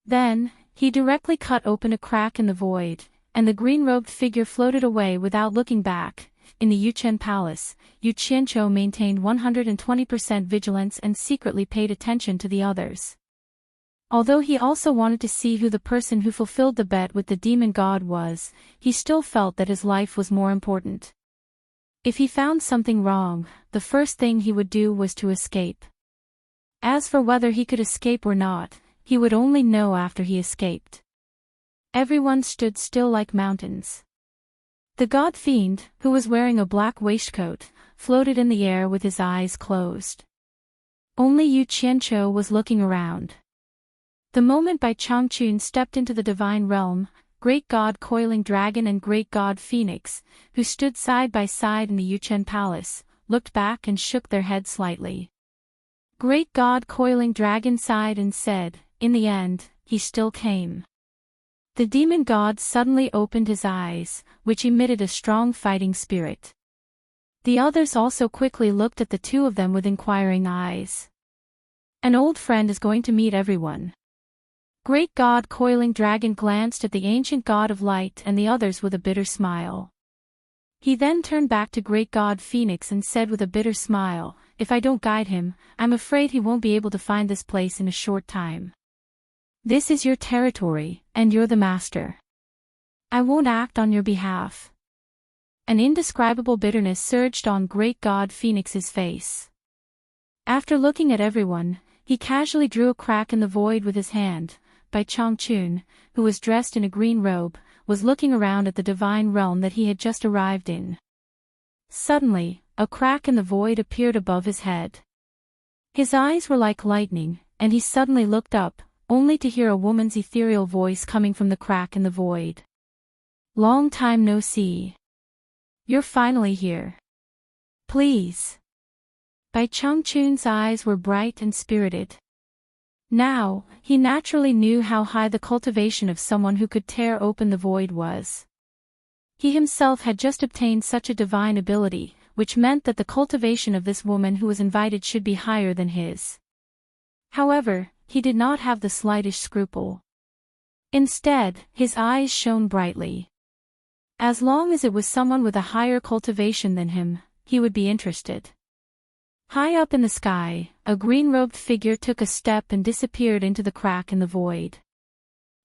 Then, he directly cut open a crack in the void, and the green-robed figure floated away without looking back. In the Yuchen Palace, Yu Qianqiu maintained 120% vigilance and secretly paid attention to the others. Although he also wanted to see who the person who fulfilled the bet with the demon god was, he still felt that his life was more important. If he found something wrong, the first thing he would do was to escape. As for whether he could escape or not, he would only know after he escaped. Everyone stood still like mountains. The god fiend, who was wearing a black waistcoat, floated in the air with his eyes closed. Only Yu Qianqiu was looking around. The moment Bai Changchun stepped into the divine realm, Great God Coiling Dragon and Great God Phoenix, who stood side by side in the Yuchen Palace, looked back and shook their heads slightly. Great God Coiling Dragon sighed and said, "In the end, he still came." The demon god suddenly opened his eyes, which emitted a strong fighting spirit. The others also quickly looked at the two of them with inquiring eyes. An old friend is going to meet everyone. Great God Coiling Dragon glanced at the ancient god of light and the others with a bitter smile. He then turned back to Great God Phoenix and said with a bitter smile, "If I don't guide him, I'm afraid he won't be able to find this place in a short time. This is your territory, and you're the master. I won't act on your behalf." An indescribable bitterness surged on Great God Phoenix's face. After looking at everyone, he casually drew a crack in the void with his hand. Bai Changchun, who was dressed in a green robe, was looking around at the divine realm that he had just arrived in. Suddenly, a crack in the void appeared above his head. His eyes were like lightning, and he suddenly looked up, only to hear a woman's ethereal voice coming from the crack in the void. "Long time no see. You're finally here. Please." Bai Changchun's eyes were bright and spirited. Now, he naturally knew how high the cultivation of someone who could tear open the void was. He himself had just obtained such a divine ability, which meant that the cultivation of this woman who was invited should be higher than his. However, he did not have the slightest scruple. Instead, his eyes shone brightly. As long as it was someone with a higher cultivation than him, he would be interested. High up in the sky, a green-robed figure took a step and disappeared into the crack in the void.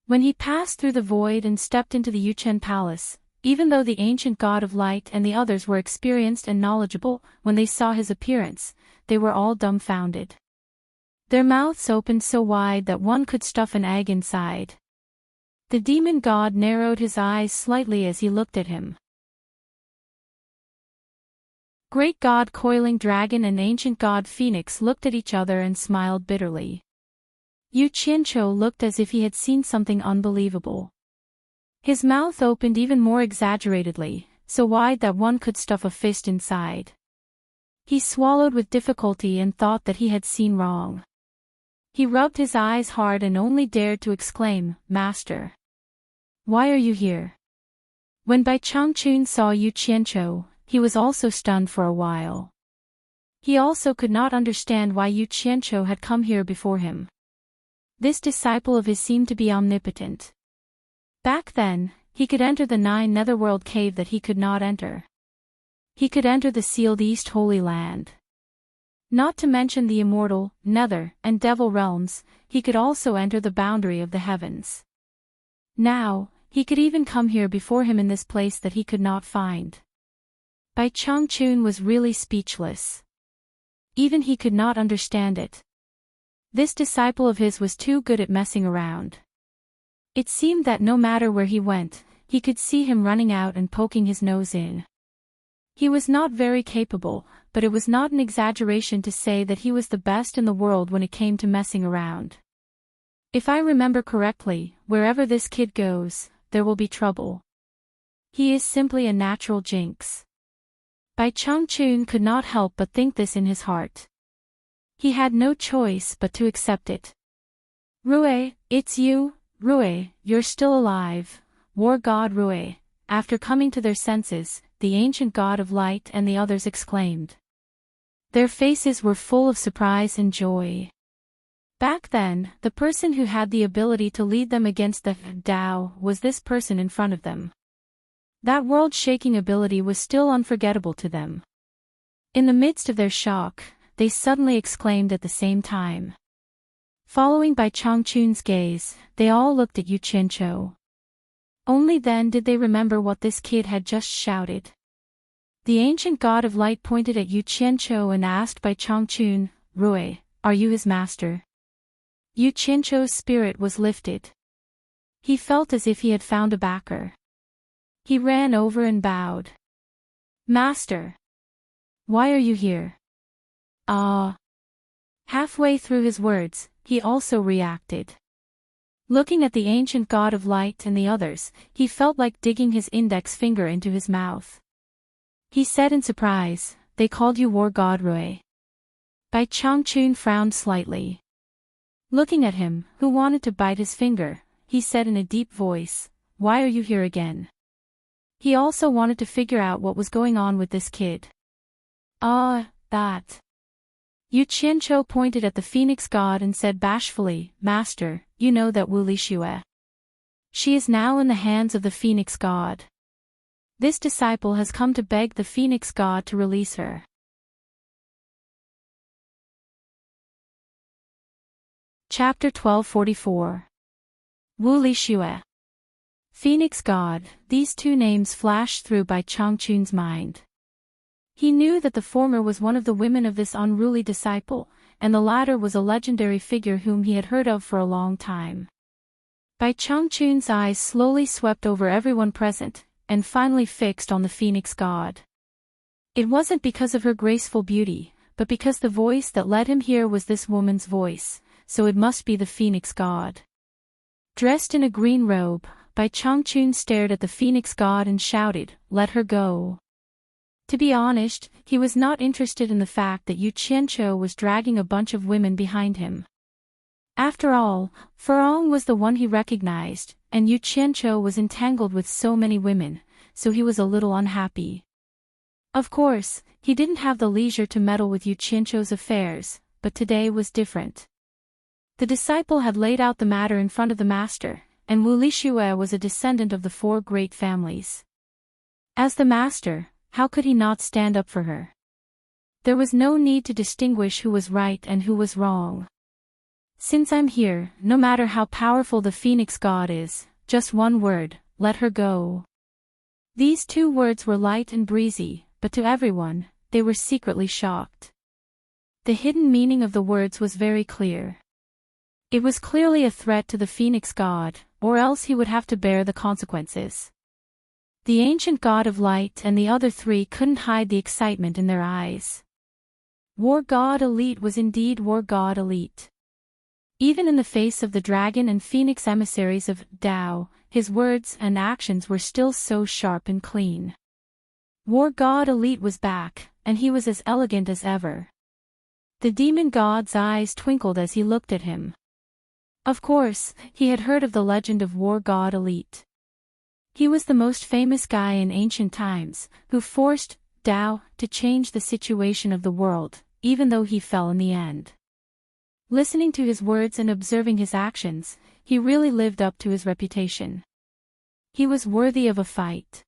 When he passed through the void and stepped into the Yuchen palace, even though the ancient god of light and the others were experienced and knowledgeable, when they saw his appearance, they were all dumbfounded. Their mouths opened so wide that one could stuff an egg inside. The demon god narrowed his eyes slightly as he looked at him. Great god coiling dragon and ancient god phoenix looked at each other and smiled bitterly. Yu Qianqiu looked as if he had seen something unbelievable. His mouth opened even more exaggeratedly, so wide that one could stuff a fist inside. He swallowed with difficulty and thought that he had seen wrong. He rubbed his eyes hard and only dared to exclaim, "Master! Why are you here?" When Bai Changchun saw Yu Qianqiu, he was also stunned for a while. He also could not understand why Yu Qianqiu had come here before him. This disciple of his seemed to be omnipotent. Back then, he could enter the 9 netherworld cave that he could not enter. He could enter the sealed East Holy Land. Not to mention the immortal, nether, and devil realms, he could also enter the boundary of the heavens. Now, he could even come here before him in this place that he could not find. Bai Changchun was really speechless. Even he could not understand it. This disciple of his was too good at messing around. It seemed that no matter where he went, he could see him running out and poking his nose in. He was not very capable, but it was not an exaggeration to say that he was the best in the world when it came to messing around. If I remember correctly, wherever this kid goes, there will be trouble. He is simply a natural jinx. Bai Changchun could not help but think this in his heart. He had no choice but to accept it. "Rui, it's you, Rui, you're still alive, war god Rui." After coming to their senses, the ancient god of light and the others exclaimed. Their faces were full of surprise and joy. Back then, the person who had the ability to lead them against the Tao was this person in front of them. That world-shaking ability was still unforgettable to them. In the midst of their shock, they suddenly exclaimed at the same time. Following Bai Changchun's gaze, they all looked at Yu Qianqiu. Only then did they remember what this kid had just shouted. The ancient god of light pointed at Yu Qianqiu and asked Bai Changchun, "Rui, are you his master?" Yu Qianqiu's spirit was lifted. He felt as if he had found a backer. He ran over and bowed. "Master! Why are you here?" "Ah." Halfway through his words, he also reacted. Looking at the ancient god of light and the others, he felt like digging his index finger into his mouth. He said in surprise, "They called you war god Rui." Bai Changchun frowned slightly. Looking at him, who wanted to bite his finger, he said in a deep voice, "Why are you here again?" He also wanted to figure out what was going on with this kid. That. Yu Qianqiu pointed at the phoenix god and said bashfully, "Master, you know that Wu Lixue. She is now in the hands of the phoenix god. This disciple has come to beg the phoenix god to release her." Chapter 1244. Wu Lixue. Phoenix god, these two names flashed through Bai Changchun's mind. He knew that the former was one of the women of this unruly disciple, and the latter was a legendary figure whom he had heard of for a long time. Bai Changchun's eyes slowly swept over everyone present, and finally fixed on the phoenix god. It wasn't because of her graceful beauty, but because the voice that led him here was this woman's voice, so it must be the phoenix god. Dressed in a green robe, Bai Changchun stared at the phoenix god and shouted, "Let her go." To be honest, he was not interested in the fact that Yu Qianqiu was dragging a bunch of women behind him. After all, Furong was the one he recognized, and Yu Qianqiu was entangled with so many women, so he was a little unhappy. Of course, he didn't have the leisure to meddle with Yu Qianzhou's affairs, but today was different. The disciple had laid out the matter in front of the master, and Wu Lixue was a descendant of the four great families. As the master, how could he not stand up for her? There was no need to distinguish who was right and who was wrong. Since I'm here, no matter how powerful the Phoenix God is, just one word, let her go. These two words were light and breezy, but to everyone, they were secretly shocked. The hidden meaning of the words was very clear. It was clearly a threat to the Phoenix God, or else he would have to bear the consequences. The ancient god of light and the other three couldn't hide the excitement in their eyes. War God Elite was indeed War God Elite. Even in the face of the dragon and phoenix emissaries of Tao, his words and actions were still so sharp and clean. War God Elite was back, and he was as elegant as ever. The demon god's eyes twinkled as he looked at him. Of course, he had heard of the legend of War God Elite. He was the most famous guy in ancient times, who forced Tao to change the situation of the world, even though he fell in the end. Listening to his words and observing his actions, he really lived up to his reputation. He was worthy of a fight.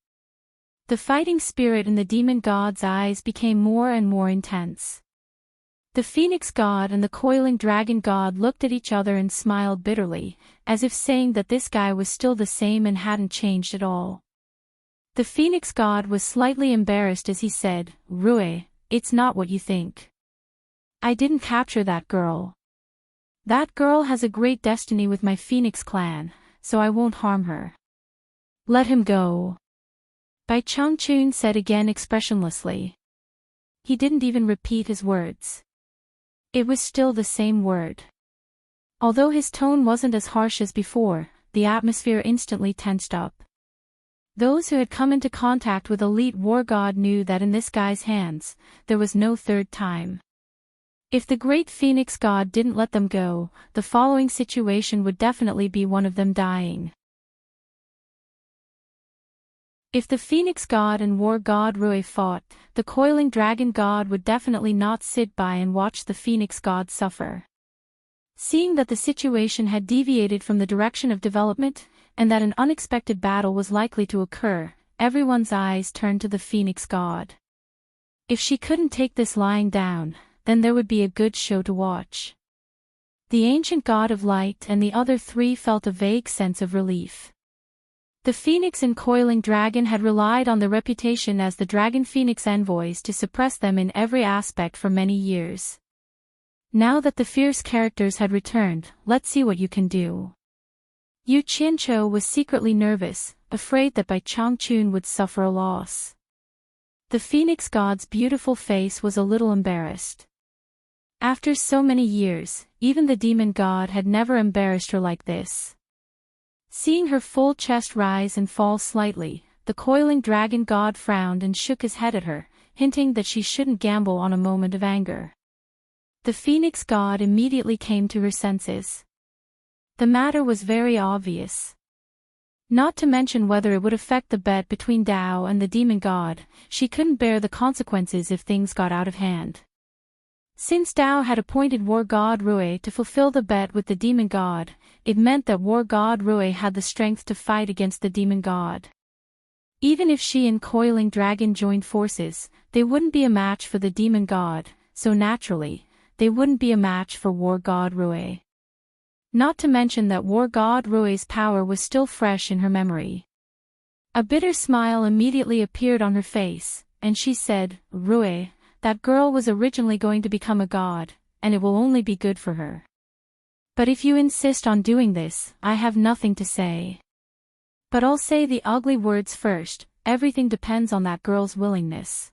The fighting spirit in the demon god's eyes became more and more intense. The Phoenix God and the coiling dragon god looked at each other and smiled bitterly, as if saying that this guy was still the same and hadn't changed at all. The Phoenix God was slightly embarrassed as he said, "Rue, it's not what you think. I didn't capture that girl. That girl has a great destiny with my Phoenix clan, so I won't harm her. Let him go." Bai Changchun said again expressionlessly. He didn't even repeat his words. It was still the same word. Although his tone wasn't as harsh as before, the atmosphere instantly tensed up. Those who had come into contact with elite war god knew that in this guy's hands, there was no third time. If the great Phoenix God didn't let them go, the following situation would definitely be one of them dying. If the Phoenix God and War God Rui fought, the coiling dragon god would definitely not sit by and watch the Phoenix God suffer. Seeing that the situation had deviated from the direction of development, and that an unexpected battle was likely to occur, everyone's eyes turned to the Phoenix God. If she couldn't take this lying down, then there would be a good show to watch. The ancient god of light and the other three felt a vague sense of relief. The Phoenix and coiling dragon had relied on their reputation as the Dragon Phoenix envoys to suppress them in every aspect for many years. Now that the fierce characters had returned, let's see what you can do. Yu Qianzhou was secretly nervous, afraid that Bai Changchun would suffer a loss. The Phoenix god's beautiful face was a little embarrassed. After so many years, even the demon god had never embarrassed her like this. Seeing her full chest rise and fall slightly, the coiling dragon god frowned and shook his head at her, hinting that she shouldn't gamble on a moment of anger. The Phoenix god immediately came to her senses. The matter was very obvious. Not to mention whether it would affect the bet between Tao and the demon god, she couldn't bear the consequences if things got out of hand. Since Tao had appointed War God Rui to fulfill the bet with the demon god, it meant that War God Rui had the strength to fight against the demon god. Even if she and coiling dragon joined forces, they wouldn't be a match for the demon god, so naturally, they wouldn't be a match for War God Rui. Not to mention that War God Rui's power was still fresh in her memory. A bitter smile immediately appeared on her face, and she said, "Rui, that girl was originally going to become a god, and it will only be good for her. But if you insist on doing this, I have nothing to say. But I'll say the ugly words first, everything depends on that girl's willingness.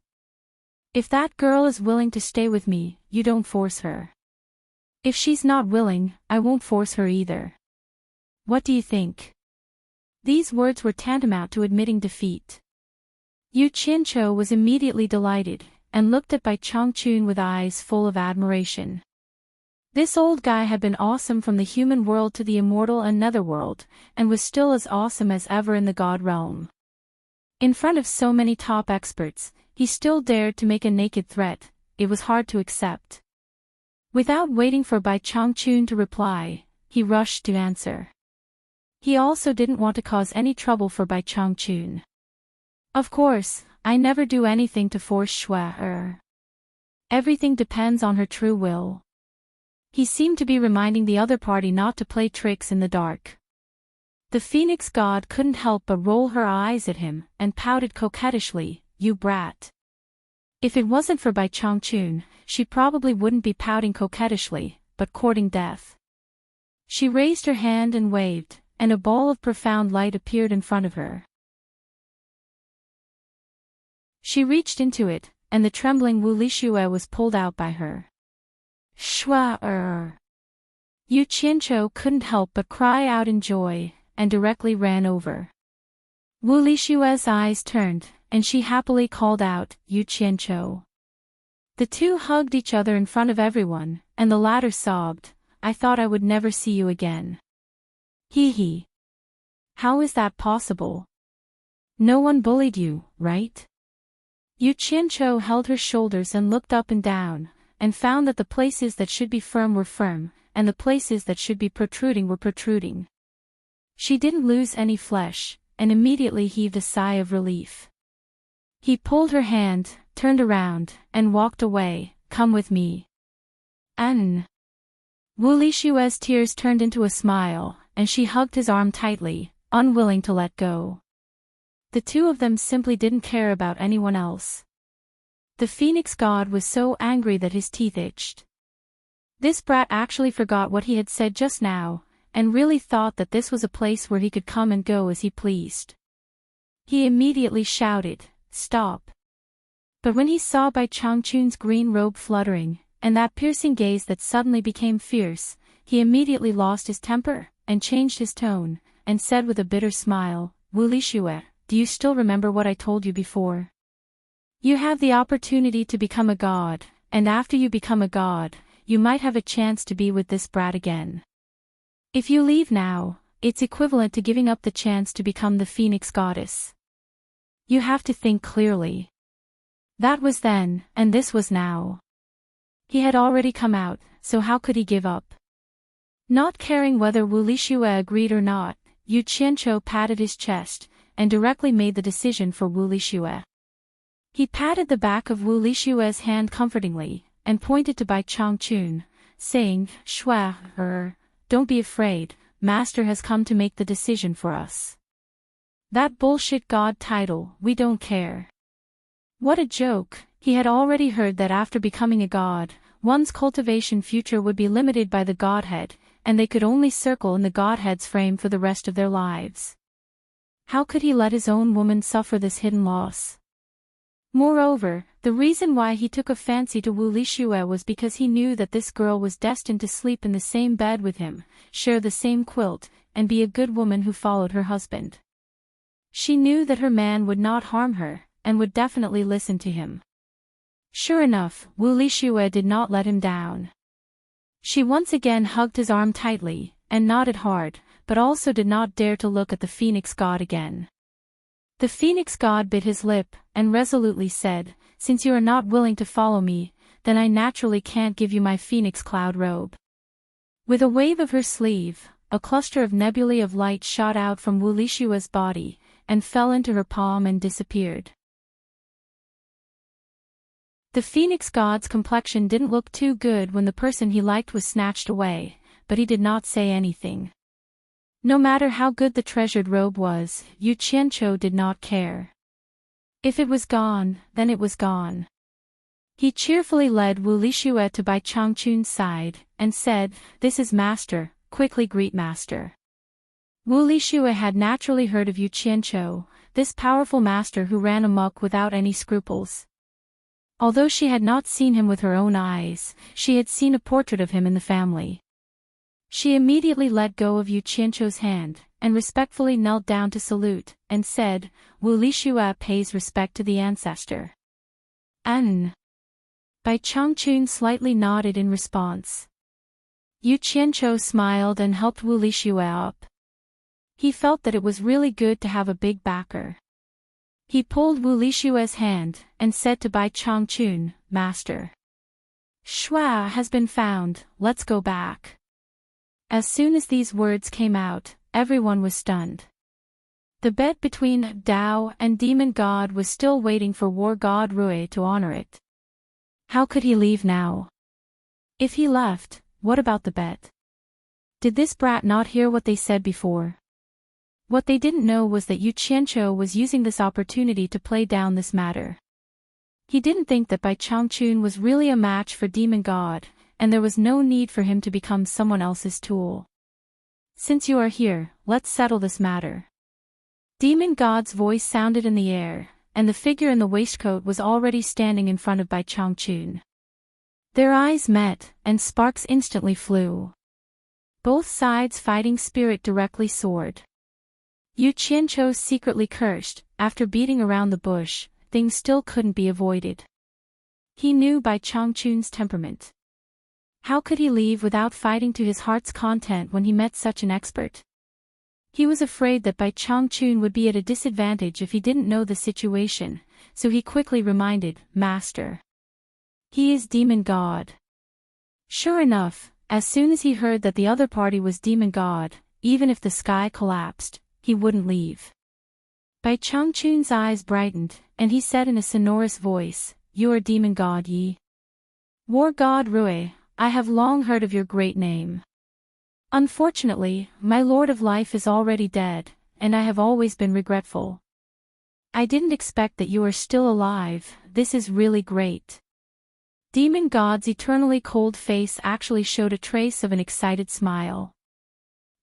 If that girl is willing to stay with me, you don't force her. If she's not willing, I won't force her either. What do you think?" These words were tantamount to admitting defeat. Yu Qianzhou was immediately delighted, and looked at Bai Changchun with eyes full of admiration. This old guy had been awesome from the human world to the immortal and netherworld, and was still as awesome as ever in the god realm. In front of so many top experts, he still dared to make a naked threat. It was hard to accept. Without waiting for Bai Changchun to reply, he rushed to answer. He also didn't want to cause any trouble for Bai Changchun. Of course, I never do anything to force Shui. Everything depends on her true will. He seemed to be reminding the other party not to play tricks in the dark. The Phoenix god couldn't help but roll her eyes at him and pouted coquettishly, "You brat." If it wasn't for Bai Changchun, she probably wouldn't be pouting coquettishly, but courting death. She raised her hand and waved, and a ball of profound light appeared in front of her. She reached into it, and the trembling Wu Lixue was pulled out by her. Shua. Yu Qianzhou couldn't help but cry out in joy, and directly ran over. Wu Lixue's eyes turned, and she happily called out, "Yu Qianzhou." The two hugged each other in front of everyone, and the latter sobbed, "I thought I would never see you again." Hee hee. How is that possible? No one bullied you, right? Yu Qianzhou held her shoulders and looked up and down, and found that the places that should be firm were firm, and the places that should be protruding were protruding. She didn't lose any flesh, and immediately heaved a sigh of relief. He pulled her hand, turned around, and walked away. "Come with me." Wu Lixue's tears turned into a smile, and she hugged his arm tightly, unwilling to let go. The two of them simply didn't care about anyone else. The Phoenix god was so angry that his teeth itched. This brat actually forgot what he had said just now, and really thought that this was a place where he could come and go as he pleased. He immediately shouted, "Stop!" But when he saw Bai Changchun's green robe fluttering, and that piercing gaze that suddenly became fierce, he immediately lost his temper, and changed his tone, and said with a bitter smile, "Wu Lixue, do you still remember what I told you before? You have the opportunity to become a god, and after you become a god, you might have a chance to be with this brat again. If you leave now, it's equivalent to giving up the chance to become the Phoenix goddess. You have to think clearly." That was then, and this was now. He had already come out, so how could he give up? Not caring whether Wu Lixue agreed or not, Yu Qianzhou patted his chest, and directly made the decision for Wu Lixue. He patted the back of Wu Lixue's hand comfortingly, and pointed to Bai Changchun, saying, "Shui, don't be afraid, Master has come to make the decision for us. That bullshit god title, we don't care." What a joke! He had already heard that after becoming a god, one's cultivation future would be limited by the godhead, and they could only circle in the godhead's frame for the rest of their lives. How could he let his own woman suffer this hidden loss? Moreover, the reason why he took a fancy to Wu Lixue was because he knew that this girl was destined to sleep in the same bed with him, share the same quilt, and be a good woman who followed her husband. She knew that her man would not harm her, and would definitely listen to him. Sure enough, Wu Lixue did not let him down. She once again hugged his arm tightly, and nodded hard, but also did not dare to look at the Phoenix god again. The Phoenix god bit his lip, and resolutely said, "Since you are not willing to follow me, then I naturally can't give you my Phoenix cloud robe." With a wave of her sleeve, a cluster of nebulae of light shot out from Wu Lixue's body, and fell into her palm and disappeared. The Phoenix god's complexion didn't look too good when the person he liked was snatched away, but he did not say anything. No matter how good the treasured robe was, Yu Qianzhou did not care. If it was gone, then it was gone. He cheerfully led Wu Lixue to Bai Changchun's side, and said, "This is Master, quickly greet Master." Wu Lixue had naturally heard of Yu Qianzhou, this powerful master who ran amok without any scruples. Although she had not seen him with her own eyes, she had seen a portrait of him in the family. She immediately let go of Yu Qianzhou's hand, and respectfully knelt down to salute, and said, "Wu Lixue pays respect to the ancestor." Bai Changchun slightly nodded in response. Yu Qianzhou smiled and helped Wu Lixue up. He felt that it was really good to have a big backer. He pulled Wu Lishua's hand, and said to Bai Changchun, Master. Shua has been found, let's go back. As soon as these words came out, everyone was stunned. The bet between Tao and demon god was still waiting for war god Rui to honor it. How could he leave now? If he left, what about the bet? Did this brat not hear what they said before? What they didn't know was that Yu Qianzhou was using this opportunity to play down this matter. He didn't think that Bai Changchun was really a match for demon god, and there was no need for him to become someone else's tool. Since you are here, let's settle this matter. Demon god's voice sounded in the air, and the figure in the waistcoat was already standing in front of Bai Changchun. Their eyes met, and sparks instantly flew. Both sides' fighting spirit directly soared. Yu Qianzhou secretly cursed. After beating around the bush, things still couldn't be avoided. He knew Bai Changchun's temperament. How could he leave without fighting to his heart's content when he met such an expert? He was afraid that Bai Changchun would be at a disadvantage if he didn't know the situation, so he quickly reminded, Master. He is demon god. Sure enough, as soon as he heard that the other party was demon god, even if the sky collapsed, he wouldn't leave. Bai Changchun's eyes brightened, and he said in a sonorous voice, You are demon god Yi. War god Rui, I have long heard of your great name. Unfortunately, my Lord of Life is already dead, and I have always been regretful. I didn't expect that you are still alive, this is really great. Demon God's eternally cold face actually showed a trace of an excited smile.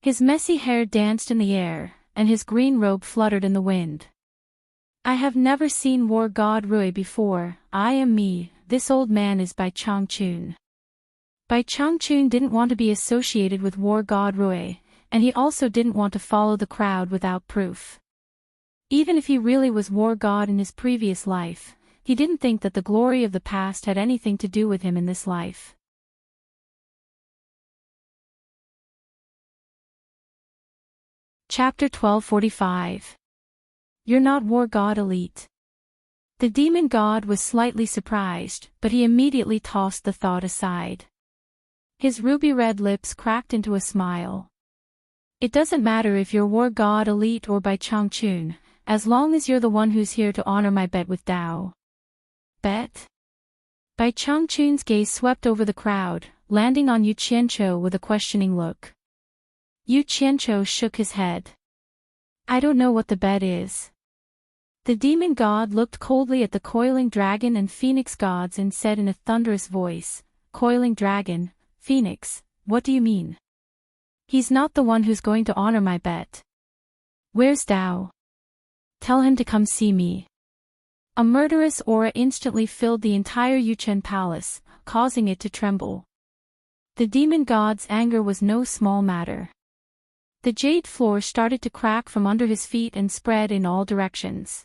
His messy hair danced in the air, and his green robe fluttered in the wind. I have never seen War God Rui before, I am me, this old man is Bai Changchun. Bai Changchun didn't want to be associated with War God Rui, and he also didn't want to follow the crowd without proof. Even if he really was War God in his previous life, he didn't think that the glory of the past had anything to do with him in this life. Chapter 1245. You're not War God Elite. The demon god was slightly surprised, but he immediately tossed the thought aside. His ruby-red lips cracked into a smile. It doesn't matter if you're War God Elite or Bai Changchun, as long as you're the one who's here to honor my bet with Tao. Bet? Bai Changchun's gaze swept over the crowd, landing on Yu Qianzhou with a questioning look. Yu Qianzhou shook his head. I don't know what the bet is. The demon god looked coldly at the coiling dragon and phoenix gods and said in a thunderous voice, Coiling dragon, Phoenix, what do you mean? He's not the one who's going to honor my bet. Where's Tao? Tell him to come see me. A murderous aura instantly filled the entire Yuchen palace, causing it to tremble. The demon god's anger was no small matter. The jade floor started to crack from under his feet and spread in all directions.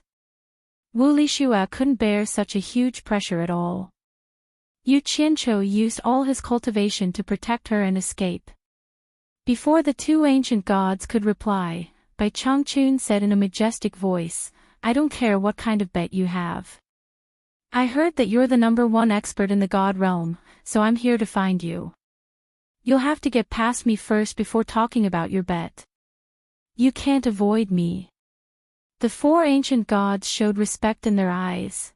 Wu Lishua couldn't bear such a huge pressure at all. Yu Qianzhou used all his cultivation to protect her and escape. Before the two ancient gods could reply, Bai Changchun said in a majestic voice, I don't care what kind of bet you have. I heard that you're the #1 expert in the god realm, so I'm here to find you. You'll have to get past me first before talking about your bet. You can't avoid me. The four ancient gods showed respect in their eyes.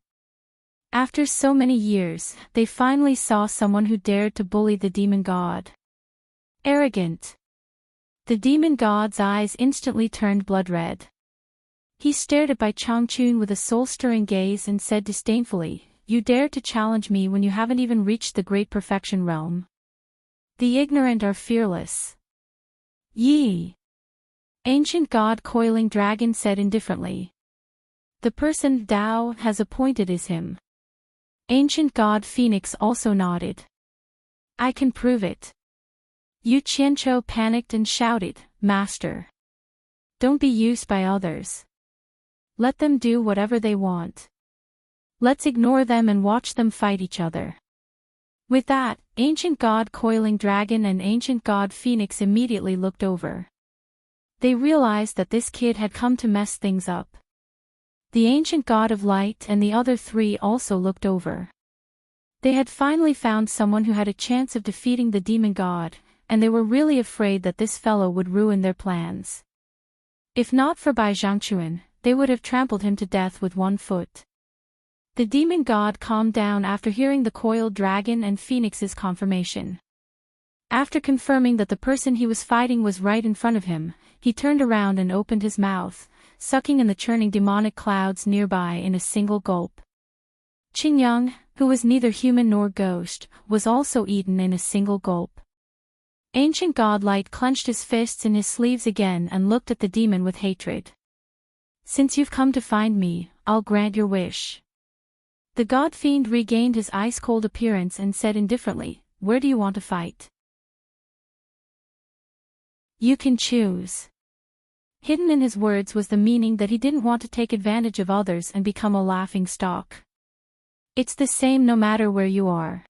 After so many years, they finally saw someone who dared to bully the demon god. Arrogant. The demon god's eyes instantly turned blood red. He stared at Bai Changchun with a soul-stirring gaze and said disdainfully, You dare to challenge me when you haven't even reached the great perfection realm. The ignorant are fearless. Yi. Ancient god Coiling Dragon said indifferently. The person Tao has appointed is him. Ancient god Phoenix also nodded. I can prove it. Yu Qianzhou panicked and shouted, Master. Don't be used by others. Let them do whatever they want. Let's ignore them and watch them fight each other. With that, Ancient God Coiling Dragon and Ancient God Phoenix immediately looked over. They realized that this kid had come to mess things up. The ancient god of light and the other three also looked over. They had finally found someone who had a chance of defeating the demon god, and they were really afraid that this fellow would ruin their plans. If not for Bai Zhangquan, they would have trampled him to death with one foot. The demon god calmed down after hearing the coiled dragon and phoenix's confirmation. After confirming that the person he was fighting was right in front of him, he turned around and opened his mouth, sucking in the churning demonic clouds nearby in a single gulp. Qingyang, who was neither human nor ghost, was also eaten in a single gulp. Ancient Godlight clenched his fists in his sleeves again and looked at the demon with hatred. Since you've come to find me, I'll grant your wish. The god-fiend regained his ice-cold appearance and said indifferently, where do you want to fight? You can choose. Hidden in his words was the meaning that he didn't want to take advantage of others and become a laughing stock. It's the same no matter where you are.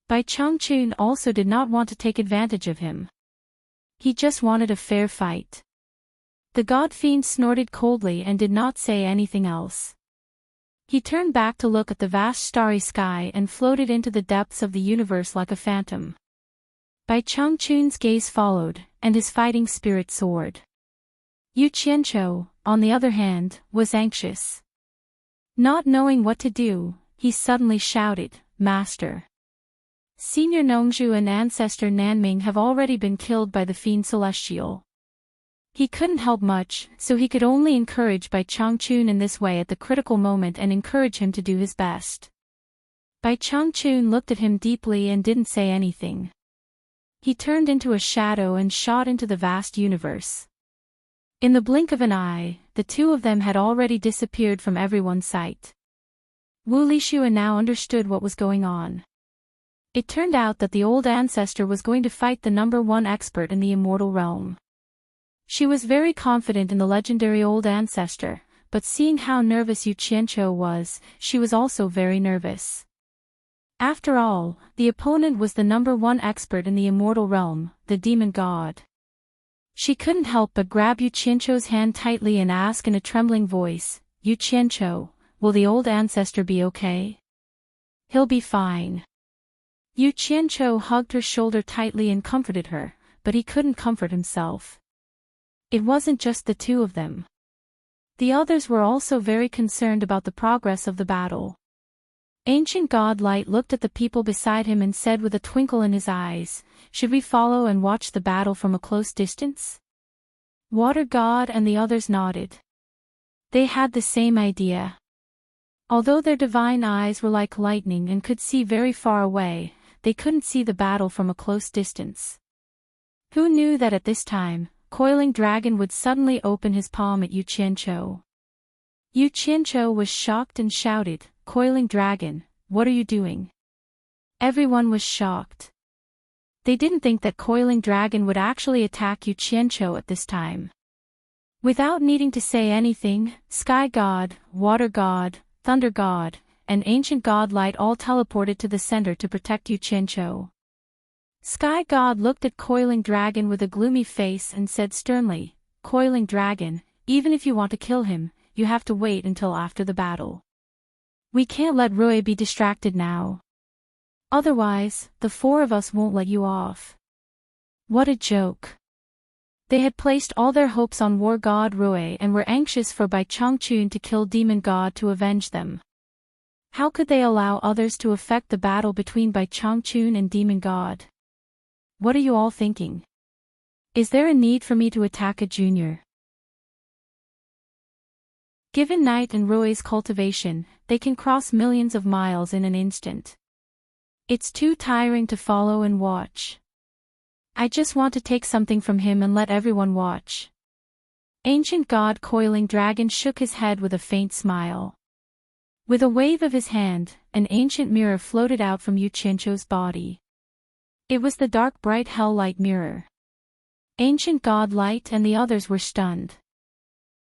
Bai Zhangquan also did not want to take advantage of him. He just wanted a fair fight. The god-fiend snorted coldly and did not say anything else. He turned back to look at the vast starry sky and floated into the depths of the universe like a phantom. Bai Zhangquan's gaze followed, and his fighting spirit soared. Yu Qianzhou, on the other hand, was anxious. Not knowing what to do, he suddenly shouted, Master! Senior Nongzhu and ancestor Nanming have already been killed by the fiend celestial. He couldn't help much, so he could only encourage Bai Zhangquan in this way at the critical moment and encourage him to do his best. Bai Zhangquan looked at him deeply and didn't say anything. He turned into a shadow and shot into the vast universe. In the blink of an eye, the two of them had already disappeared from everyone's sight. Wu Lixuan now understood what was going on. It turned out that the old ancestor was going to fight the #1 expert in the immortal realm. She was very confident in the legendary old ancestor, but seeing how nervous Yu Qianzhou was, she was also very nervous. After all, the opponent was the #1 expert in the immortal realm, the demon god. She couldn't help but grab Yu Qianzhou's hand tightly and ask in a trembling voice, Yu Qianzhou, will the old ancestor be okay? He'll be fine. Yu Qianzhou hugged her shoulder tightly and comforted her, but he couldn't comfort himself. It wasn't just the two of them. The others were also very concerned about the progress of the battle. Ancient Godlight looked at the people beside him and said with a twinkle in his eyes, should we follow and watch the battle from a close distance? Water God and the others nodded. They had the same idea. Although their divine eyes were like lightning and could see very far away, they couldn't see the battle from a close distance. Who knew that at this time, Coiling Dragon would suddenly open his palm at Yu Qianzhou? Yu Qianzhou was shocked and shouted, Coiling Dragon, what are you doing? Everyone was shocked. They didn't think that Coiling Dragon would actually attack Yu Qianzhou at this time. Without needing to say anything, Sky God, Water God, Thunder God, and Ancient Godlight all teleported to the center to protect Yu Qianzhou. Sky God looked at Coiling Dragon with a gloomy face and said sternly, Coiling Dragon, even if you want to kill him, you have to wait until after the battle. We can't let Rui be distracted now. Otherwise, the four of us won't let you off. What a joke. They had placed all their hopes on War God Rui and were anxious for Bai Zhangquan to kill Demon God to avenge them. How could they allow others to affect the battle between Bai Zhangquan and Demon God? What are you all thinking? Is there a need for me to attack a junior? Given Night and Rui's cultivation, they can cross millions of miles in an instant. It's too tiring to follow and watch. I just want to take something from him and let everyone watch. Ancient God Coiling Dragon shook his head with a faint smile. With a wave of his hand, an ancient mirror floated out from Yu Qianzhou's body. It was the dark bright hell-light mirror. Ancient Godlight and the others were stunned.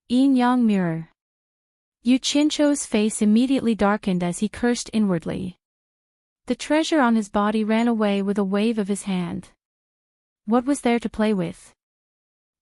Yin-yang mirror. Yu Qianzhou's face immediately darkened as he cursed inwardly. The treasure on his body ran away with a wave of his hand. What was there to play with?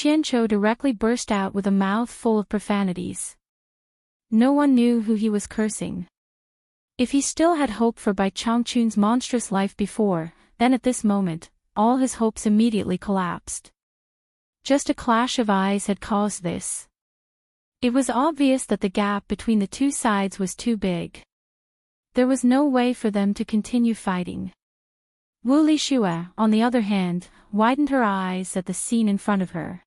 Qianqiu directly burst out with a mouth full of profanities. No one knew who he was cursing. If he still had hope for Bai Changchun's monstrous life before, then at this moment, all his hopes immediately collapsed. Just a clash of eyes had caused this. It was obvious that the gap between the two sides was too big. There was no way for them to continue fighting. Wu Lixue, on the other hand, widened her eyes at the scene in front of her.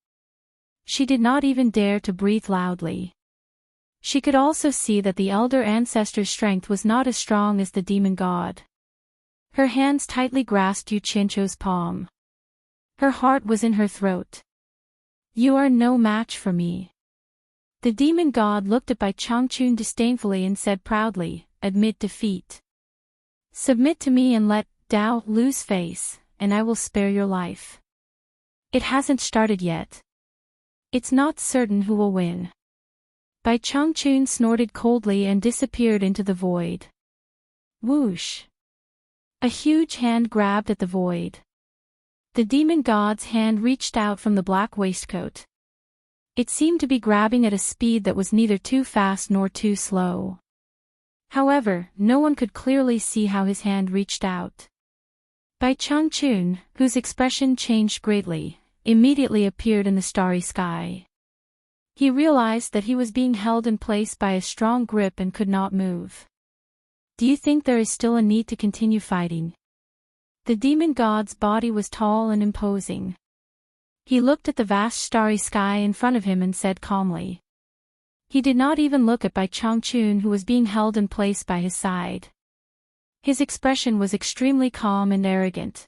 She did not even dare to breathe loudly. She could also see that the elder ancestor's strength was not as strong as the demon god. Her hands tightly grasped Yu Qianqiu's palm. Her heart was in her throat. You are no match for me. The demon god looked at Bai Changchun disdainfully and said proudly, "Admit defeat. Submit to me and let Tao lose face, and I will spare your life. It hasn't started yet. It's not certain who will win." Bai Changchun snorted coldly and disappeared into the void. Whoosh! A huge hand grabbed at the void. The demon god's hand reached out from the black waistcoat. It seemed to be grabbing at a speed that was neither too fast nor too slow. However, no one could clearly see how his hand reached out. Bai Changchun, whose expression changed greatly, immediately appeared in the starry sky. He realized that he was being held in place by a strong grip and could not move. "Do you think there is still a need to continue fighting?" The demon god's body was tall and imposing. He looked at the vast starry sky in front of him and said calmly. He did not even look at Bai Changchun, who was being held in place by his side. His expression was extremely calm and arrogant.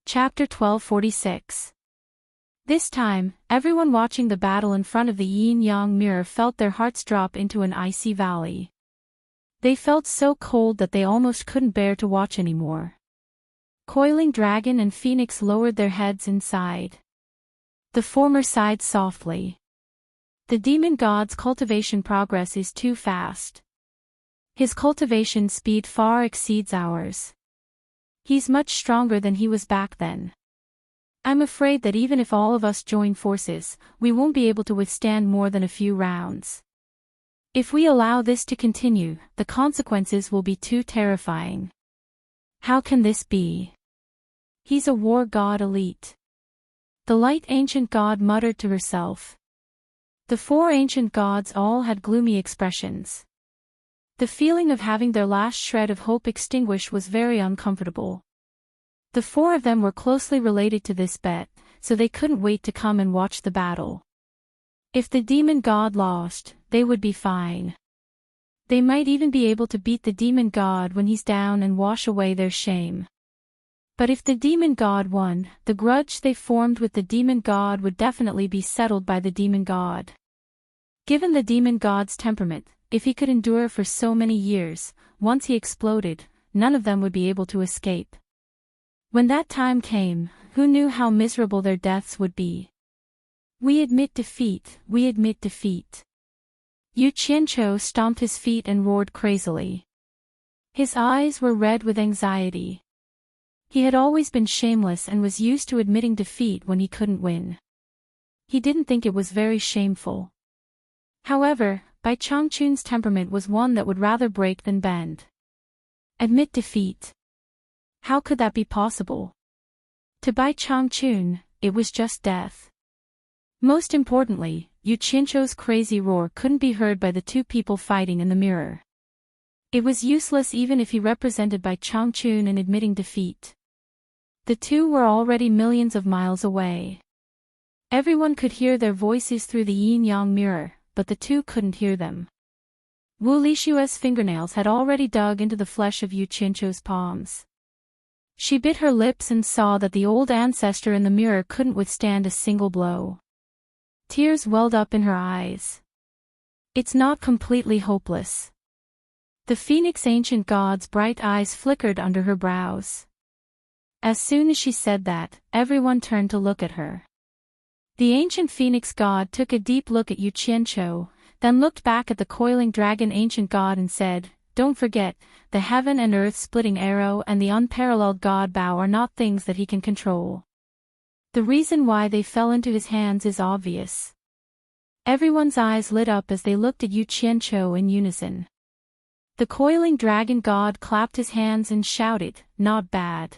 Chapter 1246. This time, everyone watching the battle in front of the yin-yang mirror felt their hearts drop into an icy valley. They felt so cold that they almost couldn't bear to watch anymore. Coiling Dragon and Phoenix lowered their heads inside. The former sighed softly. The demon god's cultivation progress is too fast. His cultivation speed far exceeds ours. He's much stronger than he was back then. I'm afraid that even if all of us join forces, we won't be able to withstand more than a few rounds. If we allow this to continue, the consequences will be too terrifying. How can this be? He's a war god elite. The light ancient god muttered to herself. The four ancient gods all had gloomy expressions. The feeling of having their last shred of hope extinguished was very uncomfortable. The four of them were closely related to this bet, so they couldn't wait to come and watch the battle. If the demon god lost, they would be fine. They might even be able to beat the demon god when he's down and wash away their shame. But if the demon god won, the grudge they formed with the demon god would definitely be settled by the demon god. Given the demon god's temperament, if he could endure for so many years, once he exploded, none of them would be able to escape. When that time came, who knew how miserable their deaths would be? We admit defeat, we admit defeat. Yu Qianqiu stomped his feet and roared crazily. His eyes were red with anxiety. He had always been shameless and was used to admitting defeat when he couldn't win. He didn't think it was very shameful. However, Bai Changchun's temperament was one that would rather break than bend. Admit defeat. How could that be possible? To Bai Changchun, it was just death. Most importantly, Yu Qianqiu's crazy roar couldn't be heard by the two people fighting in the mirror. It was useless even if he represented Bai Changchun in admitting defeat. The two were already millions of miles away. Everyone could hear their voices through the yin-yang mirror, but the two couldn't hear them. Wu Lishue's fingernails had already dug into the flesh of Yu Qianqiu's palms. She bit her lips and saw that the old ancestor in the mirror couldn't withstand a single blow. Tears welled up in her eyes. It's not completely hopeless. The Phoenix ancient god's bright eyes flickered under her brows. As soon as she said that, everyone turned to look at her. The ancient Phoenix god took a deep look at Yu Qianqiu, then looked back at the coiling dragon ancient god and said, "Don't forget, the heaven and earth splitting arrow and the unparalleled god Bao are not things that he can control. The reason why they fell into his hands is obvious." Everyone's eyes lit up as they looked at Yu Qianqiu in unison. The coiling dragon god clapped his hands and shouted, "Not bad."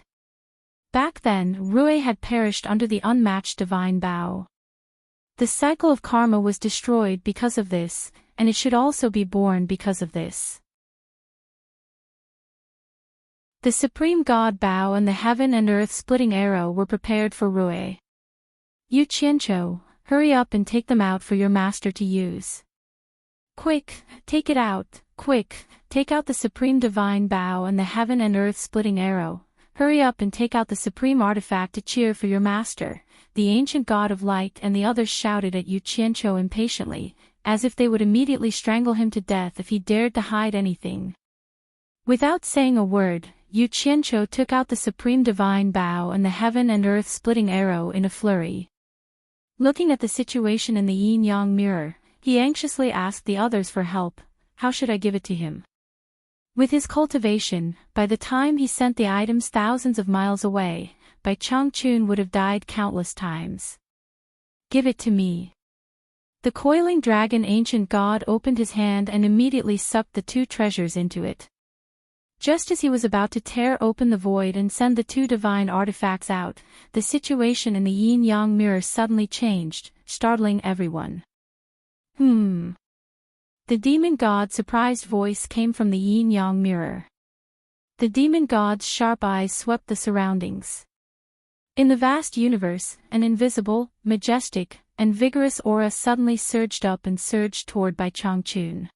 Back then, Rui had perished under the unmatched divine Bao. The cycle of karma was destroyed because of this, and it should also be born because of this. The supreme god Bao and the heaven and earth splitting arrow were prepared for Rui. Yu Qianqiu, hurry up and take them out for your master to use. Quick, take it out, quick, take out the supreme divine Bao and the heaven and earth splitting arrow, Hurry up and take out the supreme artifact to cheer for your master." The ancient god of light and the others shouted at Yu Qianqiu impatiently, as if they would immediately strangle him to death if he dared to hide anything. Without saying a word, Yu Qianqiu took out the supreme divine bow and the heaven and earth splitting arrow in a flurry. Looking at the situation in the yin-yang mirror, he anxiously asked the others for help. How should I give it to him? With his cultivation, by the time he sent the items thousands of miles away, Bai Changchun would have died countless times. Give it to me. The coiling dragon ancient god opened his hand and immediately sucked the two treasures into it. Just as he was about to tear open the void and send the two divine artifacts out, the situation in the yin-yang mirror suddenly changed, startling everyone. The demon god's surprised voice came from the yin-yang mirror. The demon god's sharp eyes swept the surroundings. In the vast universe, an invisible, majestic, and vigorous aura suddenly surged up and surged toward Bai Changchun.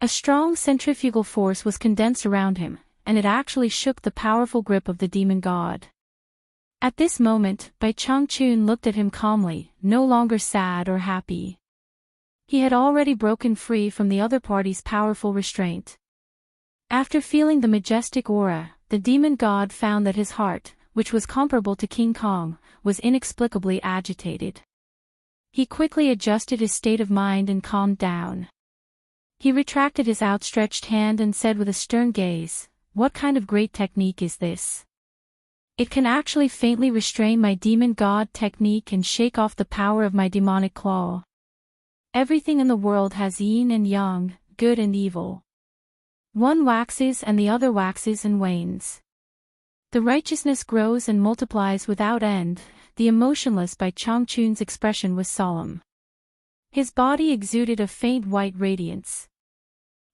A strong centrifugal force was condensed around him, and it actually shook the powerful grip of the demon god. At this moment, Bai Changchun looked at him calmly, no longer sad or happy. He had already broken free from the other party's powerful restraint. After feeling the majestic aura, the demon god found that his heart, which was comparable to King Kong, was inexplicably agitated. He quickly adjusted his state of mind and calmed down. He retracted his outstretched hand and said with a stern gaze, "What kind of great technique is this? It can actually faintly restrain my demon god technique and shake off the power of my demonic claw. Everything in the world has yin and yang, good and evil. One waxes and the other waxes and wanes. The righteousness grows and multiplies without end." The emotionless Bai Changchun's expression was solemn. His body exuded a faint white radiance.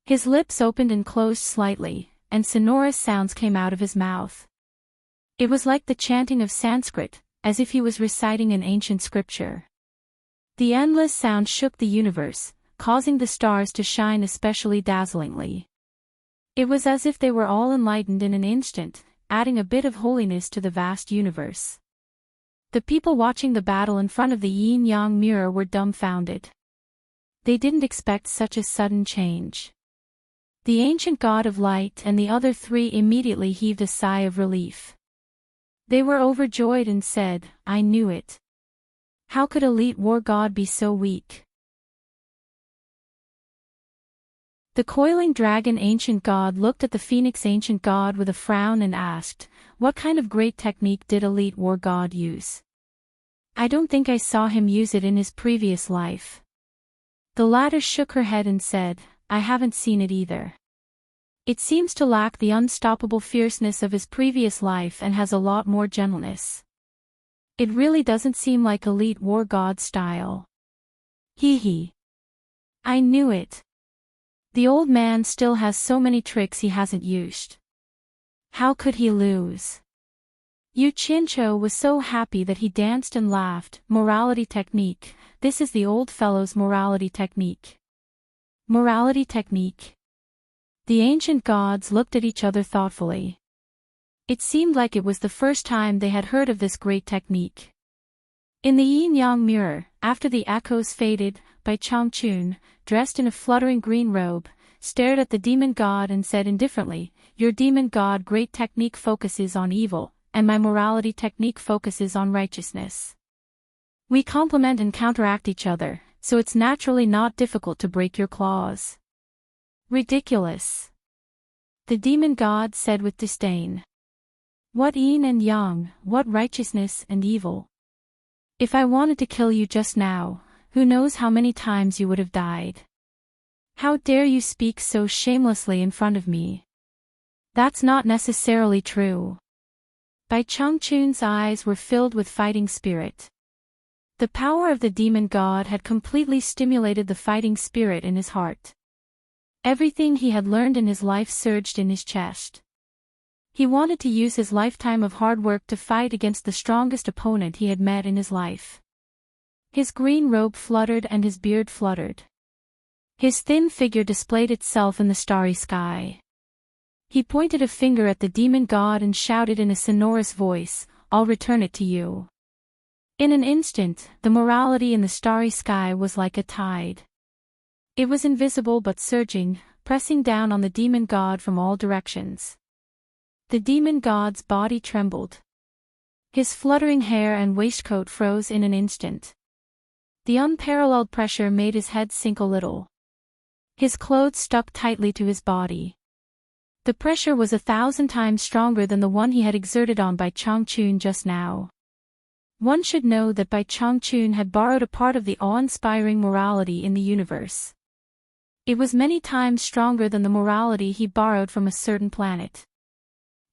His lips opened and closed slightly, and sonorous sounds came out of his mouth. It was like the chanting of Sanskrit, as if he was reciting an ancient scripture. The endless sound shook the universe, causing the stars to shine especially dazzlingly. It was as if they were all enlightened in an instant, adding a bit of holiness to the vast universe. The people watching the battle in front of the yin-yang mirror were dumbfounded. They didn't expect such a sudden change. The ancient god of light and the other three immediately heaved a sigh of relief. They were overjoyed and said, "I knew it. How could elite war god be so weak?" The coiling dragon ancient god looked at the phoenix ancient god with a frown and asked, "What kind of great technique did elite war god use? I don't think I saw him use it in his previous life." The latter shook her head and said, "I haven't seen it either. It seems to lack the unstoppable fierceness of his previous life and has a lot more gentleness. It really doesn't seem like elite war god style." Hee. I knew it. The old man still has so many tricks he hasn't used. How could he lose? Yu Qianqiu was so happy that he danced and laughed. Morality technique. This is the old fellow's morality technique. Morality technique. The ancient gods looked at each other thoughtfully. It seemed like it was the first time they had heard of this great technique. In the yin-yang mirror, after the echoes faded, Bai Changchun, dressed in a fluttering green robe, stared at the demon god and said indifferently, "Your demon god great technique focuses on evil, and my morality technique focuses on righteousness. We complement and counteract each other, so it's naturally not difficult to break your claws." Ridiculous. The demon god said with disdain. What yin and yang, what righteousness and evil? If I wanted to kill you just now, who knows how many times you would have died. How dare you speak so shamelessly in front of me? That's not necessarily true. Bai Changchun's eyes were filled with fighting spirit. The power of the demon god had completely stimulated the fighting spirit in his heart. Everything he had learned in his life surged in his chest. He wanted to use his lifetime of hard work to fight against the strongest opponent he had met in his life. His green robe fluttered and his beard fluttered. His thin figure displayed itself in the starry sky. He pointed a finger at the demon god and shouted in a sonorous voice, "I'll return it to you." In an instant, the morality in the starry sky was like a tide. It was invisible but surging, pressing down on the demon god from all directions. The demon god's body trembled. His fluttering hair and waistcoat froze in an instant. The unparalleled pressure made his head sink a little. His clothes stuck tightly to his body. The pressure was 1,000 times stronger than the one he had exerted on Bai Changchun just now. One should know that Bai Changchun had borrowed a part of the awe-inspiring morality in the universe. It was many times stronger than the morality he borrowed from a certain planet.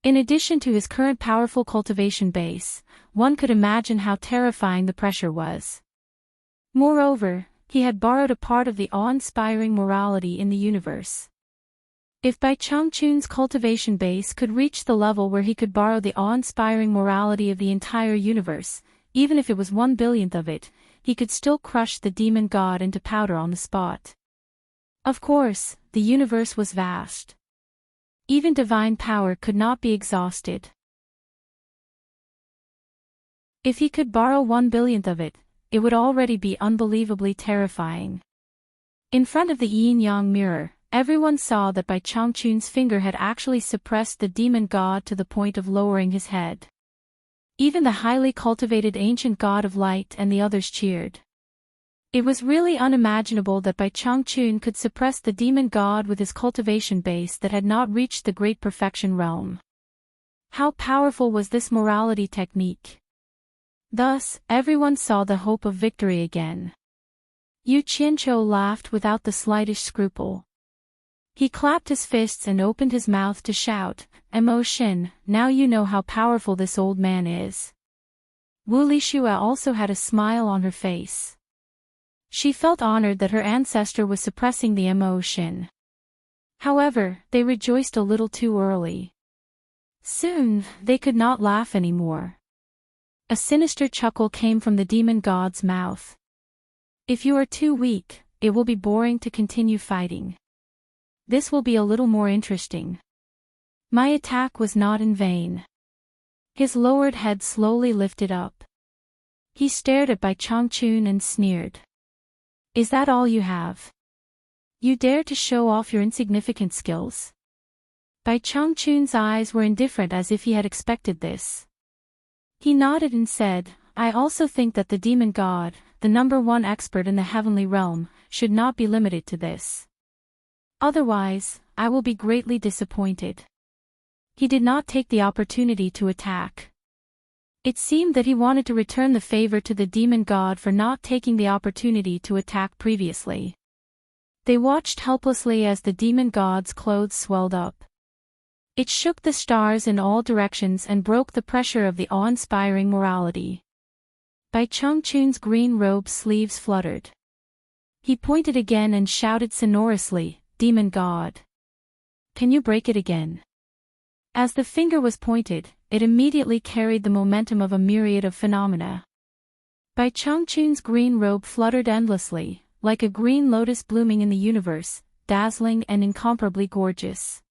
In addition to his current powerful cultivation base, one could imagine how terrifying the pressure was. Moreover, he had borrowed a part of the awe-inspiring morality in the universe. If Bai Changchun's cultivation base could reach the level where he could borrow the awe-inspiring morality of the entire universe, even if it was 1/1000th of it, he could still crush the demon god into powder on the spot. Of course, the universe was vast. Even divine power could not be exhausted. If he could borrow 1/1000th of it, it would already be unbelievably terrifying. In front of the yin-yang mirror, everyone saw that Bai Changchun's finger had actually suppressed the demon god to the point of lowering his head. Even the highly cultivated ancient god of light and the others cheered. It was really unimaginable that Bai Changchun could suppress the demon god with his cultivation base that had not reached the great perfection realm. How powerful was this morality technique? Thus, everyone saw the hope of victory again. Yu Qianqiu laughed without the slightest scruple. He clapped his fists and opened his mouth to shout, "Mo Xin, now you know how powerful this old man is." Wu Lixue also had a smile on her face. She felt honored that her ancestor was suppressing the Mo Xin. However, they rejoiced a little too early. Soon, they could not laugh anymore. A sinister chuckle came from the demon god's mouth. "If you are too weak, it will be boring to continue fighting. This will be a little more interesting. My attack was not in vain." His lowered head slowly lifted up. He stared at Bai Changchun and sneered. "Is that all you have? You dare to show off your insignificant skills?" Bai Changchun's eyes were indifferent as if he had expected this. He nodded and said, "I also think that the demon god, the #1 expert in the heavenly realm, should not be limited to this. Otherwise, I will be greatly disappointed." He did not take the opportunity to attack. It seemed that he wanted to return the favor to the demon god for not taking the opportunity to attack previously. They watched helplessly as the demon god's clothes swelled up. It shook the stars in all directions and broke the pressure of the awe-inspiring morality. Bai Changchun's green robe sleeves fluttered. He pointed again and shouted sonorously, "Demon god! Can you break it again?" As the finger was pointed, it immediately carried the momentum of a myriad of phenomena. Bai Changchun's green robe fluttered endlessly, like a green lotus blooming in the universe, dazzling and incomparably gorgeous.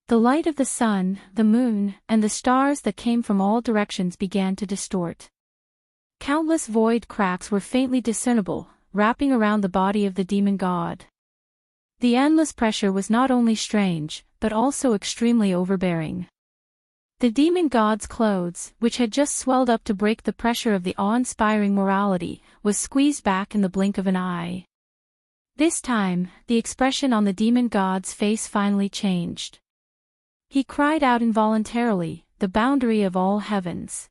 The light of the sun, the moon, and the stars that came from all directions began to distort. Countless void cracks were faintly discernible, wrapping around the body of the demon god. The endless pressure was not only strange, but also extremely overbearing. The demon god's clothes, which had just swelled up to break the pressure of the awe-inspiring morality, was squeezed back in the blink of an eye. This time, the expression on the demon god's face finally changed. He cried out involuntarily, "The boundary of all heavens!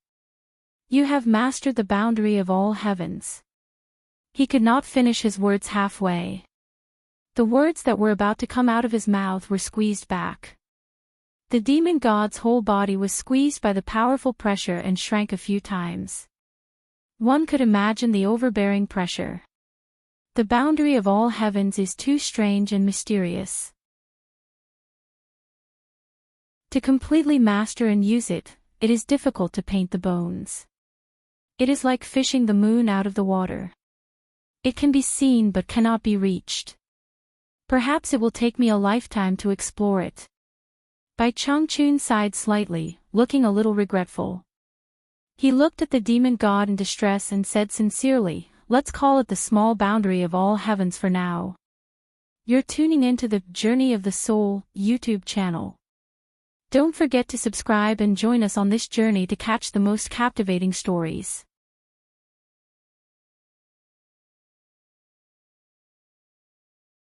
You have mastered the boundary of all heavens." He could not finish his words halfway. The words that were about to come out of his mouth were squeezed back. The demon god's whole body was squeezed by the powerful pressure and shrank a few times. One could imagine the overbearing pressure. The boundary of all heavens is too strange and mysterious. To completely master and use it, it is difficult to paint the bones. It is like fishing the moon out of the water. It can be seen but cannot be reached. Perhaps it will take me a lifetime to explore it. Bai Changchun sighed slightly, looking a little regretful. He looked at the demon god in distress and said sincerely, "Let's call it the small boundary of all heavens for now." You're tuning into the Journey of the Soul YouTube channel. Don't forget to subscribe and join us on this journey to catch the most captivating stories.